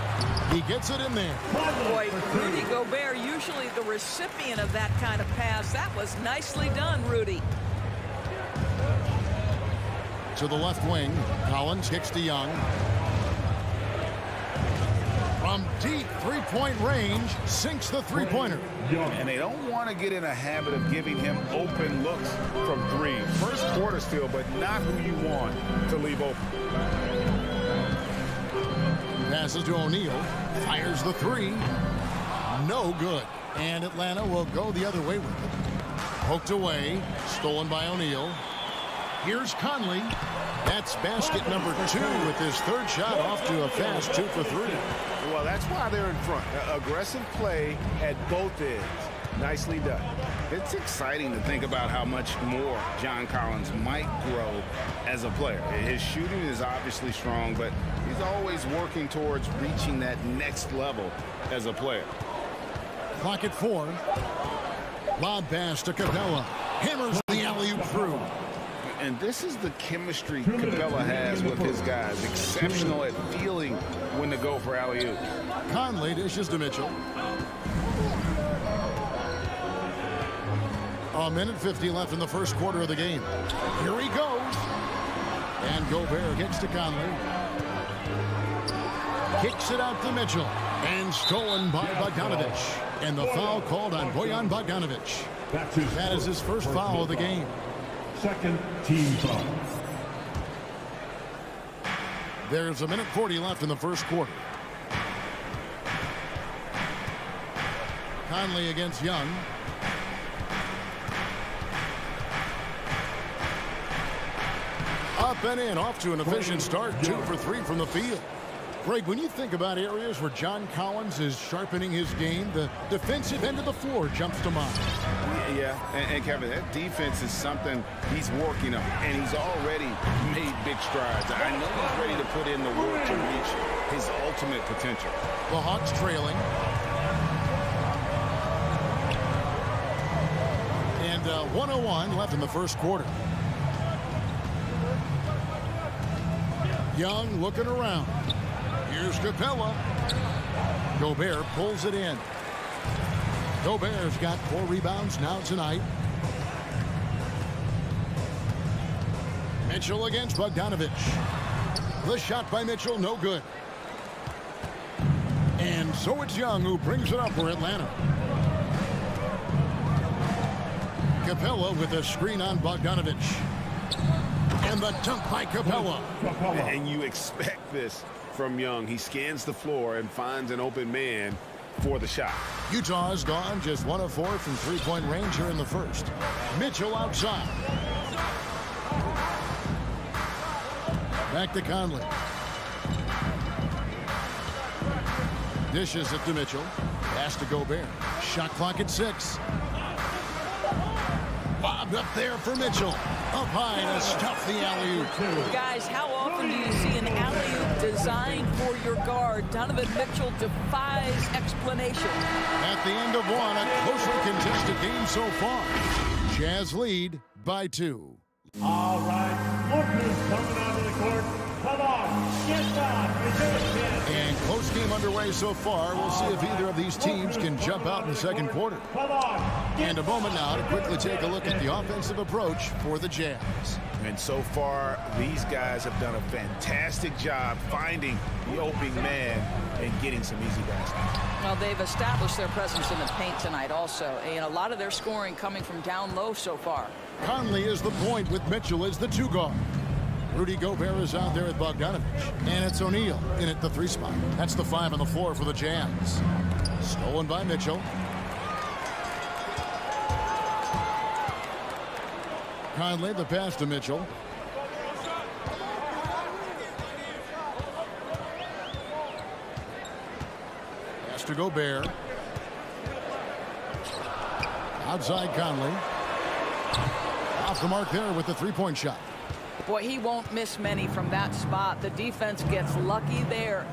He gets it in there. Boy, Rudy Gobert, usually the recipient of that kind of pass. That was nicely done, Rudy. To the left wing, Collins kicks to Young. From deep three-point range, sinks the three-pointer. And they don't want to get in a habit of giving him open looks from 3. First quarter still, but not who you want to leave open. Passes to O'Neal. Fires the 3. No good. And Atlanta will go the other way with it. Poked away. Stolen by O'Neal. Here's Conley. That's basket number 2 with his 3rd shot off to a fast 2 for 3. Well, that's why they're in front. Aggressive play at both ends. Nicely done. It's exciting to think about how much more John Collins might grow as a player. His shooting is obviously strong, but he's always working towards reaching that next level as a player. Clock at 4. Lob pass to Capella. Hammers the alley-oop through. And this is the chemistry Capella has with his guys. Exceptional at feeling when to go for alley-oop. Conley dishes to Mitchell. A minute 50 left in the first quarter of the game. Here he goes. And Gobert kicks to Conley. Kicks it out to Mitchell. And stolen by Bogdanovich. And the foul called on Bojan Bogdanovich. That is his first foul of the game. Second team foul. There's a minute 40 left in the first quarter. Conley against Young. Up and in, off to an efficient start. 2 for 3 from the field. Greg, when you think about areas where John Collins is sharpening his game, the defensive end of the floor jumps to mind. Yeah, and Kevin, that defense is something he's working on, and he's already made big strides. I know he's ready to put in the work to reach his ultimate potential. The Hawks trailing. And 1:01 left in the first quarter. Young looking around. Here's Capella. Gobert pulls it in. Gobert's got 4 rebounds now tonight. Mitchell against Bogdanovich. The shot by Mitchell, no good. And so it's Young who brings it up for Atlanta. Capella with a screen on Bogdanovich. And the dunk by Capella. And you expect this from Young. He scans the floor and finds an open man for the shot. Utah has gone just 1 of 4 from three-point range here in the first. Mitchell outside. Back to Conley. Dishes it to Mitchell. Pass to Gobert. Shot clock at 6. Bobbed up there for Mitchell. Up high to stuff the alley-oop. Guys, how often do you see an alley-oop designed for your guard? Donovan Mitchell defies explanation. At the end of one, a closely contested game so far. Jazz lead by 2. All right, lookers coming onto the court. Come on, get down, reserve it. And close game underway so far. We'll see if either of these teams can jump out in the second quarter. Come on. And a moment now to quickly take a look at the offensive approach for the Jazz. And so far, these guys have done a fantastic job finding the opening man and getting some easy baskets. Well, they've established their presence in the paint tonight also. And a lot of their scoring coming from down low so far. Conley is the point with Mitchell as the 2 guard. Rudy Gobert is out there with Bogdanovich. And it's O'Neal in at the 3 spot. That's the 5 on the floor for the Jazz. Stolen by Mitchell. Conley, the pass to Mitchell. Pass to Gobert. Outside Conley. Off the mark there with the 3-point shot. Boy, he won't miss many from that spot. The defense gets lucky there.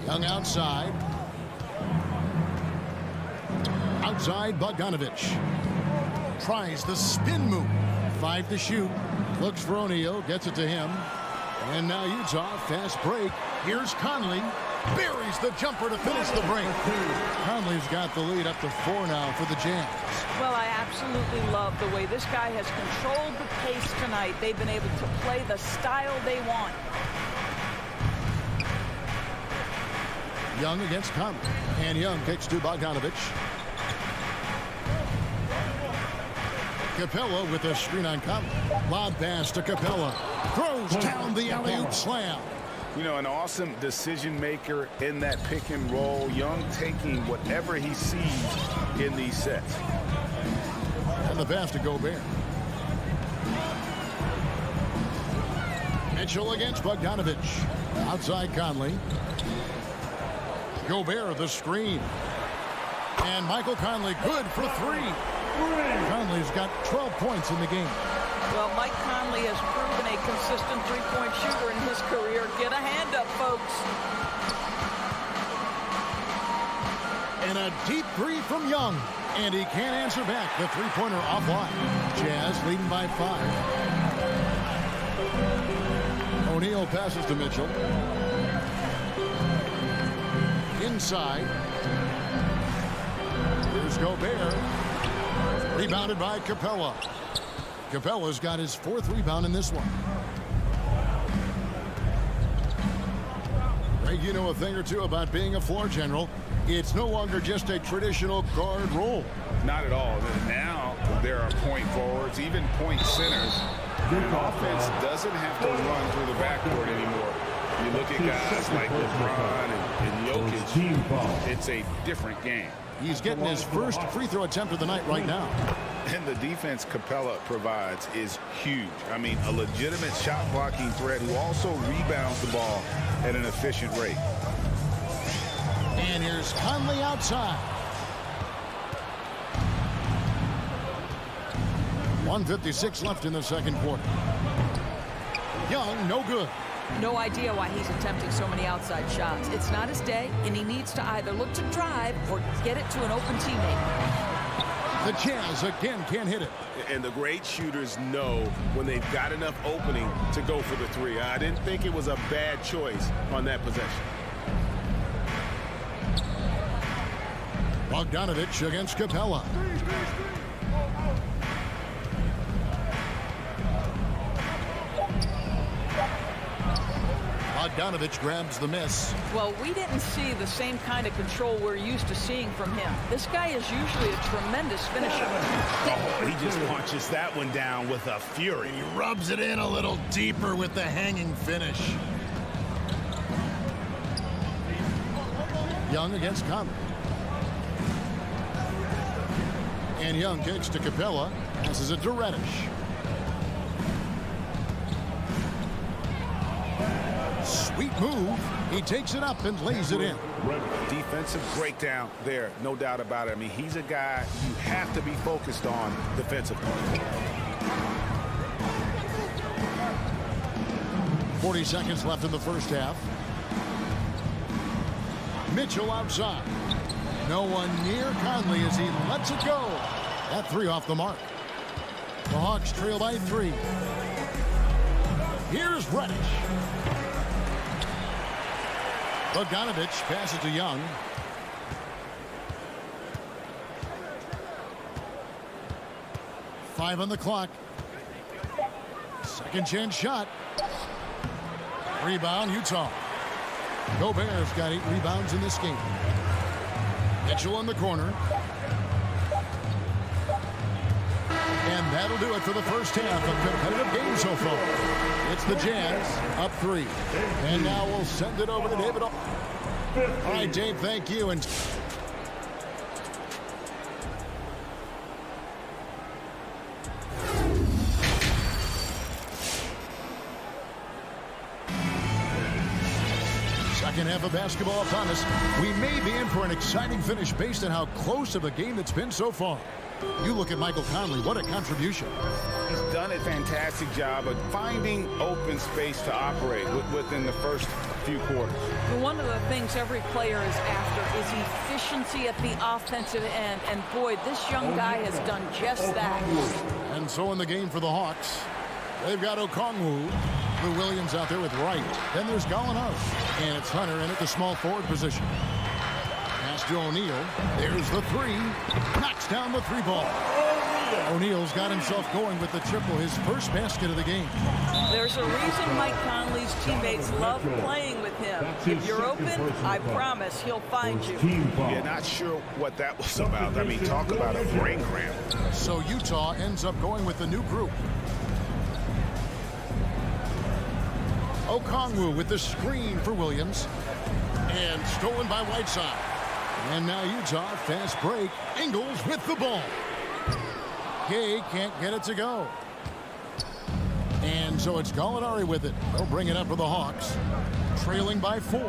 Young outside. Outside Bogdanovich. Tries the spin move. 5 to shoot. Looks for O'Neal. Gets it to him. And now Utah, fast break. Here's Conley. Buries the jumper to finish the break. Conley's got the lead up to 4 now for the Jazz. Well, I absolutely love the way this guy has controlled the pace tonight. They've been able to play the style they want. Young against Conley. And Young kicks to Bogdanovich. Capella with a screen on Conley. Lob pass to Capella. Throws down the alley-oop slam. You know, an awesome decision maker in that pick and roll. Young taking whatever he sees in these sets. And the pass to Gobert. Mitchell against Bogdanovich. Outside Conley. Gobert the screen. And Michael Conley good for 3. Conley's got 12 points in the game. Well, Mike Conley has proven a consistent three-point shooter in his career. Get a hand up, folks. And a deep 3 from Young. And he can't answer back. The three-pointer offline. Jazz leading by 5. O'Neal passes to Mitchell. Inside. Here's Gobert. Rebounded by Capella. Capella's got his 4th rebound in this one. Greg, you know a thing or two about being a floor general. It's no longer just a traditional guard role. Not at all. Now there are point forwards, even point centers. An offense doesn't have to run through the backcourt anymore. You look at guys like LeBron and Jokic, it's a different game. He's getting his first free throw attempt of the night right now. And the defense Capella provides is huge. I mean, a legitimate shot blocking threat who also rebounds the ball at an efficient rate. And here's Conley outside. 1:56 left in the second quarter. Young, no good. No idea why he's attempting so many outside shots. It's not his day, and he needs to either look to drive or get it to an open teammate. The Jazz again can't hit it. And the great shooters know when they've got enough opening to go for the 3. I didn't think it was a bad choice on that possession. Bogdanovich against Capella. Bogdanovich grabs the miss. Well, we didn't see the same kind of control we're used to seeing from him. This guy is usually a tremendous finisher. Oh, he just punches that one down with a fury. He rubs it in a little deeper with the hanging finish. Young against Conley. And Young kicks to Capella. Passes it to Reddish. Sweet move. He takes it up and lays it in. Defensive breakdown there, no doubt about it. I mean, he's a guy you have to be focused on defensively. 40 seconds left in the first half. Mitchell outside. No one near Conley as he lets it go. That three off the mark. The Hawks trail by 3. Here's Reddish. Bogdanovich passes to Young. Five on the clock. Second chance shot. Rebound, Utah. Gobert's got 8 rebounds in this game. Mitchell in the corner. And that'll do it for the first half of competitive game so far. It's the Jazz up 3. And now we'll send it over to David. All right, Dave, thank you. And second half of basketball upon us. We may be in for an exciting finish based on how close of a game it's been so far. You look at Michael Conley, what a contribution. He's done a fantastic job of finding open space to operate within the first few quarters. One of the things every player is after is efficiency at the offensive end. And boy, this young guy has done just that. And so in the game for the Hawks, they've got Okongwu, Lou Williams out there with Wright. Then there's Gallinari. And it's Hunter in at the small forward position. Pass to O'Neal. There's the 3. Knocks down the 3 ball. O'Neal's got himself going with the triple, his first basket of the game. There's a reason Mike Conley's teammates love playing with him. If you're open, I promise he'll find you. Yeah, not sure what that was about. I mean, talk about a brain cramp. So Utah ends up going with the new group. Okongwu with the screen for Williams. And stolen by Whiteside. And now Utah, fast break. Ingles with the ball. Gay can't get it to go. And so it's Gallinari with it. They'll bring it up for the Hawks. Trailing by 4.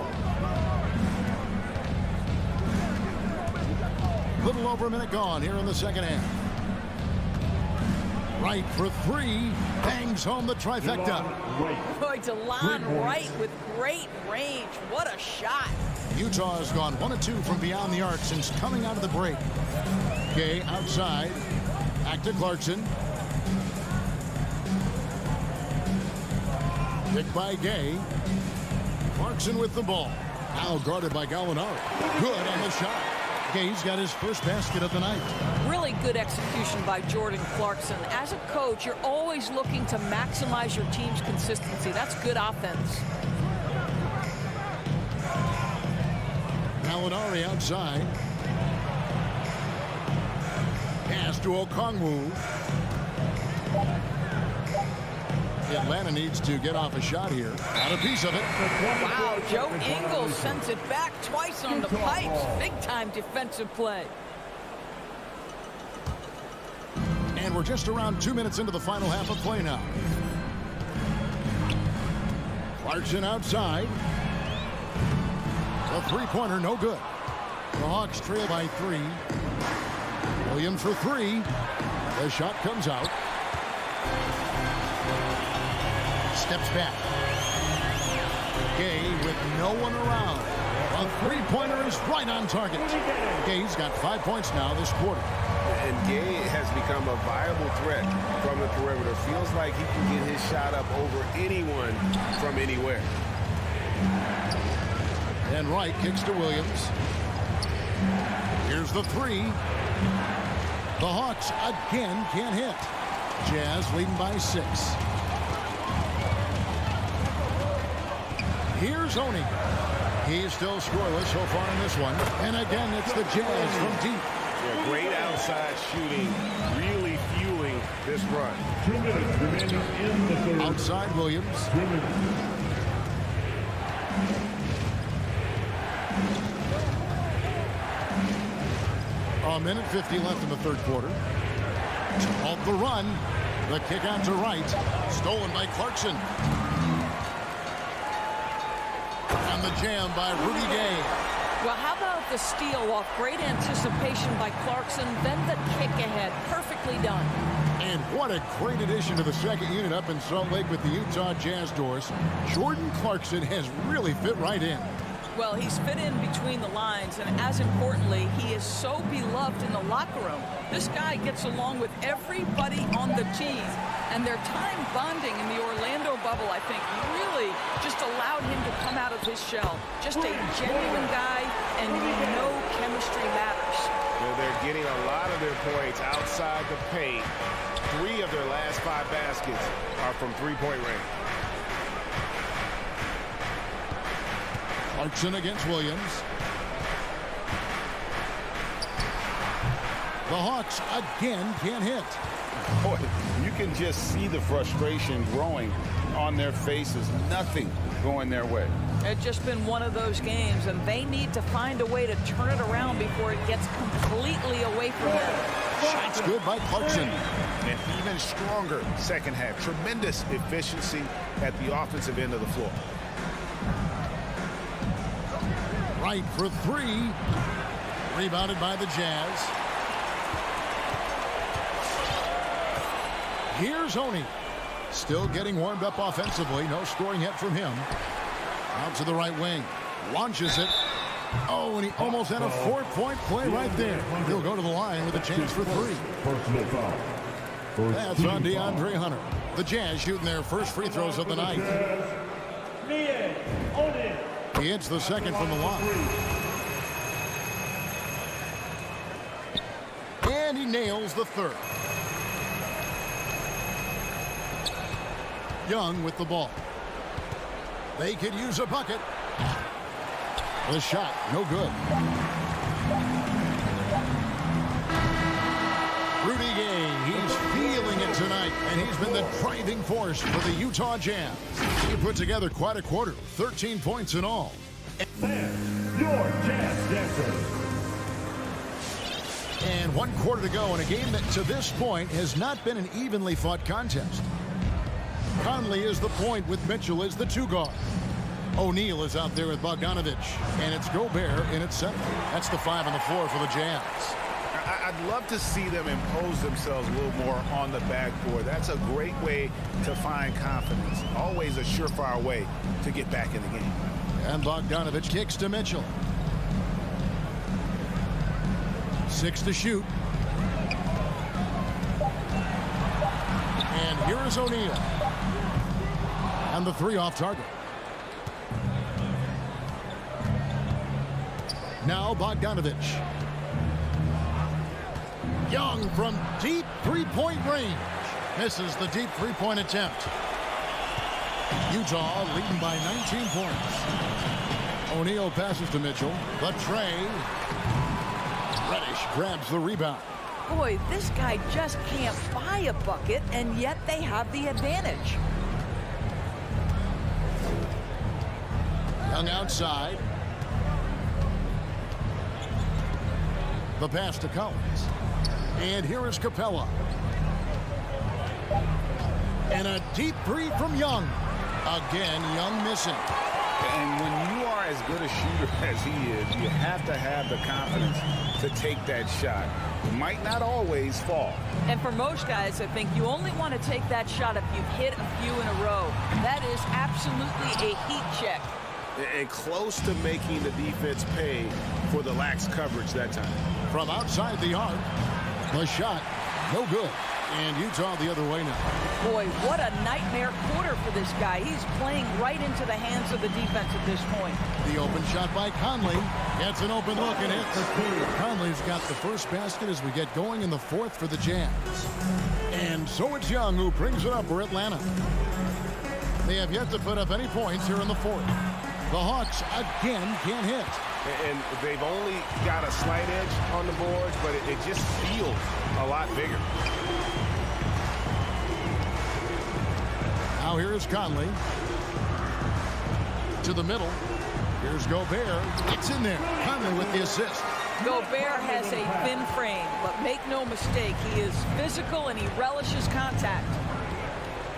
Little over a minute gone here in the second half. Wright for 3. Bangs home the trifecta. Boy, DeLon Wright with great range. What a shot. Utah has gone 1 of 2 from beyond the arc since coming out of the break. Gay outside. Back to Clarkson. Picked by Gay. Clarkson with the ball. Now guarded by Gallinari. Good on the shot. Gay's got his first basket of the night. Really good execution by Jordan Clarkson. As a coach, you're always looking to maximize your team's consistency. That's good offense. Gallinari outside. Pass to Okongwu. Atlanta needs to get off a shot here. Got a piece of it. Wow, Joe Ingles sends it back twice on the pipes. Big-time defensive play. And we're just around 2 minutes into the final half of play now. Clarkson outside. The three-pointer, no good. The Hawks trail by 3. Williams for 3. The shot comes out. Steps back. Gay with no one around. A three-pointer is right on target. Gay's got 5 points now this quarter. And Gay has become a viable threat from the perimeter. Feels like he can get his shot up over anyone from anywhere. And Wright kicks to Williams. Here's the 3. The Hawks again can't hit. Jazz leading by 6. Here's Oni. He's still scoreless so far in this one. And again, it's the Jazz from deep. Yeah, great outside shooting, really fueling this run. 2 minutes remaining in the third. Outside Williams. 2 minutes. A minute 50 left in the third quarter. Off the run. The kick out to right. Stolen by Clarkson. And the jam by Rudy Gay. Well, how about the steal off? Great anticipation by Clarkson, then the kick ahead. Perfectly done. And what a great addition to the second unit up in Salt Lake with the Utah Jazz doors. Jordan Clarkson has really fit right in. Well, he's fit in between the lines, and as importantly, he is so beloved in the locker room. This guy gets along with everybody on the team, and their time bonding in the Orlando bubble, I think, really just allowed him to come out of his shell. Just a genuine guy, and you know chemistry matters. Well, they're getting a lot of their points outside the paint. 3 of their last 5 baskets are from three-point range. Clarkson against Williams. The Hawks again can't hit. Boy, you can just see the frustration growing on their faces. Nothing going their way. It's just been one of those games, and they need to find a way to turn it around before it gets completely away from them. Shots good by Clarkson. An even stronger second half. Tremendous efficiency at the offensive end of the floor. Right for 3. Rebounded by the Jazz. Here's Oni. Still getting warmed up offensively. No scoring yet from him. Out to the right wing. Launches it. Oh, and he almost had a 4-point play right there. He'll go to the line with a chance for 3. Personal foul. That's on DeAndre Hunter. The Jazz shooting their first free throws of the night. He hits the second from the line. And he nails the third. Young with the ball. They could use a bucket. The shot, no good. Rudy Gay, he's feeling it tonight, and he's been the driving force for the Utah Jazz. He put together quite a quarter, 13 points in all. Your Jazz Dancer. And 1 quarter to go in a game that to this point has not been an evenly fought contest. Conley is the point with Mitchell as the 2 guard. O'Neal is out there with Bogdanovich, and it's Gobert in at center. That's the 5 on the floor for the Jazz. I'd love to see them impose themselves a little more on the backboard. That's a great way to find confidence. Always a surefire way to get back in the game. And Bogdanovich kicks to Mitchell. 6 to shoot. And here is O'Neal. And the 3 off target. Now Bogdanovich. Young from deep 3-point range. Misses the deep 3-point attempt. Utah leading by 19 points. O'Neal passes to Mitchell. The tray. Reddish grabs the rebound. Boy, this guy just can't buy a bucket, and yet they have the advantage. Young outside. The pass to Collins. And here is Capella. And a deep 3 from Young. Again, Young missing. And when you are as good a shooter as he is, you have to have the confidence to take that shot. It might not always fall. And for most guys, I think you only want to take that shot if you've hit a few in a row. That is absolutely a heat check. And close to making the defense pay for the lax coverage that time. From outside the arc, the shot, no good. And Utah the other way now. Boy, what a nightmare quarter for this guy. He's playing right into the hands of the defense at this point. The open shot by Conley. Gets an open look and hits. Conley's got the first basket as we get going in the 4th for the Jazz. And so it's Young who brings it up for Atlanta. They have yet to put up any points here in the 4th. The Hawks again can't hit. And they've only got a slight edge on the boards, but it just feels a lot bigger. Now here's Conley. To the middle. Here's Gobert. It's in there. Conley with the assist. Gobert has a thin frame, but make no mistake, he is physical and he relishes contact.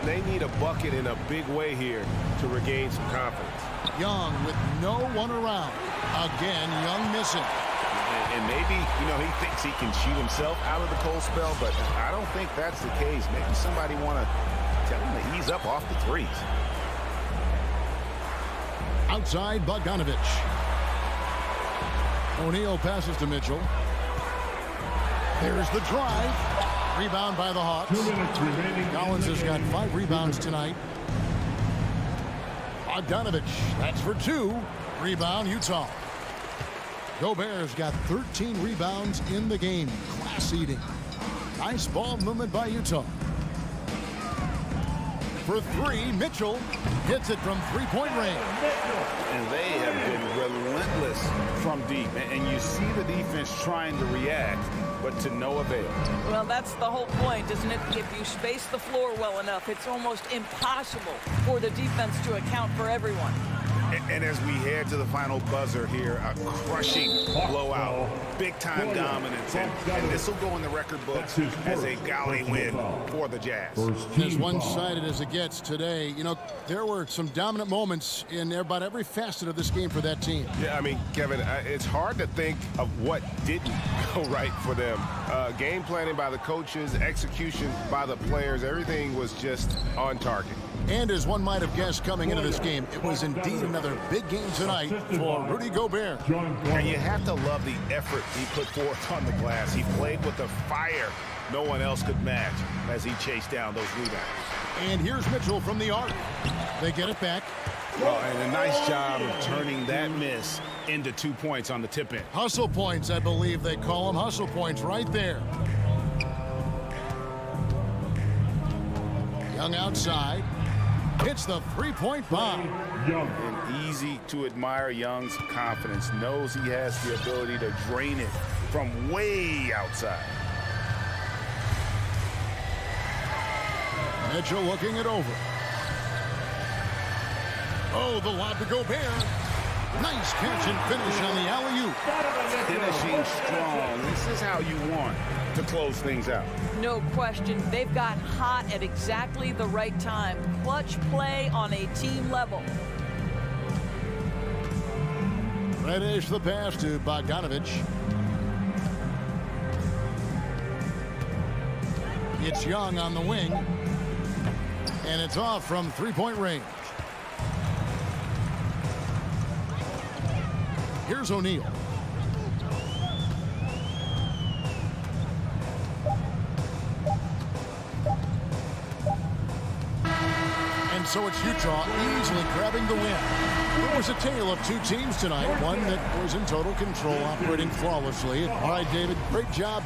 They need a bucket in a big way here to regain some confidence. Young with no one around. Again, Young missing. And maybe, he thinks he can shoot himself out of the cold spell, but I don't think that's the case. Maybe somebody want to tell him to ease up off the threes. Outside, Bogdanovich. O'Neal passes to Mitchell. There's the drive. Rebound by the Hawks. Collins has got 5 rebounds tonight. Bogdanovich, that's for 2. Rebound, Utah. Gobert's got 13 rebounds in the game. Class eating. Nice ball movement by Utah. For 3, Mitchell hits it from 3-point range. And they have been relentless from deep. And you see the defense trying to react, but to no avail. Well, that's the whole point, isn't it? If you space the floor well enough, it's almost impossible for the defense to account for everyone. And as we head to the final buzzer here, a crushing blowout, big-time dominance, and this will go in the record books as a gaudy win for the Jazz. As one-sided as it gets today, there were some dominant moments in about every facet of this game for that team. Yeah, I mean, Kevin, it's hard to think of what didn't go right for them. Game planning by the coaches, execution by the players, everything was just on target. And as one might have guessed coming into this game, it was indeed another big game tonight for Rudy Gobert. And you have to love the effort he put forth on the glass. He played with a fire no one else could match as he chased down those rebounds. And here's Mitchell from the arc. They get it back. Oh, and a nice job of turning that miss into 2 points on the tip-in. Hustle points, I believe they call them. Hustle points right there. Young outside. Hits the 3-point bomb. And easy to admire Young's confidence. Knows he has the ability to drain it from way outside. Mitchell looking it over. Oh, the lob to Gobert. Nice catch and finish on the alley-oop. Finishing strong. This is how you want to close things out. No question. They've got hot at exactly the right time. Clutch play on a team level. Reddish the pass to Bogdanovich. It's Young on the wing. And it's off from 3-point range. Here's O'Neal. And so it's Utah easily grabbing the win. It was a tale of 2 teams tonight. One that was in total control, operating flawlessly. All right, David, great job.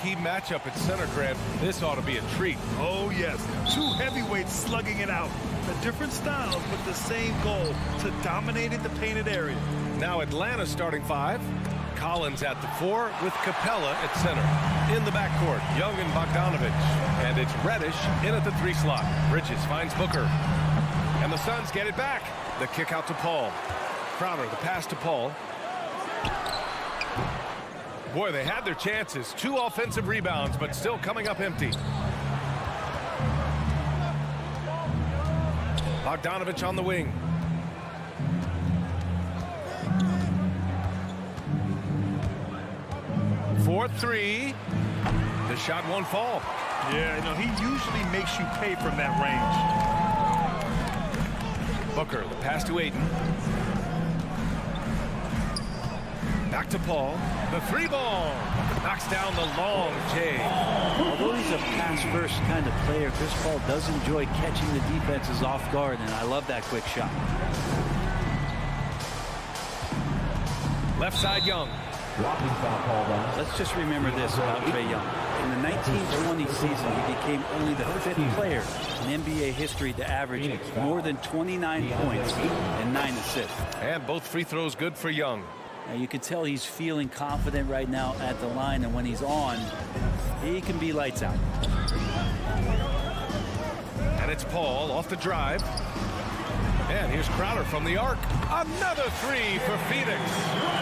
team matchup at center, Grant. This ought to be a treat. Oh, yes. Two heavyweights slugging it out. A different styles, but the same goal, to dominate in the painted area. Now Atlanta starting 5. Collins at the 4 with Capella at center. In the backcourt, Young and Bogdanovich. And it's Reddish in at the 3 slot. Bridges finds Booker. And the Suns get it back. The kick out to Paul. Crowder, the pass to Paul. Boy, they had their chances. 2 offensive rebounds, but still coming up empty. Bogdanovich on the wing. For 3. The shot won't fall. Yeah, you know, he usually makes you pay from that range. Booker, the pass to Ayton. Back to Paul. The 3 ball. Knocks down the long J. Although he's a pass-first kind of player, Chris Paul does enjoy catching the defenses off guard, and I love that quick shot. Left side, Young. Let's just remember this about Trae Young. In the 1920 season, he became only the 5th player in NBA history to average more than 29 points and 9 assists. And both free throws good for Young. Now you can tell he's feeling confident right now at the line, and when he's on, he can be lights out. And it's Paul off the drive. And here's Crowder from the arc. Another 3 for Phoenix.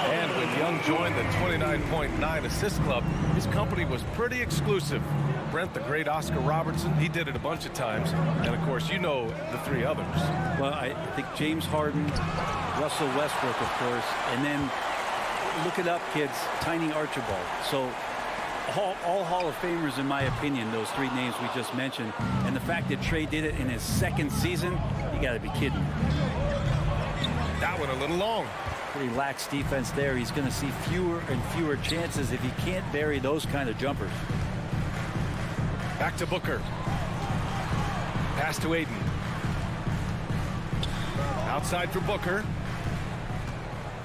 And when Young joined the 29.9 assist club, his company was pretty exclusive. Brent, the great Oscar Robertson, he did it a bunch of times. And, of course, you know the 3 others. Well, I think James Harden, Russell Westbrook, of course, and then look it up, kids, Tiny Archibald. So all Hall of Famers, in my opinion, those 3 names we just mentioned. And the fact that Trae did it in his 2nd season, you got to be kidding. That one a little long. Pretty lax defense there. He's going to see fewer and fewer chances if he can't bury those kind of jumpers. Back to Booker. Pass to Ayton. Outside for Booker.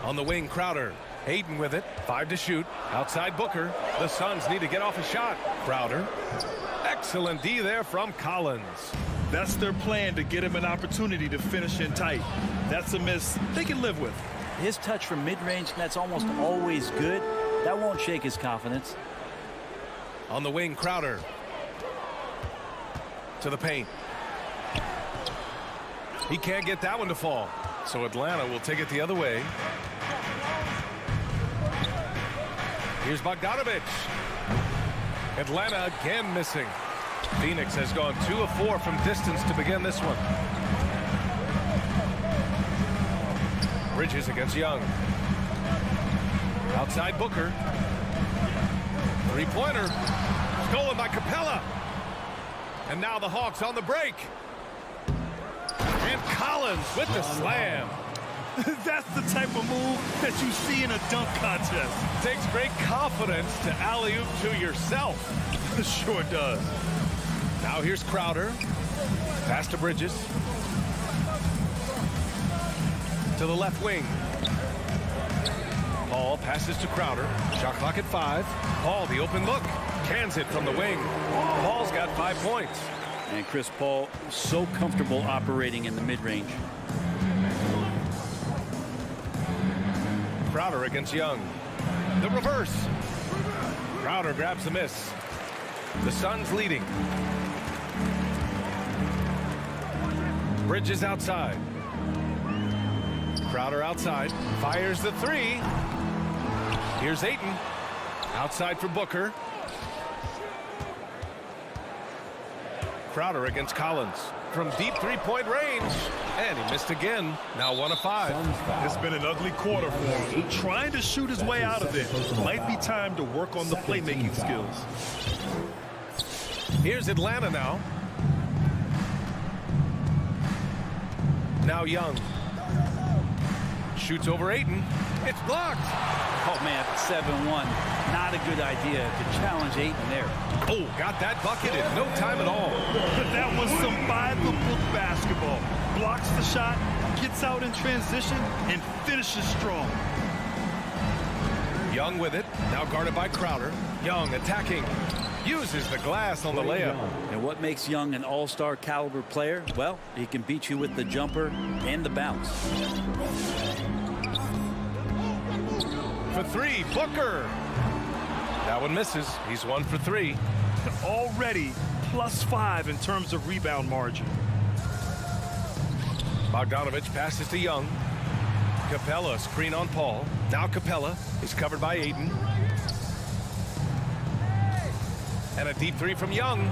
On the wing, Crowder. Ayton with it. 5 to shoot. Outside Booker. The Suns need to get off a shot. Crowder. Excellent D there from Collins. That's their plan, to get him an opportunity to finish in tight. That's a miss they can live with. His touch from mid-range, that's almost always good. That won't shake his confidence. On the wing, Crowder. To the paint. He can't get that one to fall. So Atlanta will take it the other way. Here's Bogdanovich. Atlanta again missing. Phoenix has gone 2 of 4 from distance to begin this one. Bridges against Young. Outside Booker. 3-pointer. Stolen by Capella. And now the Hawks on the break. And Collins with the slam. That's the type of move that you see in a dunk contest. Takes great confidence to alley-oop to yourself. Sure does. Now here's Crowder. Pass to Bridges. To the left wing. Paul passes to Crowder. Shot clock at 5. Paul, the open look. Cans it from the wing. Paul's got 5 points. And Chris Paul so comfortable operating in the mid-range. Crowder against Young. The reverse. Crowder grabs the miss. The Suns leading. Bridges outside. Crowder outside. Fires the 3. Here's Ayton. Outside for Booker. Crowder against Collins. From deep 3-point range. And he missed again. Now 1 of 5. It's been an ugly quarter for him. Trying to shoot his way out of it. Might be time to work on the playmaking skills. Here's Atlanta now. Now Young. Shoots over Ayton. It's blocked. Oh, man, 7-1. Not a good idea to challenge Ayton there. Oh, got that bucket in no time at all. But that was some by-the-book basketball. Blocks the shot, gets out in transition, and finishes strong. Young with it. Now guarded by Crowder. Young attacking. Uses the glass on the layup. And what makes Young an all-star caliber player? Well, he can beat you with the jumper and the bounce. For three, Booker. That one misses. He's 1 for 3. Already +5 in terms of rebound margin. Bogdanovich passes to Young. Capella screen on Paul. Now Capella is covered by Ayton. And a deep three from Young.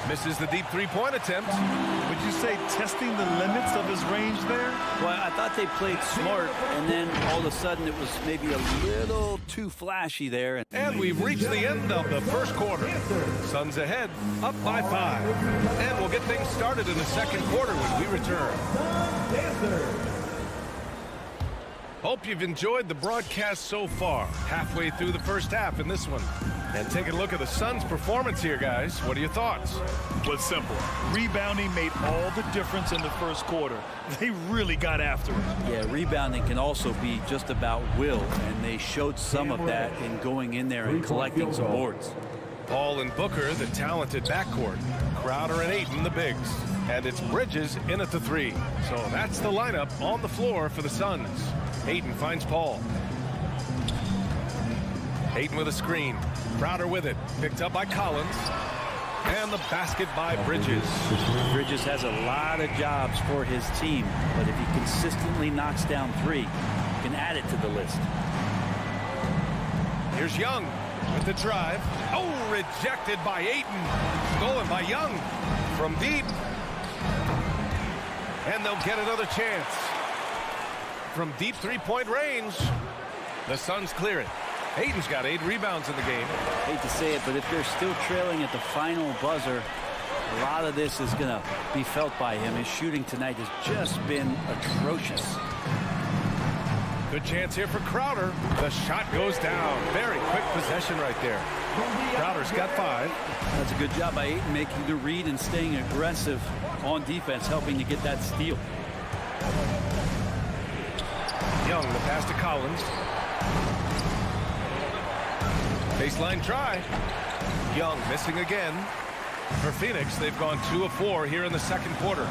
Misses the deep three-point attempt. Would you say testing the limits of his range there? Well, I thought they played smart, and then all of a sudden it was maybe a little too flashy there. And we've reached the end of the first quarter. Suns ahead, up by 5. And we'll get things started in the second quarter when we return. Hope you've enjoyed the broadcast so far. Halfway through the first half in this one. And take a look at the Suns' performance here, guys. What are your thoughts? Well, it's simple. Rebounding made all the difference in the first quarter. They really got after it. Yeah, rebounding can also be just about will, and they showed some of that in going in there and collecting some boards. Paul and Booker, the talented backcourt. Crowder and Ayton, the bigs. And it's Bridges in at the 3. So that's the lineup on the floor for the Suns. Ayton finds Paul. Ayton with a screen. Crowder with it. Picked up by Collins. And the basket by Bridges. Bridges has a lot of jobs for his team, but if he consistently knocks down 3, he can add it to the list. Here's Young with the drive. Oh, rejected by Ayton. Stolen by Young from deep. And they'll get another chance. From deep three-point range, the Suns clear it. Ayton's got 8 rebounds in the game. Hate to say it, but if they're still trailing at the final buzzer, a lot of this is going to be felt by him. His shooting tonight has just been atrocious. Good chance here for Crowder. The shot goes down. Very quick possession right there. Crowder's got 5. That's a good job by Ayton making the read and staying aggressive on defense, helping to get that steal. Young, the pass to Collins. Baseline try. Young missing again. For Phoenix, they've gone 2 of 4 here in the second quarter.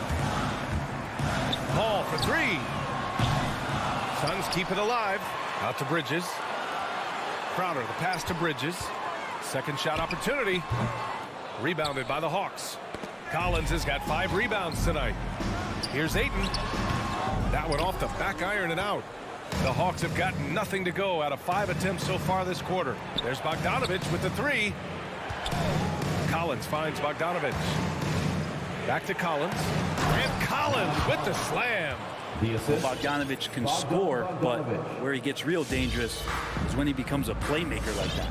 Paul for 3. Suns keep it alive. Out to Bridges. Crowder, the pass to Bridges. Second shot opportunity. Rebounded by the Hawks. Collins has got 5 rebounds tonight. Here's Ayton. That one off the back iron and out. The Hawks have got nothing to go out of 5 attempts so far this quarter. There's Bogdanovich with the 3. Collins finds Bogdanovich. Back to Collins. And Collins with the slam. Bogdanovich can score, but where he gets real dangerous is when he becomes a playmaker like that.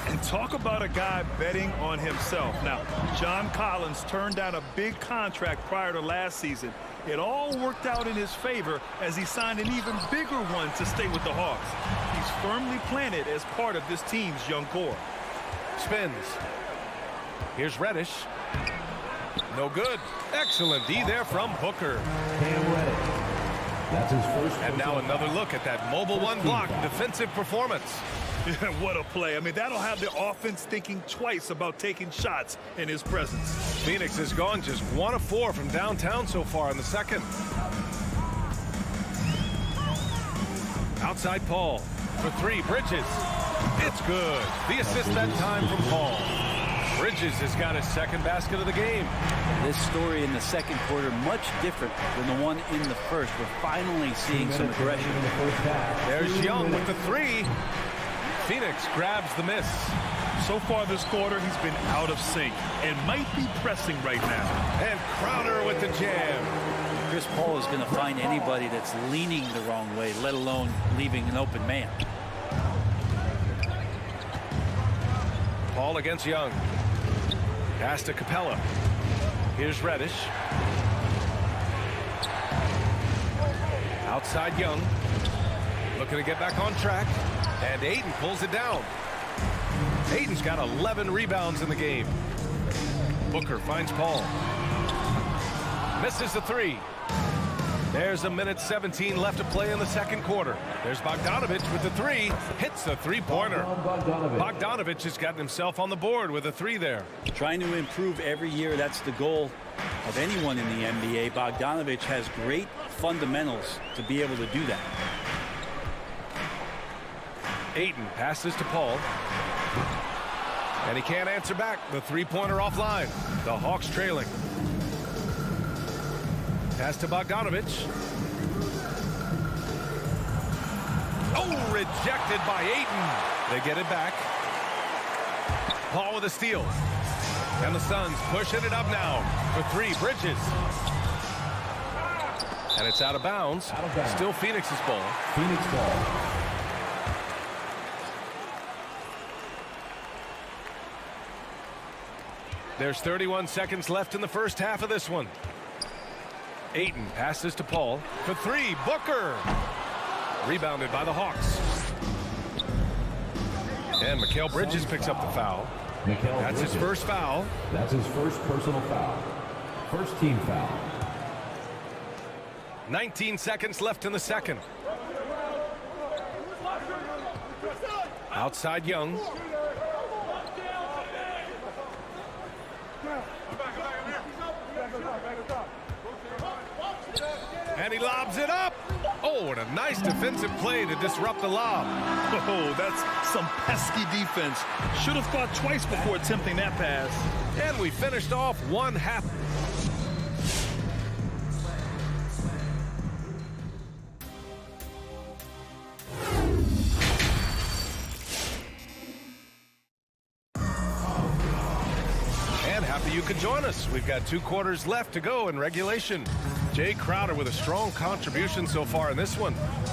And talk about a guy betting on himself. Now, John Collins turned down a big contract prior to last season. It all worked out in his favor as he signed an even bigger one to stay with the Hawks. He's firmly planted as part of this team's young core. Spins. Here's Reddish. No good. Excellent D there from Booker. That's his first. And now another look at that mobile 1 block defensive performance. What a play. I mean, that'll have the offense thinking twice about taking shots in his presence. Phoenix has gone just 1 of 4 from downtown so far in the second. Outside Paul for 3. Bridges. It's good. The assist that time from Paul. Bridges has got his second basket of the game. This story in the second quarter much different than the one in the first. We're finally seeing some aggression. There's Young with the 3. Phoenix grabs the miss. So far this quarter, he's been out of sync and might be pressing right now. And Crowder with the jam. Chris Paul is going to find anybody that's leaning the wrong way, let alone leaving an open man. Paul against Young. Pass to Capella. Here's Reddish. Outside Young. Looking to get back on track. And Ayton pulls it down. Ayton's got 11 rebounds in the game. Booker finds Paul. Misses the 3. There's 1:17 left to play in the second quarter. There's Bogdanovich with the three. Hits the three-pointer. Bogdanovich has gotten himself on the board with a three there. Trying to improve every year. That's the goal of anyone in the NBA. Bogdanovich has great fundamentals to be able to do that. Ayton passes to Paul. And he can't answer back. The three-pointer offline. The Hawks trailing. Pass to Bogdanovich. Oh, rejected by Ayton. They get it back. Paul with a steal. And the Suns pushing it up now for three. Bridges. And it's out of bounds. Still Phoenix's ball. Phoenix ball. There's 31 seconds left in the first half of this one. Ayton passes to Paul for three. Booker. Rebounded by the Hawks. And Mikal Bridges picks up the foul. That's his first foul. That's his first personal foul. First team foul. 19 seconds left in the second. Outside Young. And he lobs it up. Oh, and a nice defensive play to disrupt the lob. Oh, that's some pesky defense. Should have thought twice before attempting that pass. And we finished off one half. And happy you could join us. We've got 2 quarters left to go in regulation. Jay Crowder with a strong contribution so far in this one.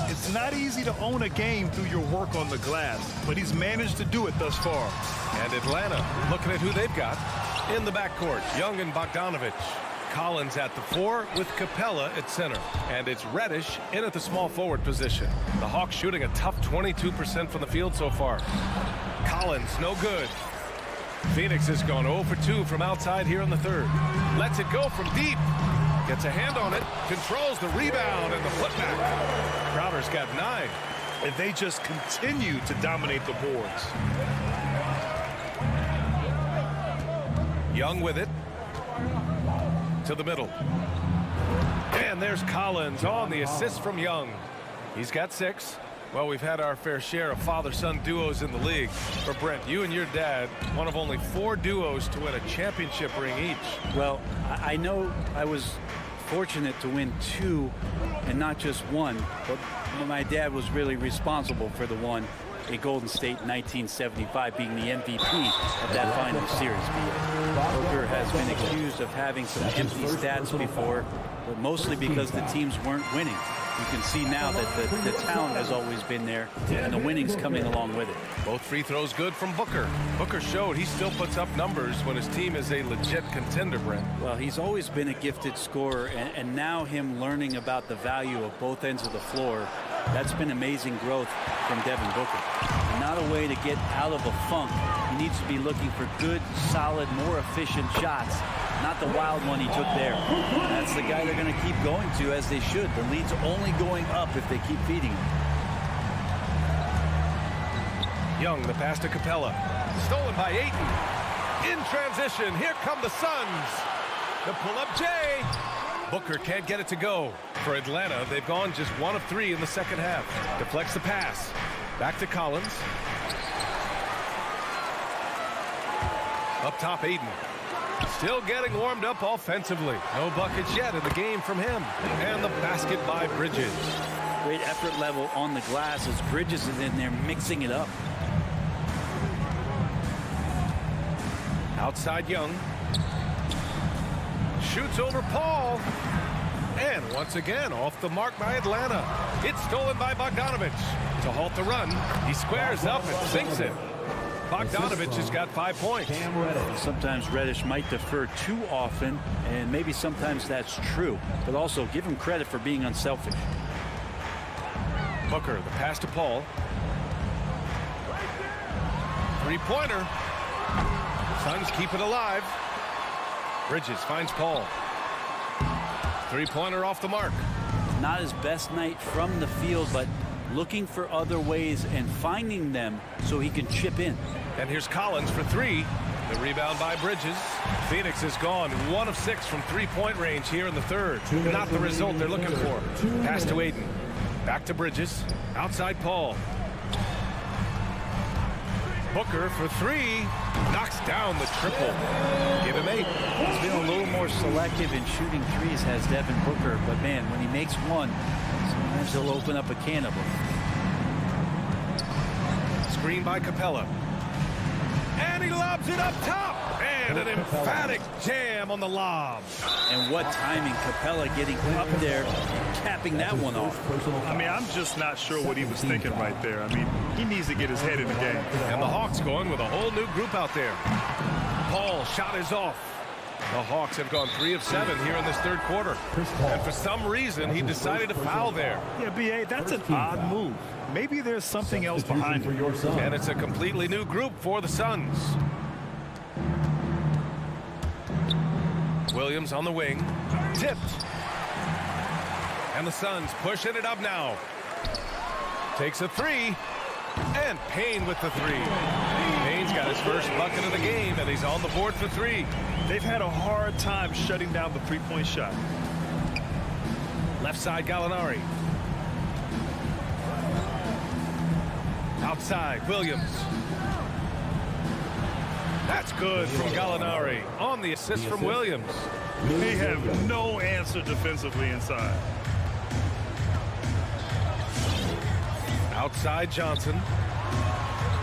It's not easy to own a game through your work on the glass, but he's managed to do it thus far. And Atlanta looking at who they've got in the backcourt. Young and Bogdanovich. Collins at the 4 with Capella at center. And it's Reddish in at the small forward position. The Hawks shooting a tough 22% from the field so far. Collins no good. Phoenix has gone 0 for 2 from outside here in the third. Lets it go from deep. Gets a hand on it, controls the rebound and the putback. Crowder's got 9. And they just continue to dominate the boards. Young with it. To the middle. And there's Collins on the assist from Young. He's got 6. Well, we've had our fair share of father-son duos in the league. For Brent, you and your dad, one of only 4 duos to win a championship ring each. Well, I know I was fortunate to win 2 and not just 1, but my dad was really responsible for the one in Golden State in 1975, being the MVP of that final series. Booker has been accused of having some empty stats before, but mostly because the teams weren't winning. You can see now that the talent has always been there, and the winning's coming along with it. Both free throws good from Booker. Booker showed he still puts up numbers when his team is a legit contender, Brent. Well, he's always been a gifted scorer, and now him learning about the value of both ends of the floor, that's been amazing growth from Devin Booker. And not a way to get out of a funk. He needs to be looking for good, solid, more efficient shots. Not the wild one he took there. That's the guy they're going to keep going to, as they should. The lead's only going up if they keep feeding him. Young, the pass to Capella. Stolen by Ayton. In transition, here come the Suns. The pull-up Jay. Booker can't get it to go. For Atlanta, they've gone just 1 of 3 in the second half. Deflects the pass. Back to Collins. Up top, Ayton. Still getting warmed up offensively. No buckets yet in the game from him. And the basket by Bridges. Great effort level on the glass as Bridges is in there mixing it up. Outside Young. Shoots over Paul. And once again off the mark by Atlanta. It's stolen by Bogdanovich. To halt the run, he squares up and sinks it. Bogdanovich has got 5 points. Sometimes Reddish might defer too often, and maybe sometimes that's true. But also give him credit for being unselfish. Booker, the pass to Paul. Three-pointer. Suns keep it alive. Bridges finds Paul. Three-pointer off the mark. not his best night from the field, but looking for other ways and finding them so he can chip in. And here's Collins for three. The rebound by Bridges. Phoenix has gone 1 of 6 from three-point range here in the third. Not the result they're looking for. Pass to Aiden. Back to Bridges. Outside Paul. Booker for three. Knocks down the triple. Give him 8. He's been a little more selective in shooting threes, has Devin Booker. But, man, when he makes one, sometimes he'll open up a can of them. Screen by Capella. And he lobs it up top. And an emphatic jam on the lob. And what timing. Capella getting up there, capping that one off. I mean, I'm just not sure what he was thinking right there. I mean, he needs to get his head in the game. And the Hawks going with a whole new group out there. Paul shot is off. The Hawks have gone 3 of 7 here in this third quarter. And for some reason, he decided to foul there. Yeah, B.A., that's an odd move. Maybe there's something else behind it. And it's a completely new group for the Suns. Williams on the wing. Tipped. And the Suns pushing it up now. Takes a 3. And Payne with the 3. Payne's got his first bucket of the game, and he's on the board for 3. They've had a hard time shutting down the three-point shot. Left side, Gallinari. Outside, Williams. That's good from Gallinari on the assist from Williams. They have no answer defensively inside. Outside Johnson.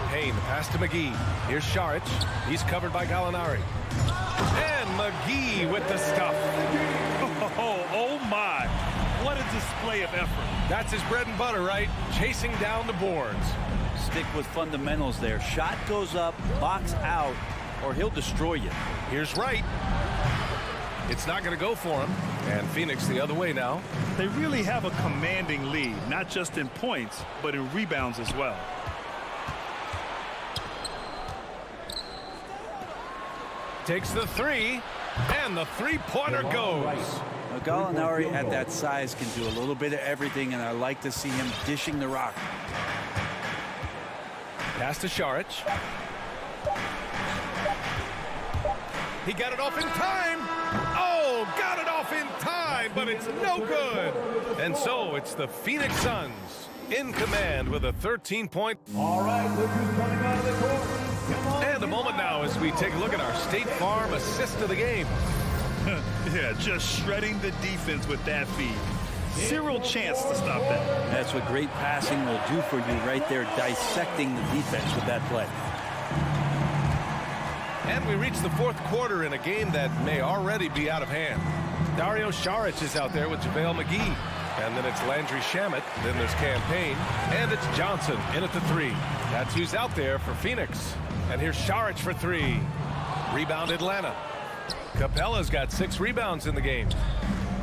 Payne, the pass to McGee. Here's Šarić. He's covered by Gallinari. And McGee with the stuff. Oh my. What a display of effort. That's his bread and butter, right? Chasing down the boards. Stick with fundamentals there. Shot goes up, box out, or he'll destroy you. Here's Wright. It's not going to go for him. And Phoenix the other way now. They really have a commanding lead, not just in points, but in rebounds as well. Takes the 3, and the three-pointer goes. Now, Gallinari at that size can do a little bit of everything, and I like to see him dishing the rock. Pass to Šarić. He got it off in time. Oh, got it off in time, but it's no good. And so it's the Phoenix Suns in command with a 13-point. All right, look who's coming out of the court. And a moment now as we take a look at our State Farm assist of the game. Yeah, just shredding the defense with that feed. Zero chance to stop that. That's what great passing will do for you right there, dissecting the defense with that play. And we reach the fourth quarter in a game that may already be out of hand. Dario Šarić is out there with JaVale McGee. And then it's Landry Shamet. Then there's Cam Payne. And it's Johnson in at the 3. That's who's out there for Phoenix. And here's Šarić for 3. Rebound Atlanta. Capella's got 6 rebounds in the game.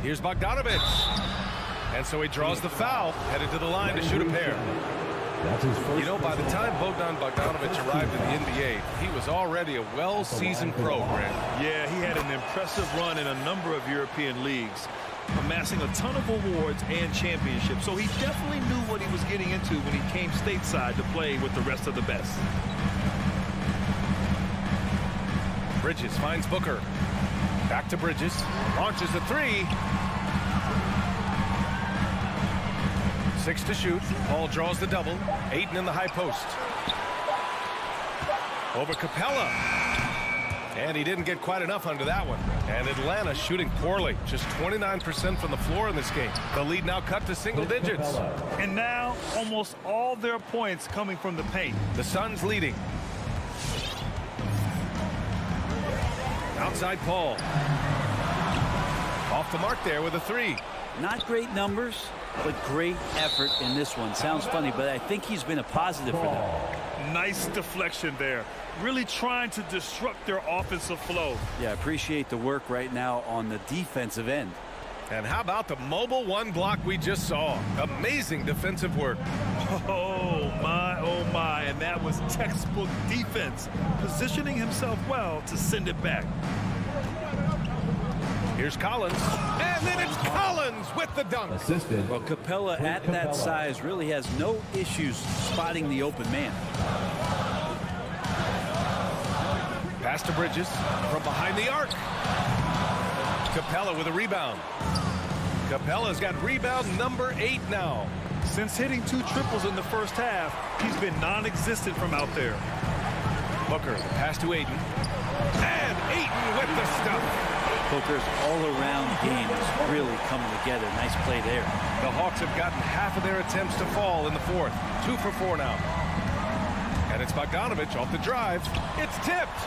Here's Bogdanović. And so he draws the foul, headed to the line to shoot a pair. You know, by the time Bogdanović arrived in the NBA, he was already a well-seasoned program. Yeah, he had an impressive run in a number of European leagues, amassing a ton of awards and championships. So he definitely knew what he was getting into when he came stateside to play with the rest of the best. Bridges finds Booker. Back to Bridges. Launches a 3. 6 to shoot. Paul draws the double. Aiden in the high post. Over Capella. And he didn't get quite enough under that one. And Atlanta shooting poorly. Just 29% from the floor in this game. The lead now cut to single digits. And now almost all their points coming from the paint. The Suns leading. Outside Paul. Off the mark there with a 3. Not great numbers, but great effort in this one. Sounds funny, but I think he's been a positive for them. Nice deflection there. Really trying to disrupt their offensive flow. Yeah, appreciate the work right now on the defensive end. And how about the mobile 1 block we just saw? Amazing defensive work. Oh my, and that was textbook defense. Positioning himself well to send it back. Here's Collins. And then it's Collins with the dunk. Assisted. Well, Capella at that size really has no issues spotting the open man. Pass to Bridges from behind the arc. Capella with a rebound. Capella's got rebound number 8 now. Since hitting 2 triples in the first half, he's been non-existent from out there. Booker, pass to Ayton. And Ayton with the stuff. Booker's all-around game is really coming together. Nice play there. The Hawks have gotten half of their attempts to fall in the fourth. 2 for 4 now. And it's Bogdanovich off the drive. It's tipped.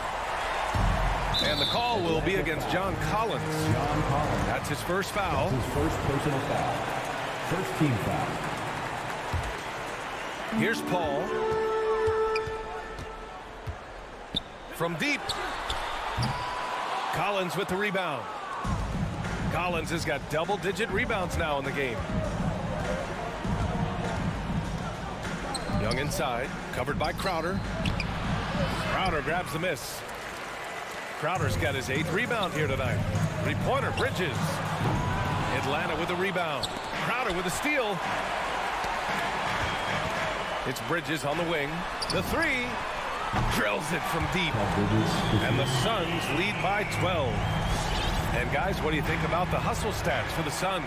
And the call will be against John Collins. That's his first foul. His first personal foul. First team foul. Here's Paul. From deep. Collins with the rebound. Collins has got double-digit rebounds now in the game. Young inside, covered by Crowder. Crowder grabs the miss. Crowder's got his 8th rebound here tonight. 3-pointer, Bridges. Atlanta with a rebound. Crowder with a steal. It's Bridges on the wing. The 3. Drills it from deep. And the Suns lead by 12. And guys, what do you think about the hustle stats for the Suns?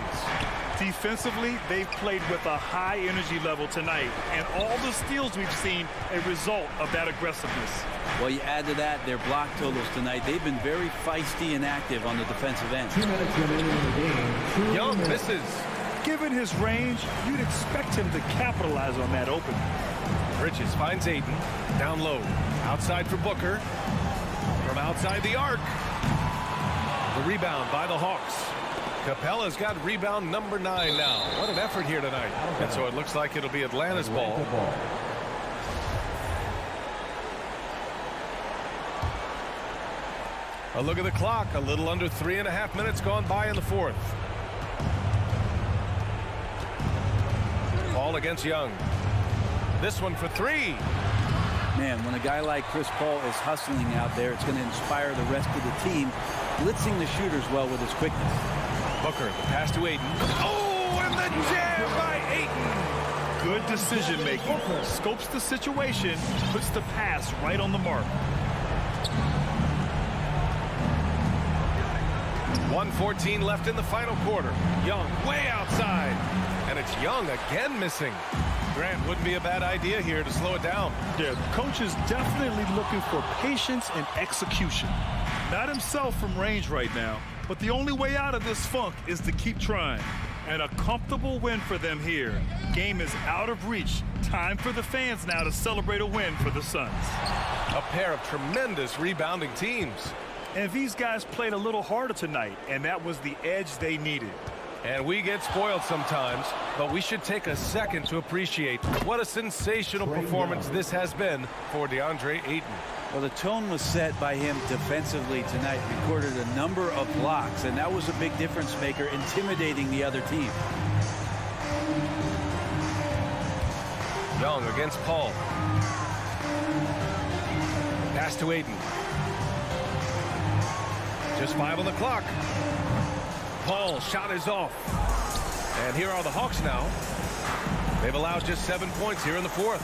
Defensively, they've played with a high energy level tonight, and all the steals we've seen a result of that aggressiveness. Well, you add to that their block totals tonight. They've been very feisty and active on the defensive end. 2 minutes remaining in the game. Young misses. Given his range, you'd expect him to capitalize on that opening. Bridges finds Ayton. Down low. Outside for Booker. From outside the arc. The rebound by the Hawks. Capella's got rebound number 9 now. What an effort here tonight. And so it looks like it'll be Atlanta's ball. A look at the clock. A little under 3.5 minutes gone by in the fourth. Paul against Young. This one for 3. Man, when a guy like Chris Paul is hustling out there, it's going to inspire the rest of the team, blitzing the shooters well with his quickness. Booker, the pass to Ayton. Oh, and the jam by Ayton. Good decision making. Scopes the situation, puts the pass right on the mark. 1:14 left in the final quarter. Young way outside. And it's Young again missing. Grant, wouldn't be a bad idea here to slow it down. Yeah, the coach is definitely looking for patience and execution. Not himself from range right now, but the only way out of this funk is to keep trying. And a comfortable win for them here. Game is out of reach. Time for the fans now to celebrate a win for the Suns. A pair of tremendous rebounding teams. And these guys played a little harder tonight, and that was the edge they needed. And we get spoiled sometimes, but we should take a second to appreciate what a sensational performance this has been for DeAndre Ayton. Well, the tone was set by him defensively tonight. Recorded a number of blocks, and that was a big difference maker, intimidating the other team. Young against Paul. Pass to Ayton. Just 5 on the clock. Paul shot is off. And here are the Hawks now. They've allowed just 7 points here in the fourth.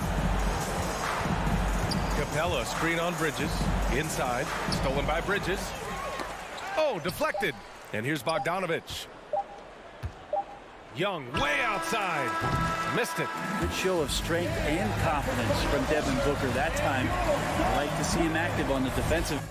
Capella screen on Bridges. Inside. Stolen by Bridges. Oh, deflected. And here's Bogdanovich. Young way outside. Missed it. Good show of strength and confidence from Devin Booker that time. I like to see him active on the defensive.